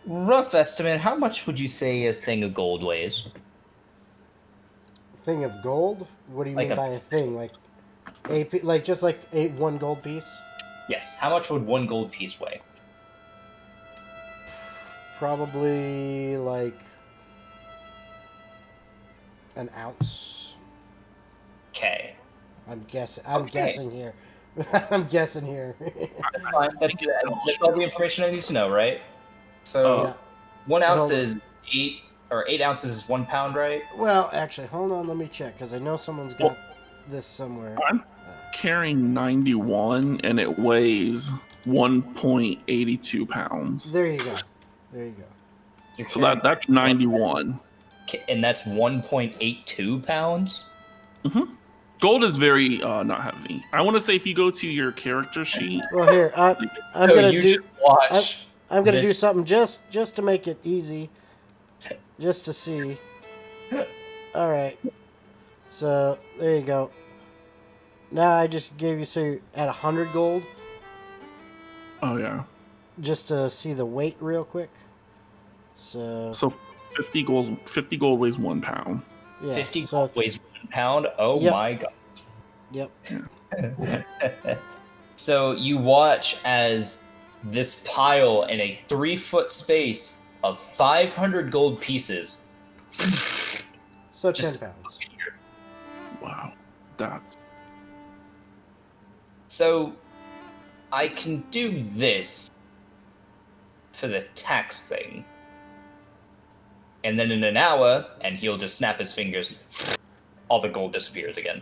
Rough estimate, how much would you say a thing of gold weighs? Thing of gold? What do you Like mean by a thing? Like just like one gold piece? Yes, how much would one gold piece weigh? Probably like an ounce. Okay. I'm guessing here. I'm guessing here. That's fine. That's all the information I need to know, right? So, Yeah. 1 ounce Hold on. is 8 ounces is 1 pound, right? Well, actually, hold on. Let me check because I know someone's got this somewhere. I'm carrying 91 and it weighs 1.82 pounds. There you go. There you go. So that's 91. And that's 1.82 pounds? Mm-hmm. Gold is very not heavy. I want to say if you go to your character sheet. Well, here I'm So gonna you do. should watch. I'm gonna do this. something just to make it easy, just to see. All right. So there you go. Now I just gave you, so you're at 100 gold, Oh yeah. just to see the weight real quick. So 50 gold weighs 1 pound. yeah. 50 So weighs 1 pound? Oh Yep. my god. yep. So you watch as this pile in a 3-foot space of 500 gold pieces. So Just 10 pounds. appear. Wow. That's So I can do this for the tax thing. And then in an hour, and he'll just snap his fingers, all the gold disappears again.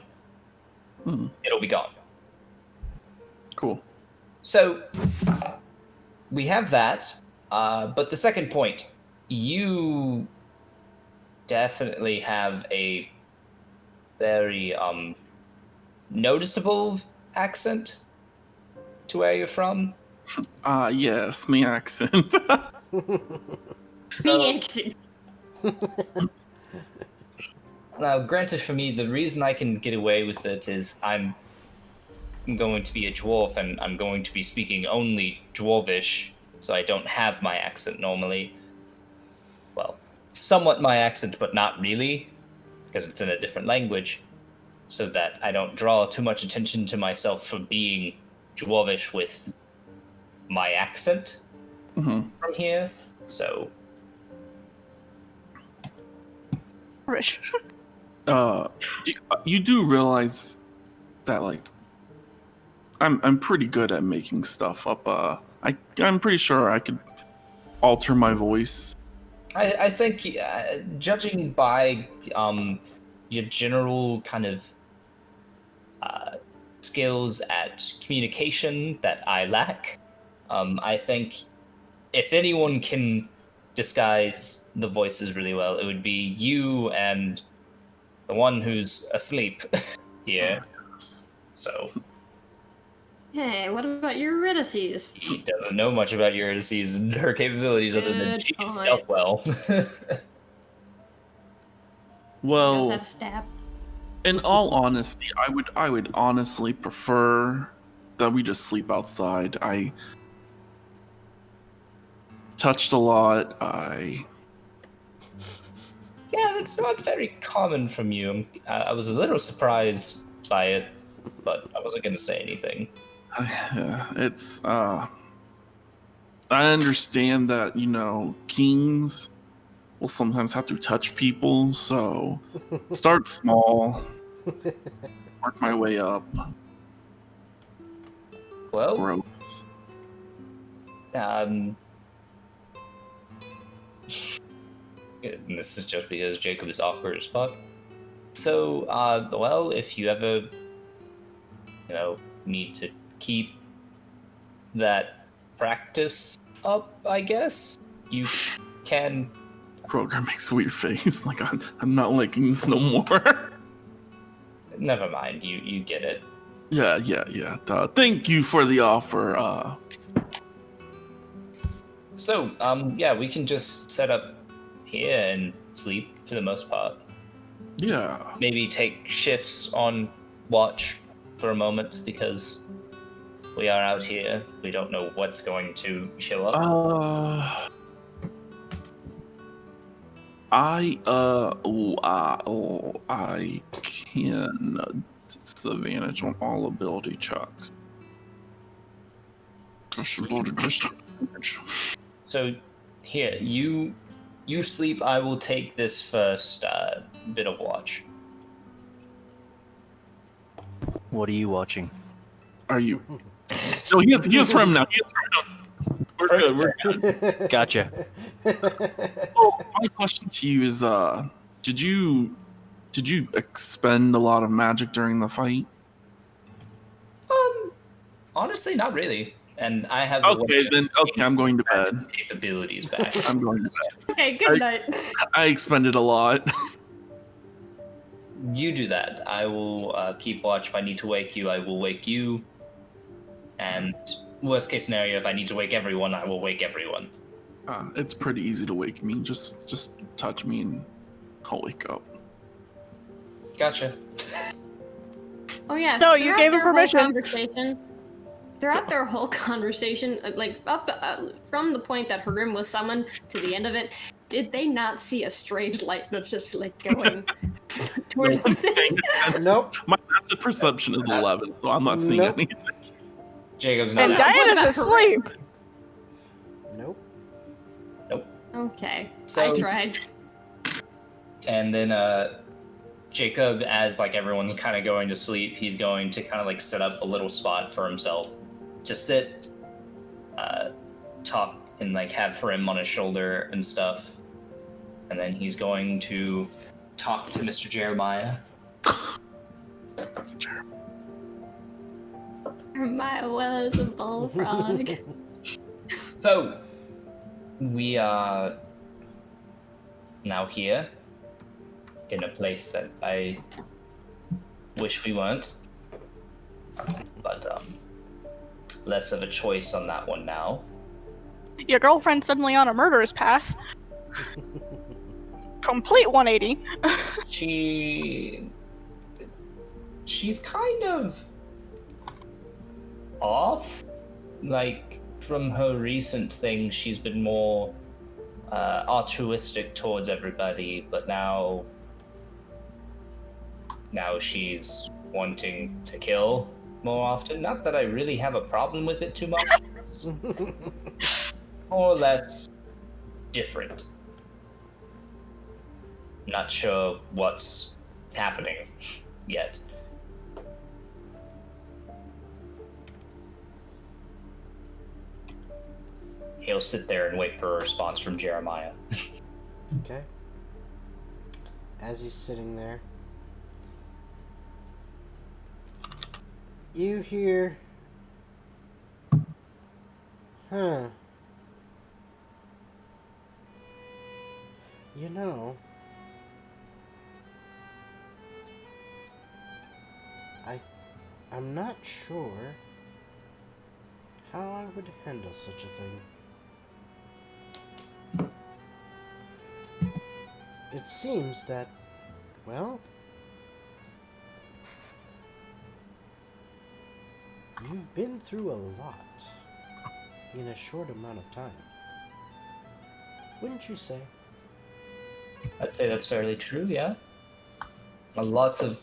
It'll be gone. cool. So we have that. But the second point, you definitely have a very noticeable accent to where you're from. Yes, my accent. So, accent. now, granted, for me, the reason I can get away with it is I'm going to be a dwarf, and I'm going to be speaking only dwarvish, so I don't have my accent normally. Well, somewhat my accent, but not really, because it's in a different language, so that I don't draw too much attention to myself for being dwarvish with my accent from here. So, Rich. You do realize that, like, I'm pretty good at making stuff up. I'm pretty sure I could alter my voice. I think, judging by your general kind of skills at communication that I lack, I think if anyone can disguise the voices really well, it would be you and the one who's asleep here. So Hey, what about Eurydice? he doesn't know much about Eurydice and her capabilities other than Good she can point. stealth well. Does Well, that stab? In all honesty, I would honestly prefer that we just sleep outside. I touched a lot. Yeah, that's not very common from you. I was a little surprised by it, but I wasn't going to say anything. It's I understand that, kings will sometimes have to touch people, so start small, work my way up. Well, Growth. and this is just because Jacob is awkward as fuck. So, well, if you ever, need to keep that practice up, I guess, you can. Kroger makes a weird face, like I'm not liking this no more. Never mind, you get it. Yeah. Thank you for the offer. So, yeah, we can just set up here and sleep for the most part. Yeah. Maybe take shifts on watch for a moment because we are out here. We don't know what's going to show up. I can disadvantage on all ability checks. So, here, you sleep. I will take this first bit of watch. What are you watching? Are you? No, he is from now. We're good. We're good. Gotcha. So my question to you is, did you expend a lot of magic during the fight? Honestly, not really. And I have Okay, I'm going to bed. capabilities back. I'm going to bed. Okay, good night. I expended a lot. You do that. I will keep watch. If I need to wake you, I will wake you. And worst case scenario, if I need to wake everyone, I will wake everyone. It's pretty easy to wake me. Just touch me and I'll wake up. Gotcha. Oh yeah. No, you throughout gave him their whole permission. Throughout their whole conversation, like up from the point that Harim was summoned to the end of it, did they not see a straight light that's just like going towards the city? Nope. My passive perception is 11, so I'm not seeing Nope. anything. Jacob's not And out. What Diana's about asleep. Nope. Okay, So- I tried. And then Jacob, as like everyone's kind of going to sleep, he's going to kind of like set up a little spot for himself to sit, talk, and like have Harim on his shoulder and stuff. And then he's going to talk to Mr. Jeremiah. My was a bullfrog. So, we are now here in a place that I wish we weren't. But, less of a choice on that one now. Your girlfriend's suddenly on a murderous path. Complete 180. She's kind of off. Like, from her recent things, she's been more altruistic towards everybody, but now she's wanting to kill more often. Not that I really have a problem with it too much. It's more or less different. Not sure what's happening yet. He'll sit there and wait for a response from Jeremiah. Okay. As he's sitting there, you hear, huh? You know, I'm not sure how I would handle such a thing. It seems that, well, You've been through a lot in a short amount of time. Wouldn't you say? I'd say that's fairly true, yeah. Lots of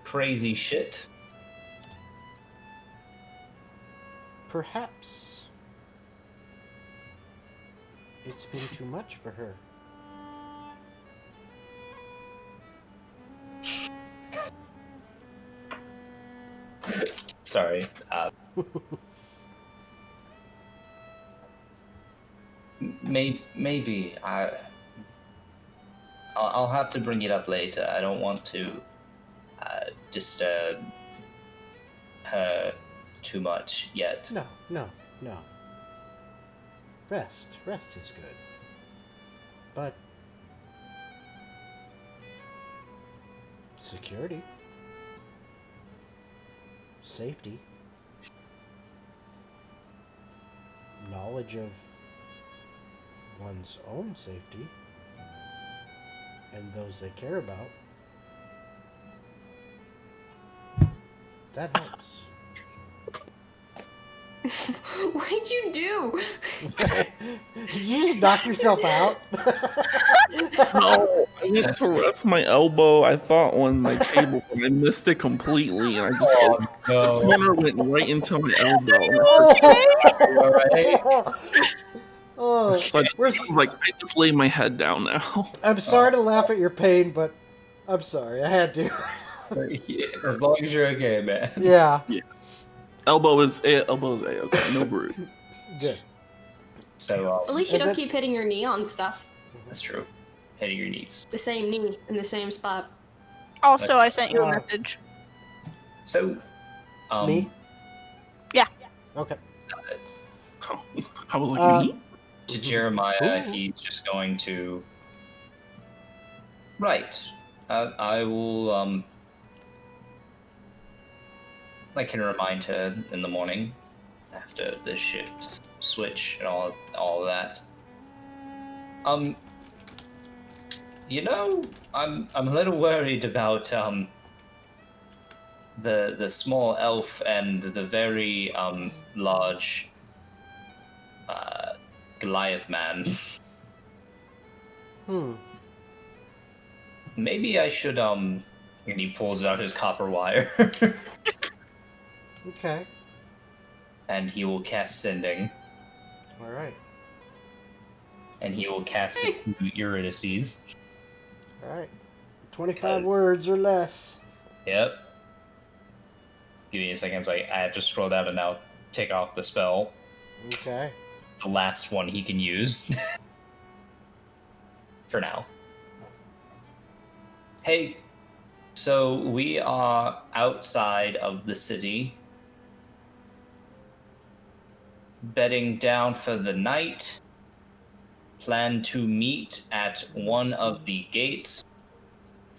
crazy shit. Perhaps it's been too much for her. Sorry. Maybe I'll have to bring it up later. I don't want to disturb her too much yet. No. Rest is good. But security, safety, knowledge of one's own safety and those they care about, that helps. What did you do? Did you just knock yourself out? No, I went to rest my elbow. I thought on my table, but I missed it completely, and I just the corner went right into my elbow. Alright. Oh, So I just lay my head down now. I'm sorry to laugh at your pain, but I'm sorry. I had to. As long as you're okay, man. Yeah. Elbow is a okay. No bruise. Good. So At least you don't keep hitting your knee on stuff. that's true. Hitting your knees. The same knee in the same spot. Also, I sent you a message. So, Me? Yeah. Okay. I was like, me? To Jeremiah, Ooh. he's just going to. Right. I will. I can remind her in the morning after the shift switch and all of that. I'm a little worried about the small elf and the very large Goliath man. Maybe I should and he pulls out his copper wire. Okay. And he will cast sending. All right. And he will cast it to Eurydice. All right. 25 words or less. Yep. Give me a second. I have to scroll down and now take off the spell. Okay. The last one he can use. For now. Hey, so we are outside of the city. Bedding down for the night. Plan to meet at one of the gates.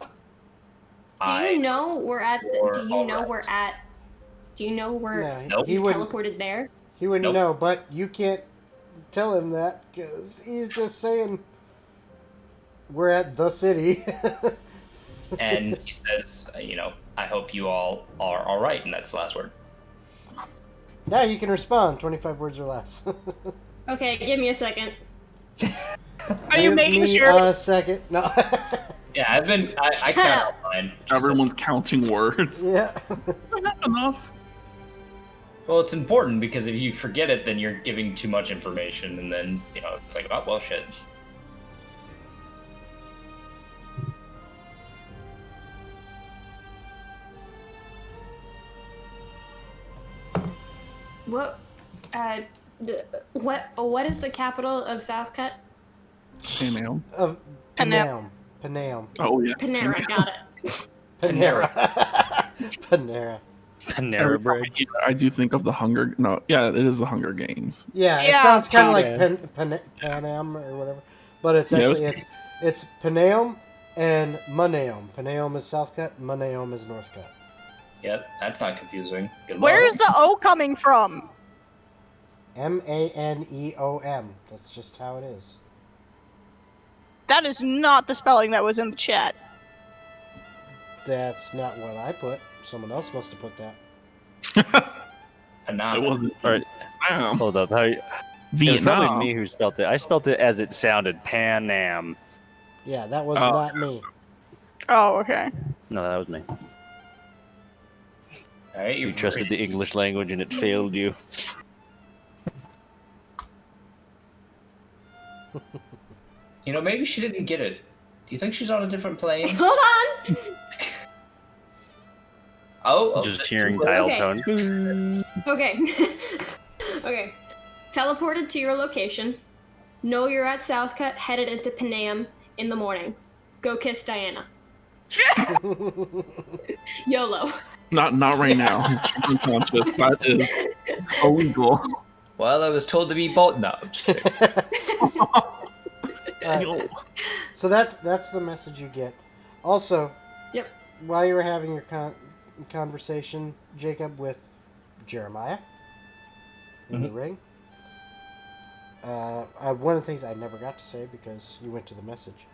Do you know we're at? Do you know alright. we're at? Do you know we're Nope. He wouldn't. teleported there? He wouldn't Nope. know, but you can't tell him that because he's just saying we're at the city. And he says, I hope you all are all right, and that's the last word. Now you can respond. 25 words or less. Okay, give me a second. Are you Give making me sure? a second. No. Yeah, I count mine. Everyone's counting words. Yeah. Not enough. Well, it's important because if you forget it, then you're giving too much information, and then, it's like, oh, well, shit. What? What is the capital of Southcut? Paneom. Paneom. Paneom. Oh yeah. Panera. Got it. Panera. Panera. Panera bread. I do think of the Hunger. No, yeah, it is the Hunger Games. Yeah, it Yeah. sounds kind of like Yeah. Panem or whatever, but it's Yeah, actually it's Paneom and Maneom. Paneom is Southcut, Maneom is Northcut. Yep, that's not confusing. Good luck. Where is the O coming from? Maneom. That's just how it is. That is not the spelling that was in the chat. That's not what I put. Someone else must have put that. Panama. It wasn't. All right, Vietnam. hold up. It was Vietnam. probably me who spelt it. I spelt it as it sounded. Panam. Yeah, that was Oh. not me. Oh, okay. No, that was me. All right, You trusted the English language and it failed you. You know, maybe she didn't get it. Do you think she's on a different plane? Hold on. Oh, Just hearing dial Okay. tone. Okay. Okay. Teleported to your location. Know you're at Southcut, headed into Paneom in the morning. Go kiss Diana. YOLO. Not right now. She's unconscious. That is illegal. Well, I was told to be bold. No, I'm just kidding. Alright, Yo. so that's the message you get. Also, Yep. while you were having your conversation, Jacob, with Jeremiah in the ring, one of the things I never got to say because you went to the message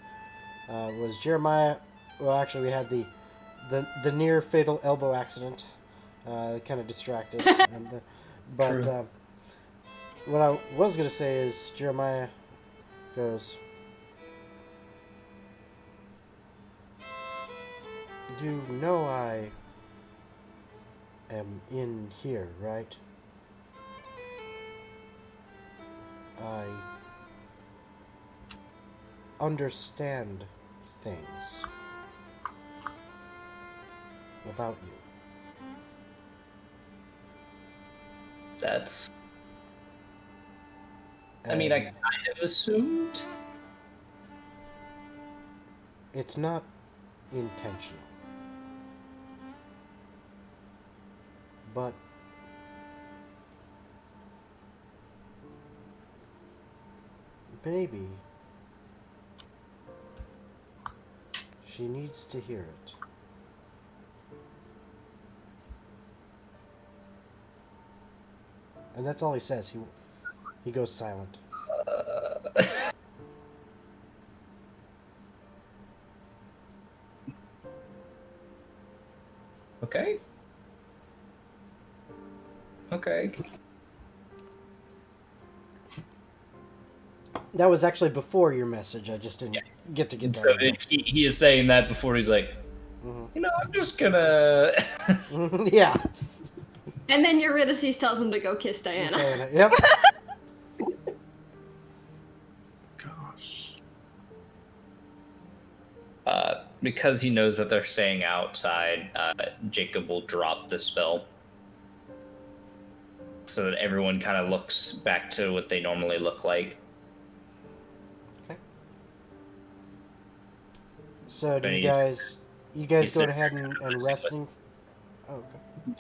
was Jeremiah. Well, actually, we had the near fatal elbow accident. Kind of distracted, but what I was gonna say is Jeremiah goes, "You know I am in here, right? I understand things about you." That's. I mean, I And kind of assumed. it's not intentional. But maybe she needs to hear it. And that's all he says. He goes silent. Okay. Okay. That was actually before your message. I just didn't get that. So in he is saying that before he's like, Mhm. you know, I'm just gonna. Yeah. And then Eurydice tells him to go kiss Diana. Yep. Gosh. Because he knows that they're staying outside, Jacob will drop the spell. So that everyone kind of looks back to what they normally look like. Okay. So do But you he's- guys he's go sitting ahead there and resting? Oh, okay.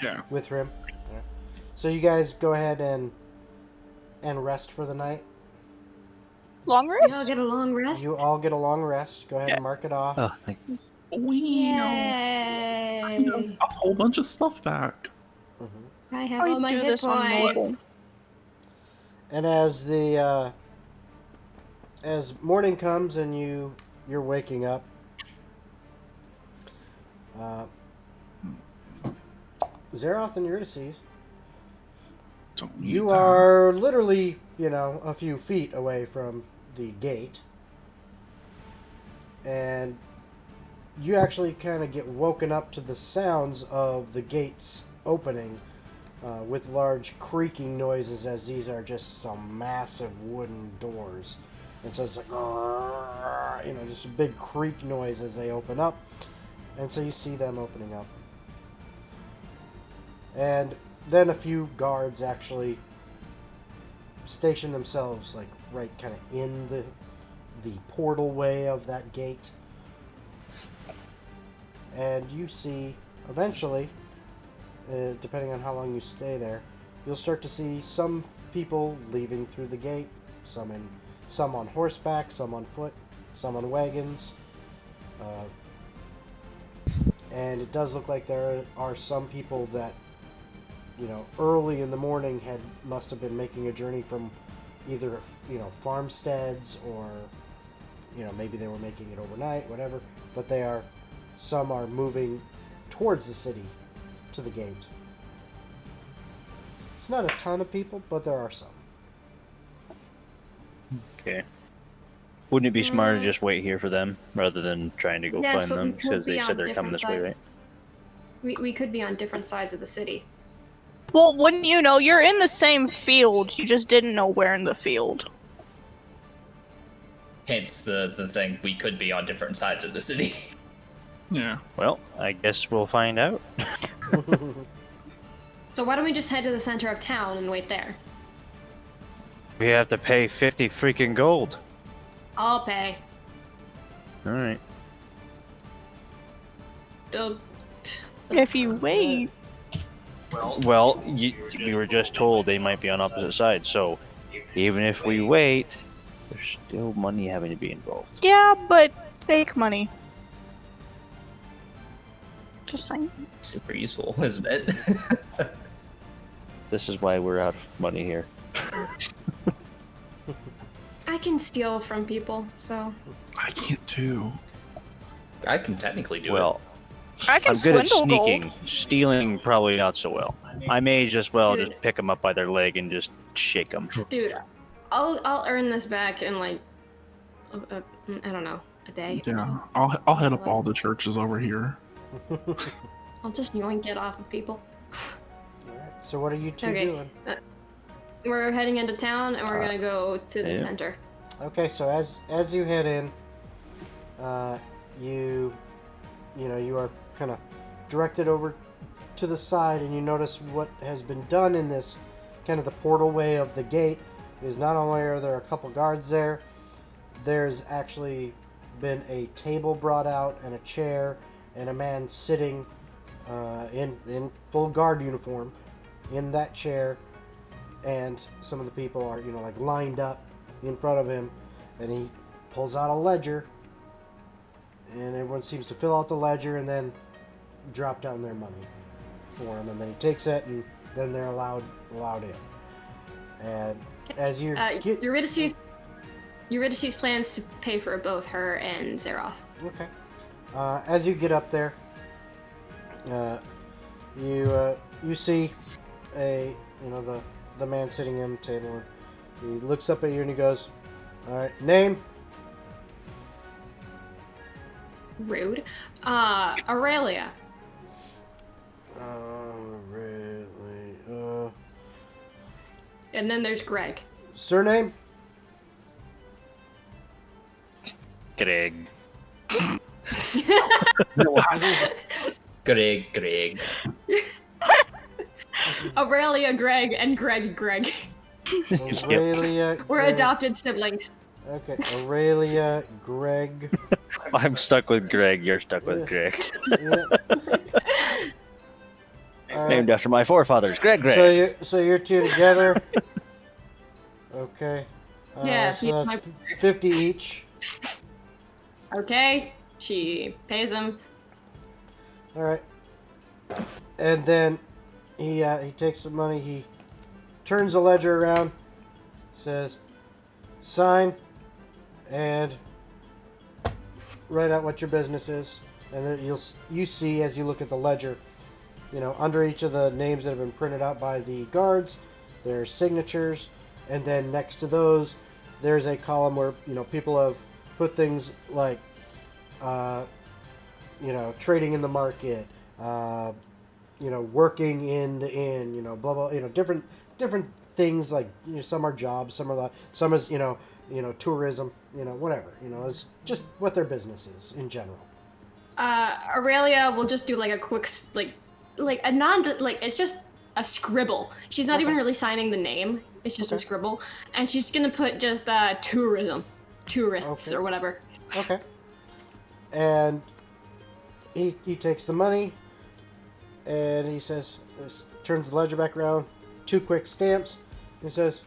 Yeah. With him. Alright. So you guys go ahead and rest for the night. Long We all rest? get a long rest. You all get a long rest. Go ahead and mark it off. Oh, thank you. Yay! A whole bunch of stuff back. Mhm. I have all my do hit this on mobile. points. And as the as morning comes and you're waking up, Zeroth and Eurydice, Don't need you that. are literally, a few feet away from the gate. And you actually kind of get woken up to the sounds of the gates opening with large creaking noises, as these are just some massive wooden doors. And so it's like, just a big creak noise as they open up. And so you see them opening up. And then a few guards actually station themselves, like, right kind of in the portal way of that gate. And you see, eventually, depending on how long you stay there, you'll start to see some people leaving through the gate, some on horseback, some on foot, some on wagons. And it does look like there are some people that, early in the morning must have been making a journey from either, farmsteads or, maybe they were making it overnight, whatever. But some are moving towards the city, to the gate. It's not a ton of people, but there are some. Okay. Wouldn't it be smarter to just wait here for them rather than trying to go Yes, find but we them? could Because be they said on they're coming different this way, side. right? We could be on different sides of the city. Well, wouldn't you know? You're in the same field. You just didn't know where in the field. Hence the thing. We could be on different sides of the city. Yeah. Well, I guess we'll find out. So why don't we just head to the center of town and wait there? We have to pay 50 freaking gold. I'll pay. All right. If you wait. Well, we were just told they might be on opposite sides, so even if we wait, there's still money having to be involved. Yeah, but fake money. Just saying. Super useful, isn't it? This is why we're out of money here. I can steal from people, so I can't too. I can technically do Well, I can I'm good at swindle sneaking. gold. Stealing, probably not so well. I may just well Dude. just pick them up by their leg and just shake them. dude, I'll earn this back in like I don't know, a day. or Yeah, so. I'll head up all the churches over here. I'll just yoink it off of people. Alright, so what are you two Okay. doing? We're heading into town and we're gonna go to the yeah. center. Okay, so as you head in, you are kind of directed over to the side, and you notice what has been done in this kind of the portal way of the gate is not only are there a couple guards there, there's actually been a table brought out and a chair and a man sitting in full guard uniform in that chair, and some of the people are like lined up in front of him, and he pulls out a ledger, and everyone seems to fill out the ledger and then drop down their money for him, and then he takes it, and then they're allowed in. And as you get Eurydice plans to pay for both her and Zeroth. okay, as you get up there, you see the man sitting on the table, and he looks up at you and he goes, "All right, name." Rude. Aurelia. Really? And then there's Greg. Surname? Greg. Greg. Aurelia, Greg, and Greg. Aurelia. We're Greg. adopted siblings. Okay, Aurelia, Greg. I'm stuck with Greg. You're stuck with Greg. Yeah. All right. Named after my forefathers, Greg. So you're two together. Okay. Yeah, So he's that's my- 50 each. Okay. She pays him. All right. And then he takes the money. He turns the ledger around, says, "Sign, and write out what your business is." And then you see as you look at the ledger, under each of the names that have been printed out by the guards, there's signatures, and then next to those, there's a column where people have put things like, trading in the market, working in the inn, blah blah, different things like some are jobs, some is tourism, whatever, it's just what their business is in general. Aurelia will just do like a quick it's just a scribble. She's not even really signing the name. It's just a scribble, and she's gonna put just tourists or whatever. Okay. And he takes the money, and he says, turns the ledger back around, 2 quick stamps. He says,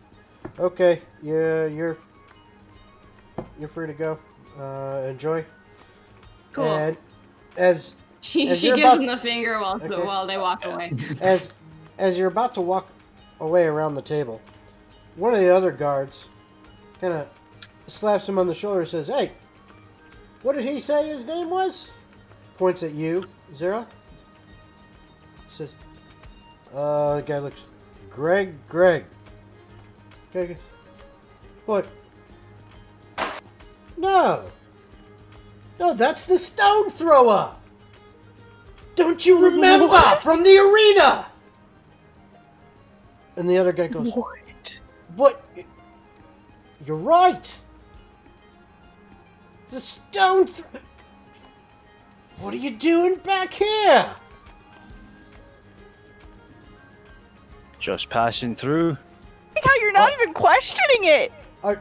"Okay, yeah, you're free to go. Enjoy." Cool. And as She you're gives about- him the finger Okay. while they walk away. as you're about to walk away around the table, one of the other guards kind of slaps him on the shoulder and says, "Hey, what did he say his name was?" Points at you, Zero. Says, the guy looks, Greg. Okay. But no, that's the stone thrower. Don't you remember from the arena? And the other guy goes, "What? You're right. The stone What are you doing back here?" Just passing through. Like how you're not even questioning it. Are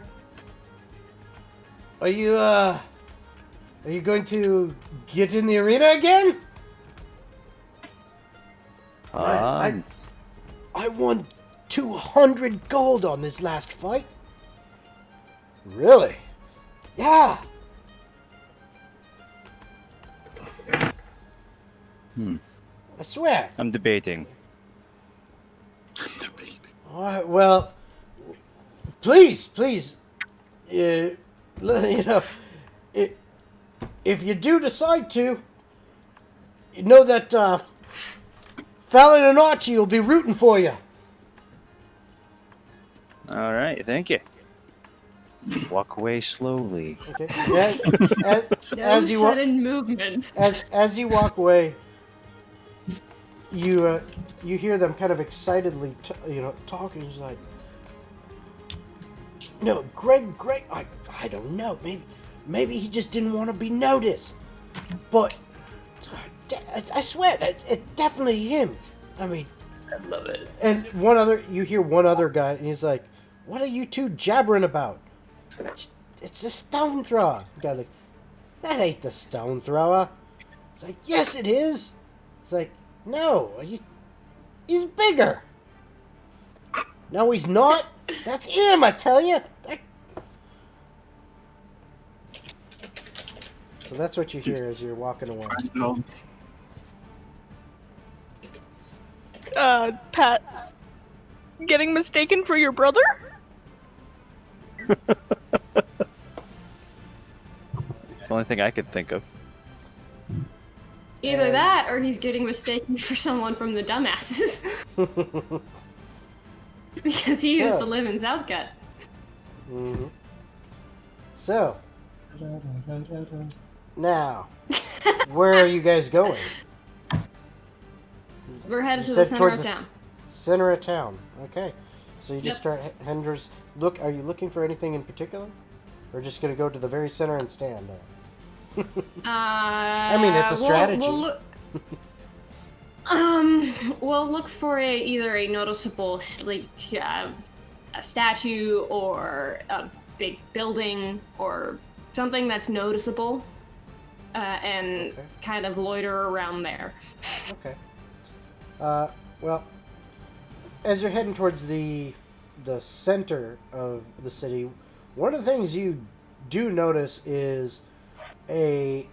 you going to get in the arena again? I won 200 gold on this last fight. Really? Yeah. I swear. I'm debating. All right, well, please, you know, if you do decide to, you know that Fallon and Archie will be rooting for you. All right, thank you. Walk away slowly. Okay. No As you walk, sudden movements. as you walk away, you hear them kind of excitedly, talking. It's like, no, Greg, I don't know. Maybe he just didn't want to be noticed. But I swear, it's definitely him. I mean, I love it. and you hear one other guy, and he's like, "What are you two jabbering about? It's a stone thrower." The guy like, "That ain't the stone thrower." It's like, "Yes, it is." It's like, "No, he's bigger." "No, he's not. That's him, I tell you." So that's what you hear as you're walking away. Pat, getting mistaken for your brother? It's the only thing I could think of. Either that, or he's getting mistaken for someone from the dumbasses. Because he used to live in Southcut. Mm-hmm. So, now, where are you guys going? We're headed You to the said center towards of the town. Center of town. Okay. So you just Yep. start Henders. Are you looking for anything in particular? Or just going to go to the very center and stand there? I mean, it's a strategy. We'll look for either a noticeable, a statue or a big building or something that's noticeable, and kind of loiter around there. Okay. Well, as you're heading towards the center of the city, one of the things you do notice is it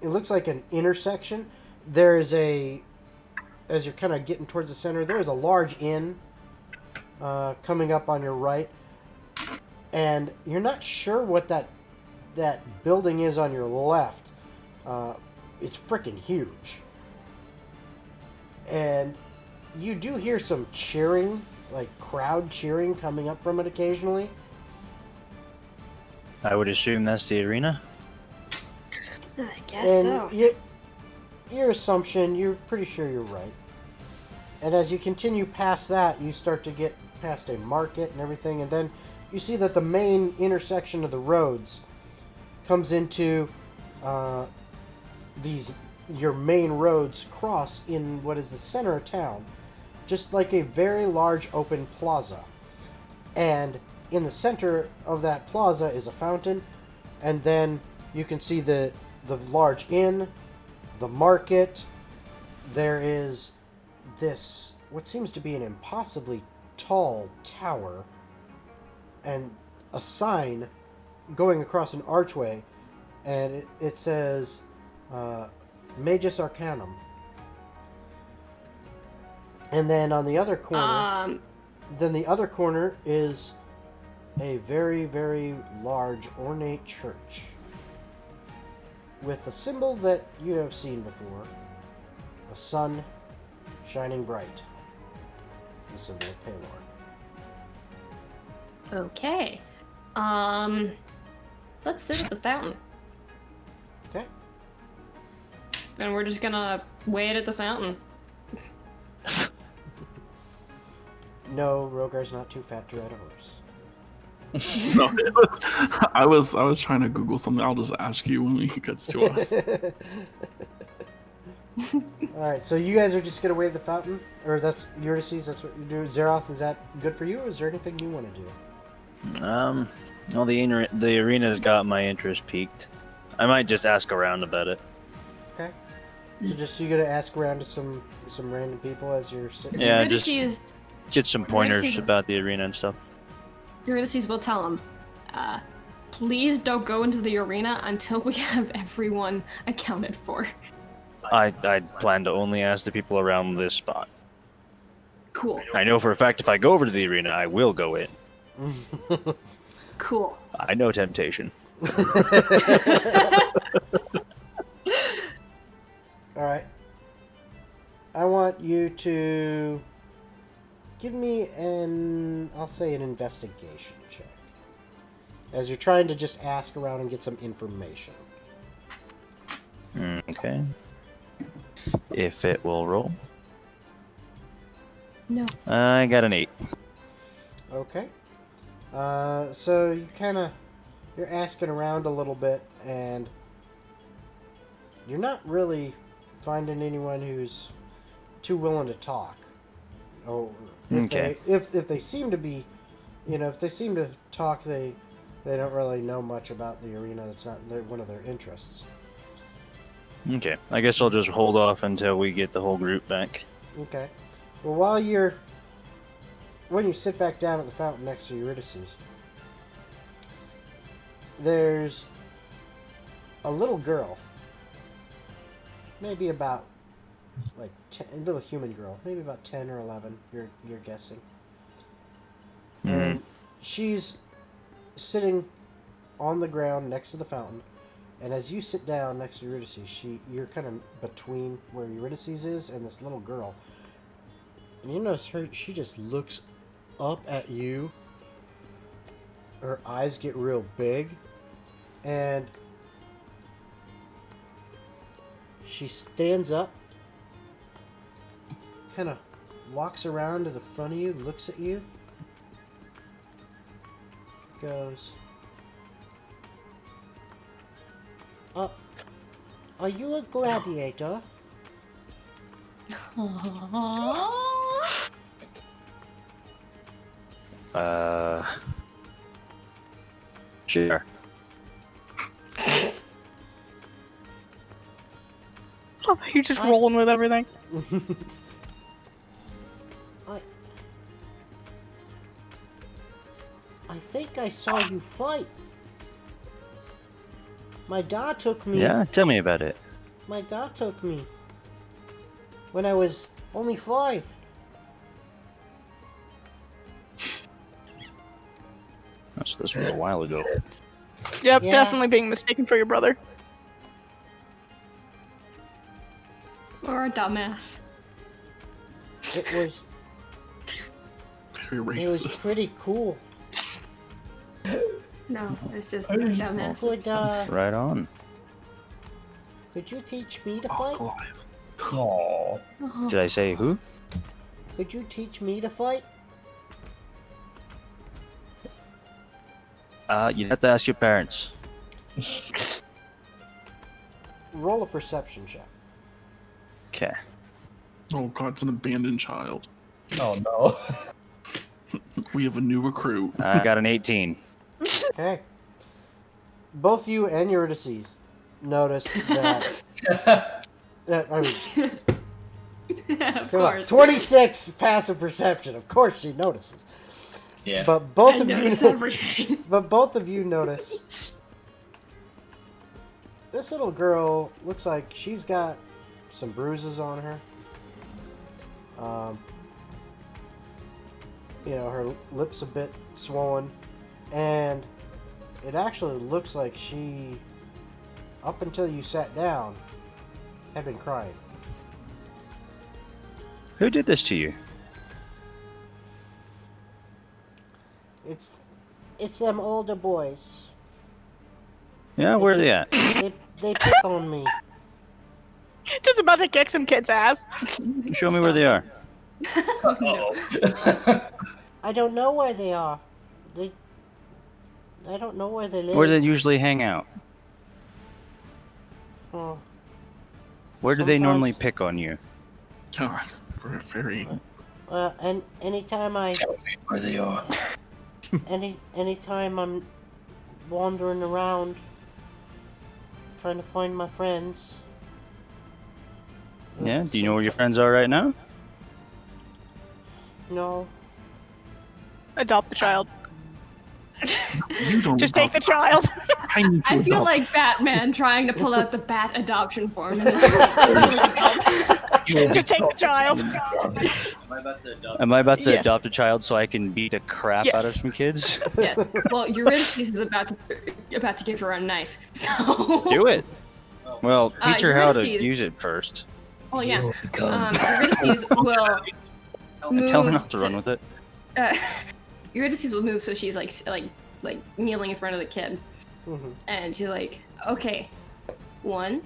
looks like an intersection. There is as you're kind of getting towards the center, there is a large inn coming up on your right, and you're not sure what that building is on your left. It's freaking huge. And you do hear some cheering, like crowd cheering coming up from it occasionally. I would assume that's the arena. I guess And so. your assumption, you're pretty sure you're right. And as you continue past that, you start to get past a market and everything, and then you see that the main intersection of the roads comes into your main roads cross in what is the center of town, just like a very large open plaza. And in the center of that plaza is a fountain, and then you can see the large inn, the market. There is this, what seems to be an impossibly tall tower, and a sign going across an archway, and it says Magus Arcanum. And then on the other corner, is a very, very large ornate church with a symbol that you have seen before, a sun shining bright. the symbol of Palor. Okay. Let's sit at the fountain. Okay. And we're just gonna wait at the fountain. No, Rogar's not too fat to ride a horse. No, I was trying to Google something. I'll just ask you when he gets to us. Alright, so you guys are just gonna wait at the fountain? Or that's Eurydice, that's what you do. Zeroth, is that good for you, or is there anything you want to do? Well, the arena's got my interest peaked. I might just ask around about it. Okay. So just you gonna ask around to some random people as you're sitting Yeah, Eurydice just get some pointers about the arena and stuff. Eurydice will tell him, please don't go into the arena until we have everyone accounted for. I plan to only ask the people around this spot. Cool. I know for a fact if I go over to the arena, I will go in. Cool. I know temptation. Alright. I want you to give me I'll say an investigation check. As you're trying to just ask around and get some information. Okay. If it will roll. No. I got an 8. Okay. So you're asking around a little bit, and you're not really finding anyone who's too willing to talk. Oh, if they seem to be, if they seem to talk, they don't really know much about the arena. That's not one of their interests. Okay. I guess I'll just hold off until we get the whole group back. Okay. Well, when you sit back down at the fountain next to Eurydice, there's a little girl, maybe about like 10, a little human girl, maybe about 10 or 11. You're guessing, and she's sitting on the ground next to the fountain. And as you sit down next to Eurydice, you're kind of between where Eurydice is and this little girl. And you notice she just looks up at you. Her eyes get real big. And she stands up, kind of walks around to the front of you, looks at you, goes, are you a gladiator? Sure. You're just rolling with everything. I think I saw you fight. My dad took me. Yeah, tell me about it. My dad took me when I was only 5. That's this was a while ago. Yep, Yeah. definitely being mistaken for your brother. Or a dumbass. It was Very it was racist. pretty cool. No, it's just dumbass. Right on. Could you teach me to fight? Alkalize. Aww. Did I say who? Could you teach me to fight? You'd have to ask your parents. Roll a perception check. Okay. Oh god, it's an abandoned child. Oh no. We have a new recruit. I got an 18. Okay. Both you and Eurydice notice that. I mean, Of come on, course. 26 passive perception. Of course she notices. Yeah. But both I of you. notice everything. But both of you notice this little girl looks like she's got some bruises on her. Her lips a bit swollen, and it actually looks like she, up until you sat down, had been crying. Who did this to you? It's them older boys. Yeah, where are they at? They pick on me. Just about to kick some kid's ass. Show me where they are. Uh-oh. I don't know where they are. I don't know where they live. Where do they usually hang out? Oh, Where do they normally Sometimes- pick on you? God, we're very. and anytime Tell me where they are. anytime I'm wandering around trying to find my friends. Yeah, do you know where your friends are right now? No. Adopt the child. You don't Just take the adopt- child. I need to I feel adopt. like Batman trying to pull out the bat adoption form. Just take the child. Am I about to Yes. adopt a child so I can beat the crap out of Yes. some kids? Yes. Well, Eurydice is about to give her a knife. So. Do it. Well, teach her how to Eurydice- use it first. Oh yeah. Eurydice will move. Tell her not to run with it. Eurydice will move so she's like kneeling in front of the kid, Mm-hmm. and she's like, okay, one.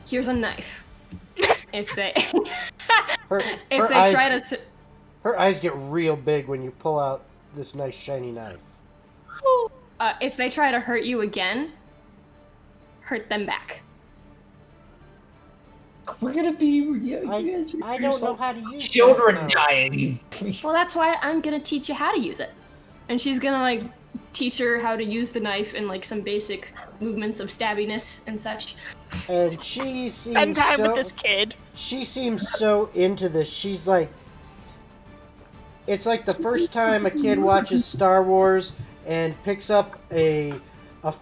Here's a knife. If they Her if they eyes, try to her eyes get real big when you pull out this nice shiny knife. if they try to hurt you again, hurt them back. We're gonna be. You guys are I don't know how to use Children that. dying. Well, that's why I'm gonna teach you how to use it. And she's gonna like teach her how to use the knife and like some basic movements of stabbiness and such. And she Spend seems time so, with this kid. she seems so into this. She's like, it's like the first time a kid watches Star Wars and picks up a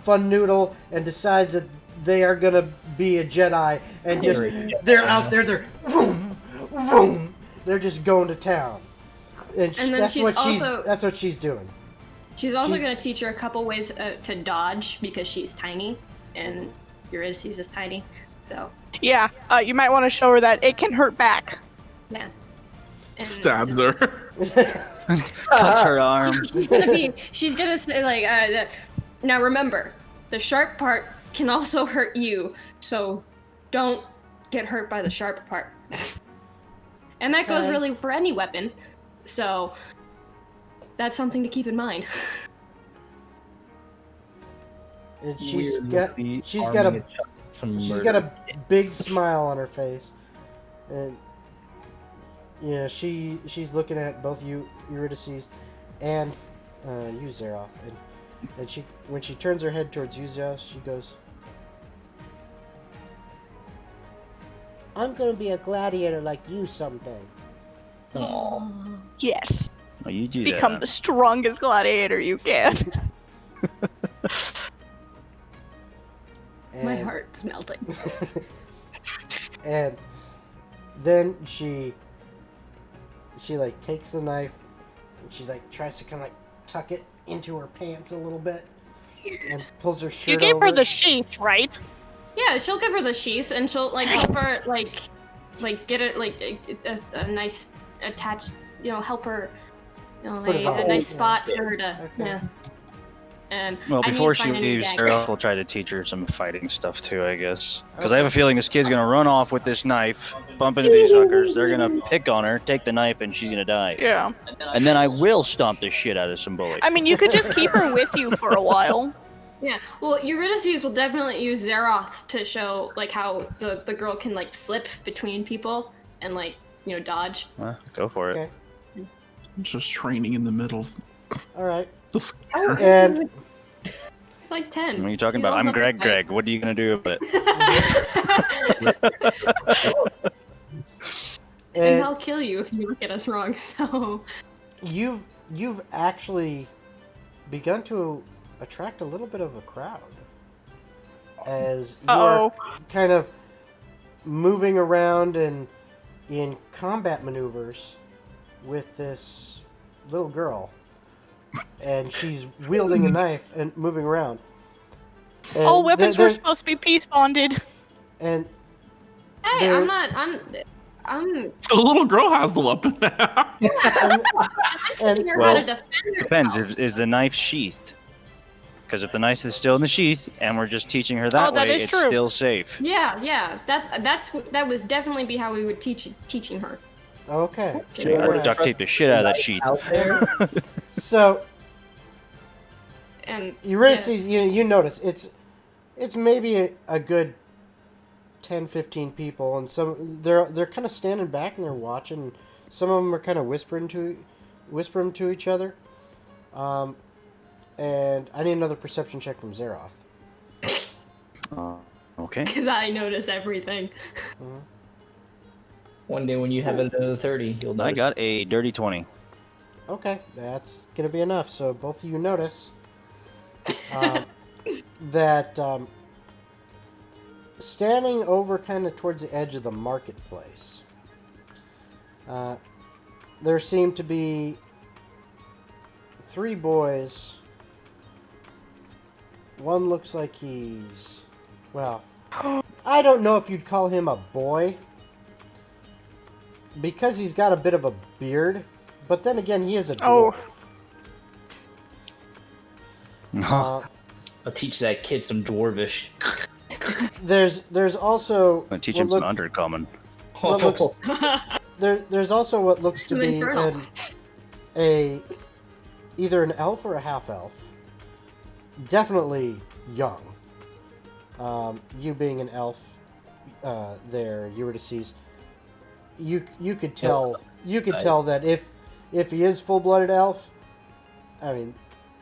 fun noodle and decides that they are gonna be a Jedi and just they're out there, they're vroom, vroom, they're just going to town. And And then that's she's also- that's what she's doing. She's also She's- gonna teach her a couple ways to dodge because she's tiny, and Eurydice is tiny. So Yeah, you might want to show her that it can hurt back. yeah. And Stabs just- her. Cuts her arm. She's gonna say like, now remember, the sharp part can also hurt you, so don't get hurt by the sharp part. And that goes Okay. really for any weapon, so that's something to keep in mind. And she's got a big smile on her face, and yeah, she's looking at both you Eurydice and you Zeroth, and she when she turns her head towards you Zeroth, she goes, "I'm gonna be a gladiator like you someday." Yes. Oh, you do Become that. the strongest gladiator you can. My And- heart's melting. And then she like takes the knife and she like tries to kind of like tuck it into her pants a little bit and pulls her shirt You gave over. her the sheath, right? Yeah, she'll give her the sheath, and she'll like help her like get it like a nice attached, help her, Put it a on. nice Yeah. spot for her to, Okay. yeah. And Well, I need before to she find a new leaves, dagger. Zeroth will try to teach her some fighting stuff too, I guess. Because I have a feeling this kid's gonna run off with this knife, bump into these suckers. They're gonna pick on her, take the knife, and she's gonna die. Yeah. And then I will stomp the shit out of some bullies. I mean, you could just keep her with you for a while. Yeah, well, Eurydice will definitely use Zeroth to show like how the girl can like slip between people and like dodge. Well, go for it. Okay. Just training in the middle. All right. The scare. And It's like 10. What are you talking You about? don't I'm have to Greg. fight. Greg. What are you gonna do about it? And and I'll kill you if you look at us wrong. So you've actually begun to attract a little bit of a crowd as you are kind of moving around and in combat maneuvers with this little girl, and she's wielding a knife and moving around. And All weapons there- were supposed to be peace bonded. and hey, There- I'm The little girl has the weapon now. teaching her Well, how to defend Depends. herself. Is the knife sheathed? Because if the knife is still in the sheath and we're just teaching her that that way, is it's true. still safe. Yeah. That would definitely be how we would teaching her. Okay. I would Alright. duct tape the shit out of that sheath. Out there. So And Eurydice, you notice it's maybe a good 10, 15 people, and some they're kind of standing back and they're watching. Some of them are kind of whispering to each other. And I need another perception check from Zeroth. Okay. because I notice everything. One day when you have another 30, you'll know. I got a dirty 20. Okay, that's gonna be enough. So both of you notice that standing over kind of towards the edge of the marketplace, there seem to be 3 boys. One looks like he's, well, I don't know if you'd call him a boy, because he's got a bit of a beard, but then again, he is a Oh. dwarf. I'll teach that kid some dwarvish. There's also I'm gonna teach what him some look- undercommon. what looks there's also what looks to Some be infernal. either an elf or a half elf. Definitely young. You being an elf, there, Eurydice, you could tell that if he is full-blooded elf, I mean,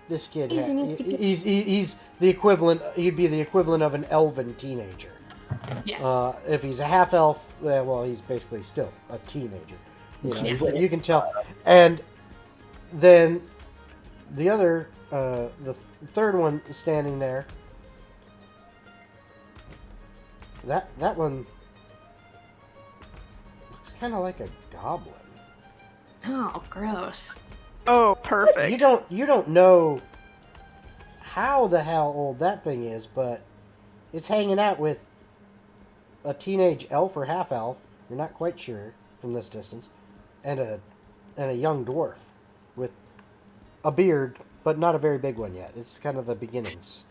this kid he's the equivalent. He'd be the equivalent of an elven teenager. Yeah. If he's a half elf, well, he's basically still a teenager. You can tell. And then the other, the third one standing there, that one looks kind of like a goblin. Oh, gross. Oh, perfect. You don't know how the hell old that thing is, but it's hanging out with a teenage elf or half elf. You're not quite sure from this distance, and a young dwarf with a beard, but not a very big one yet. It's kind of the beginnings.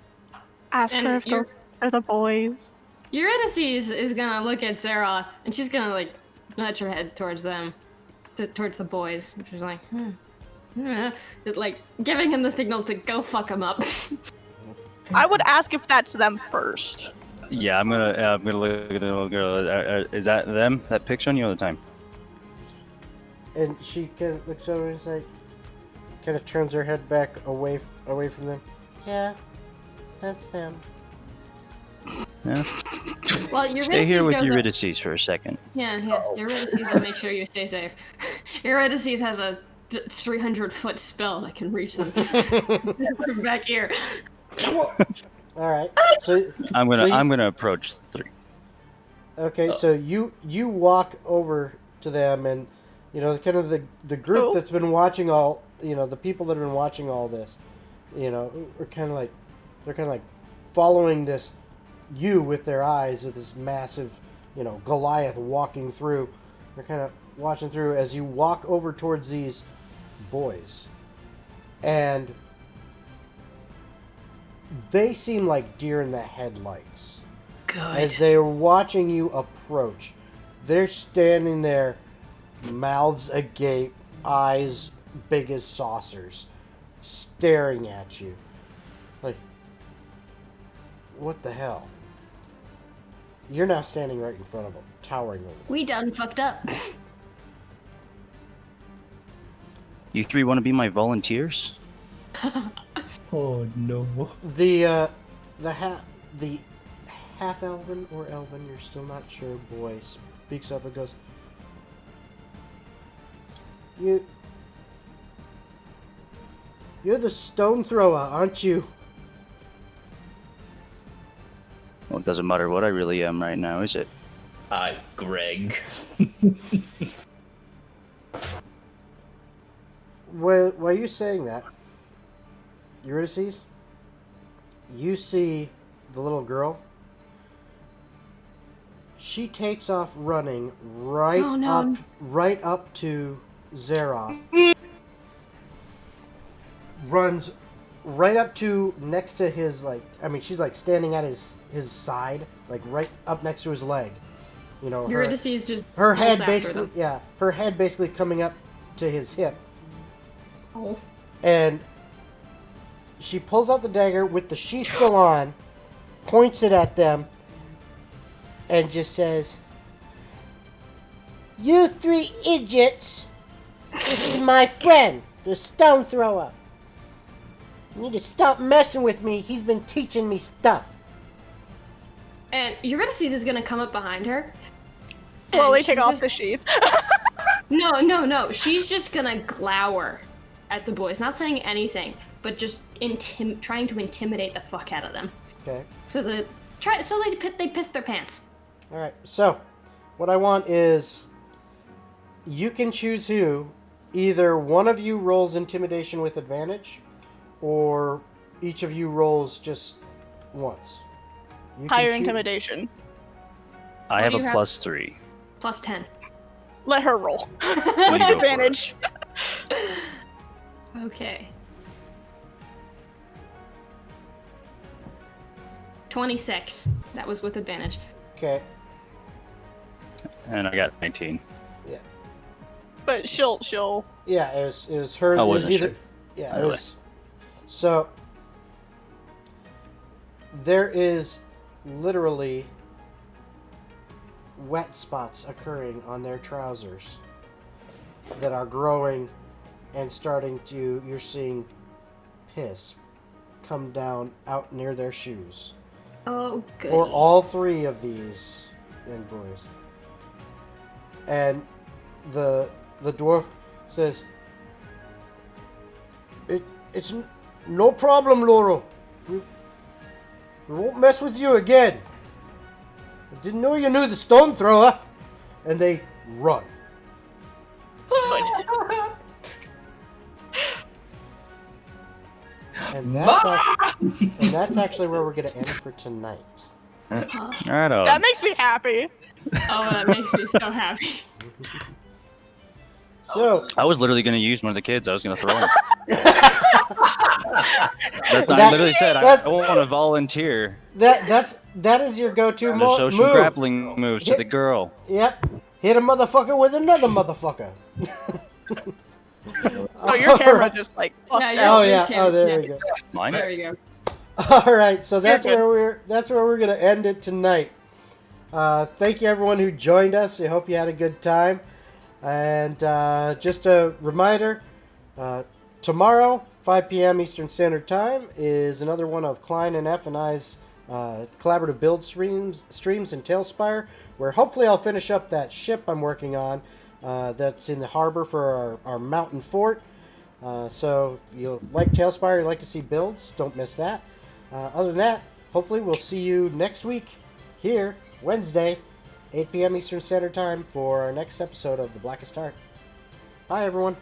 Ask And her if they're the boys. Eurydice is gonna look at Zeroth, and she's gonna like nudge her head towards them, towards the boys. And she's like, like giving him the signal to go fuck him up. I would ask if that's them first. Yeah, I'm gonna look at the little girl. Is that them? That picks on you all the time. And she kind of looks over and like, kind of turns her head back away from them. Yeah, that's them. Yeah. Well, Eurydice Stay here with goes up- Eurydice for a second. Yeah. Eurydice will make sure you stay safe. Eurydice has a 300-foot spell that can reach them from back here. All right. So I'm so you- gonna approach 3. Okay, so you walk over to them, and kind of the group that's been watching all, the people that have been watching all this, are kind of like following this you with their eyes, with this massive, Goliath walking through. They're kind of watching through as you walk over towards these boys, and they seem like deer in the headlights. As they are watching you approach, they're standing there, mouths agape, eyes big as saucers, staring at you. Like, what the hell? You're now standing right in front of them, towering over them. We done fucked up. You 3 want to be my volunteers? Oh no. The half elven or elven, you're still not sure, boy speaks up and goes, You're the stone thrower, aren't you? Well, it doesn't matter what I really am right now, is it? Greg. While you're saying that, Eurydice, you see the little girl. She takes off running right Oh, no. up to Zeroth. Runs right up to next to his she's like standing at his side, like right up next to his leg. You know, Eurydice just her runs head after basically them. her head basically coming up to his hip. Oh. And she pulls out the dagger with the sheath still on, points it at them, and just says, "You 3 idiots! This is my friend, the stone thrower. You need to stop messing with me. He's been teaching me stuff." And Eurydice is gonna come up behind her. and Slowly take she's off just- the sheath. No. She's just gonna glower at the boys, not saying anything, but just trying to intimidate the fuck out of them. Okay. So they piss their pants. All right. So, what I want is, you can choose who. Either one of you rolls intimidation with advantage, or each of you rolls just once. You can Higher choo- intimidation. I What have do a you have? +3. Plus 10. Let her roll. You With go for it. advantage. Okay. 26. That was with advantage. Okay. And I got 19. Yeah. But she'll Yeah, it was her. I it was wasn't either. sure. Yeah, Really? it was. So there is literally wet spots occurring on their trousers that are growing and starting to. You're seeing piss come down out near their shoes Oh, good. for all 3 of these young boys. And the dwarf says, It's no problem, Laurel. We won't mess with you again. I didn't know you knew the stone thrower." And they run. And that's actually where we're going to end for tonight. Right That makes me happy. Oh, that makes me so happy. So, I was literally going to use one of the kids. I was going to throw him. I That- literally said I that's- want to volunteer that is your go-to to show some move. grappling moves to the girl. Yep. Hit a motherfucker with another motherfucker. Oh, your camera just like fucked Yeah, up. yeah. Oh your yeah. camera- Oh, there yeah. we go. Mine? There we go. All right, so that's You're where we're gonna end it tonight. Thank you everyone who joined us. I hope you had a good time. And just a reminder, tomorrow 5 p.m. Eastern Standard Time is another one of Klein and F and I's collaborative build streams in Tailspire, where hopefully I'll finish up that ship I'm working on that's in the harbor for our mountain fort. So if you like Tailspire, you like to see builds, don't miss that. Other than that, hopefully we'll see you next week here, Wednesday, 8 p.m. Eastern Standard Time for our next episode of The Blackest Heart. Bye, everyone.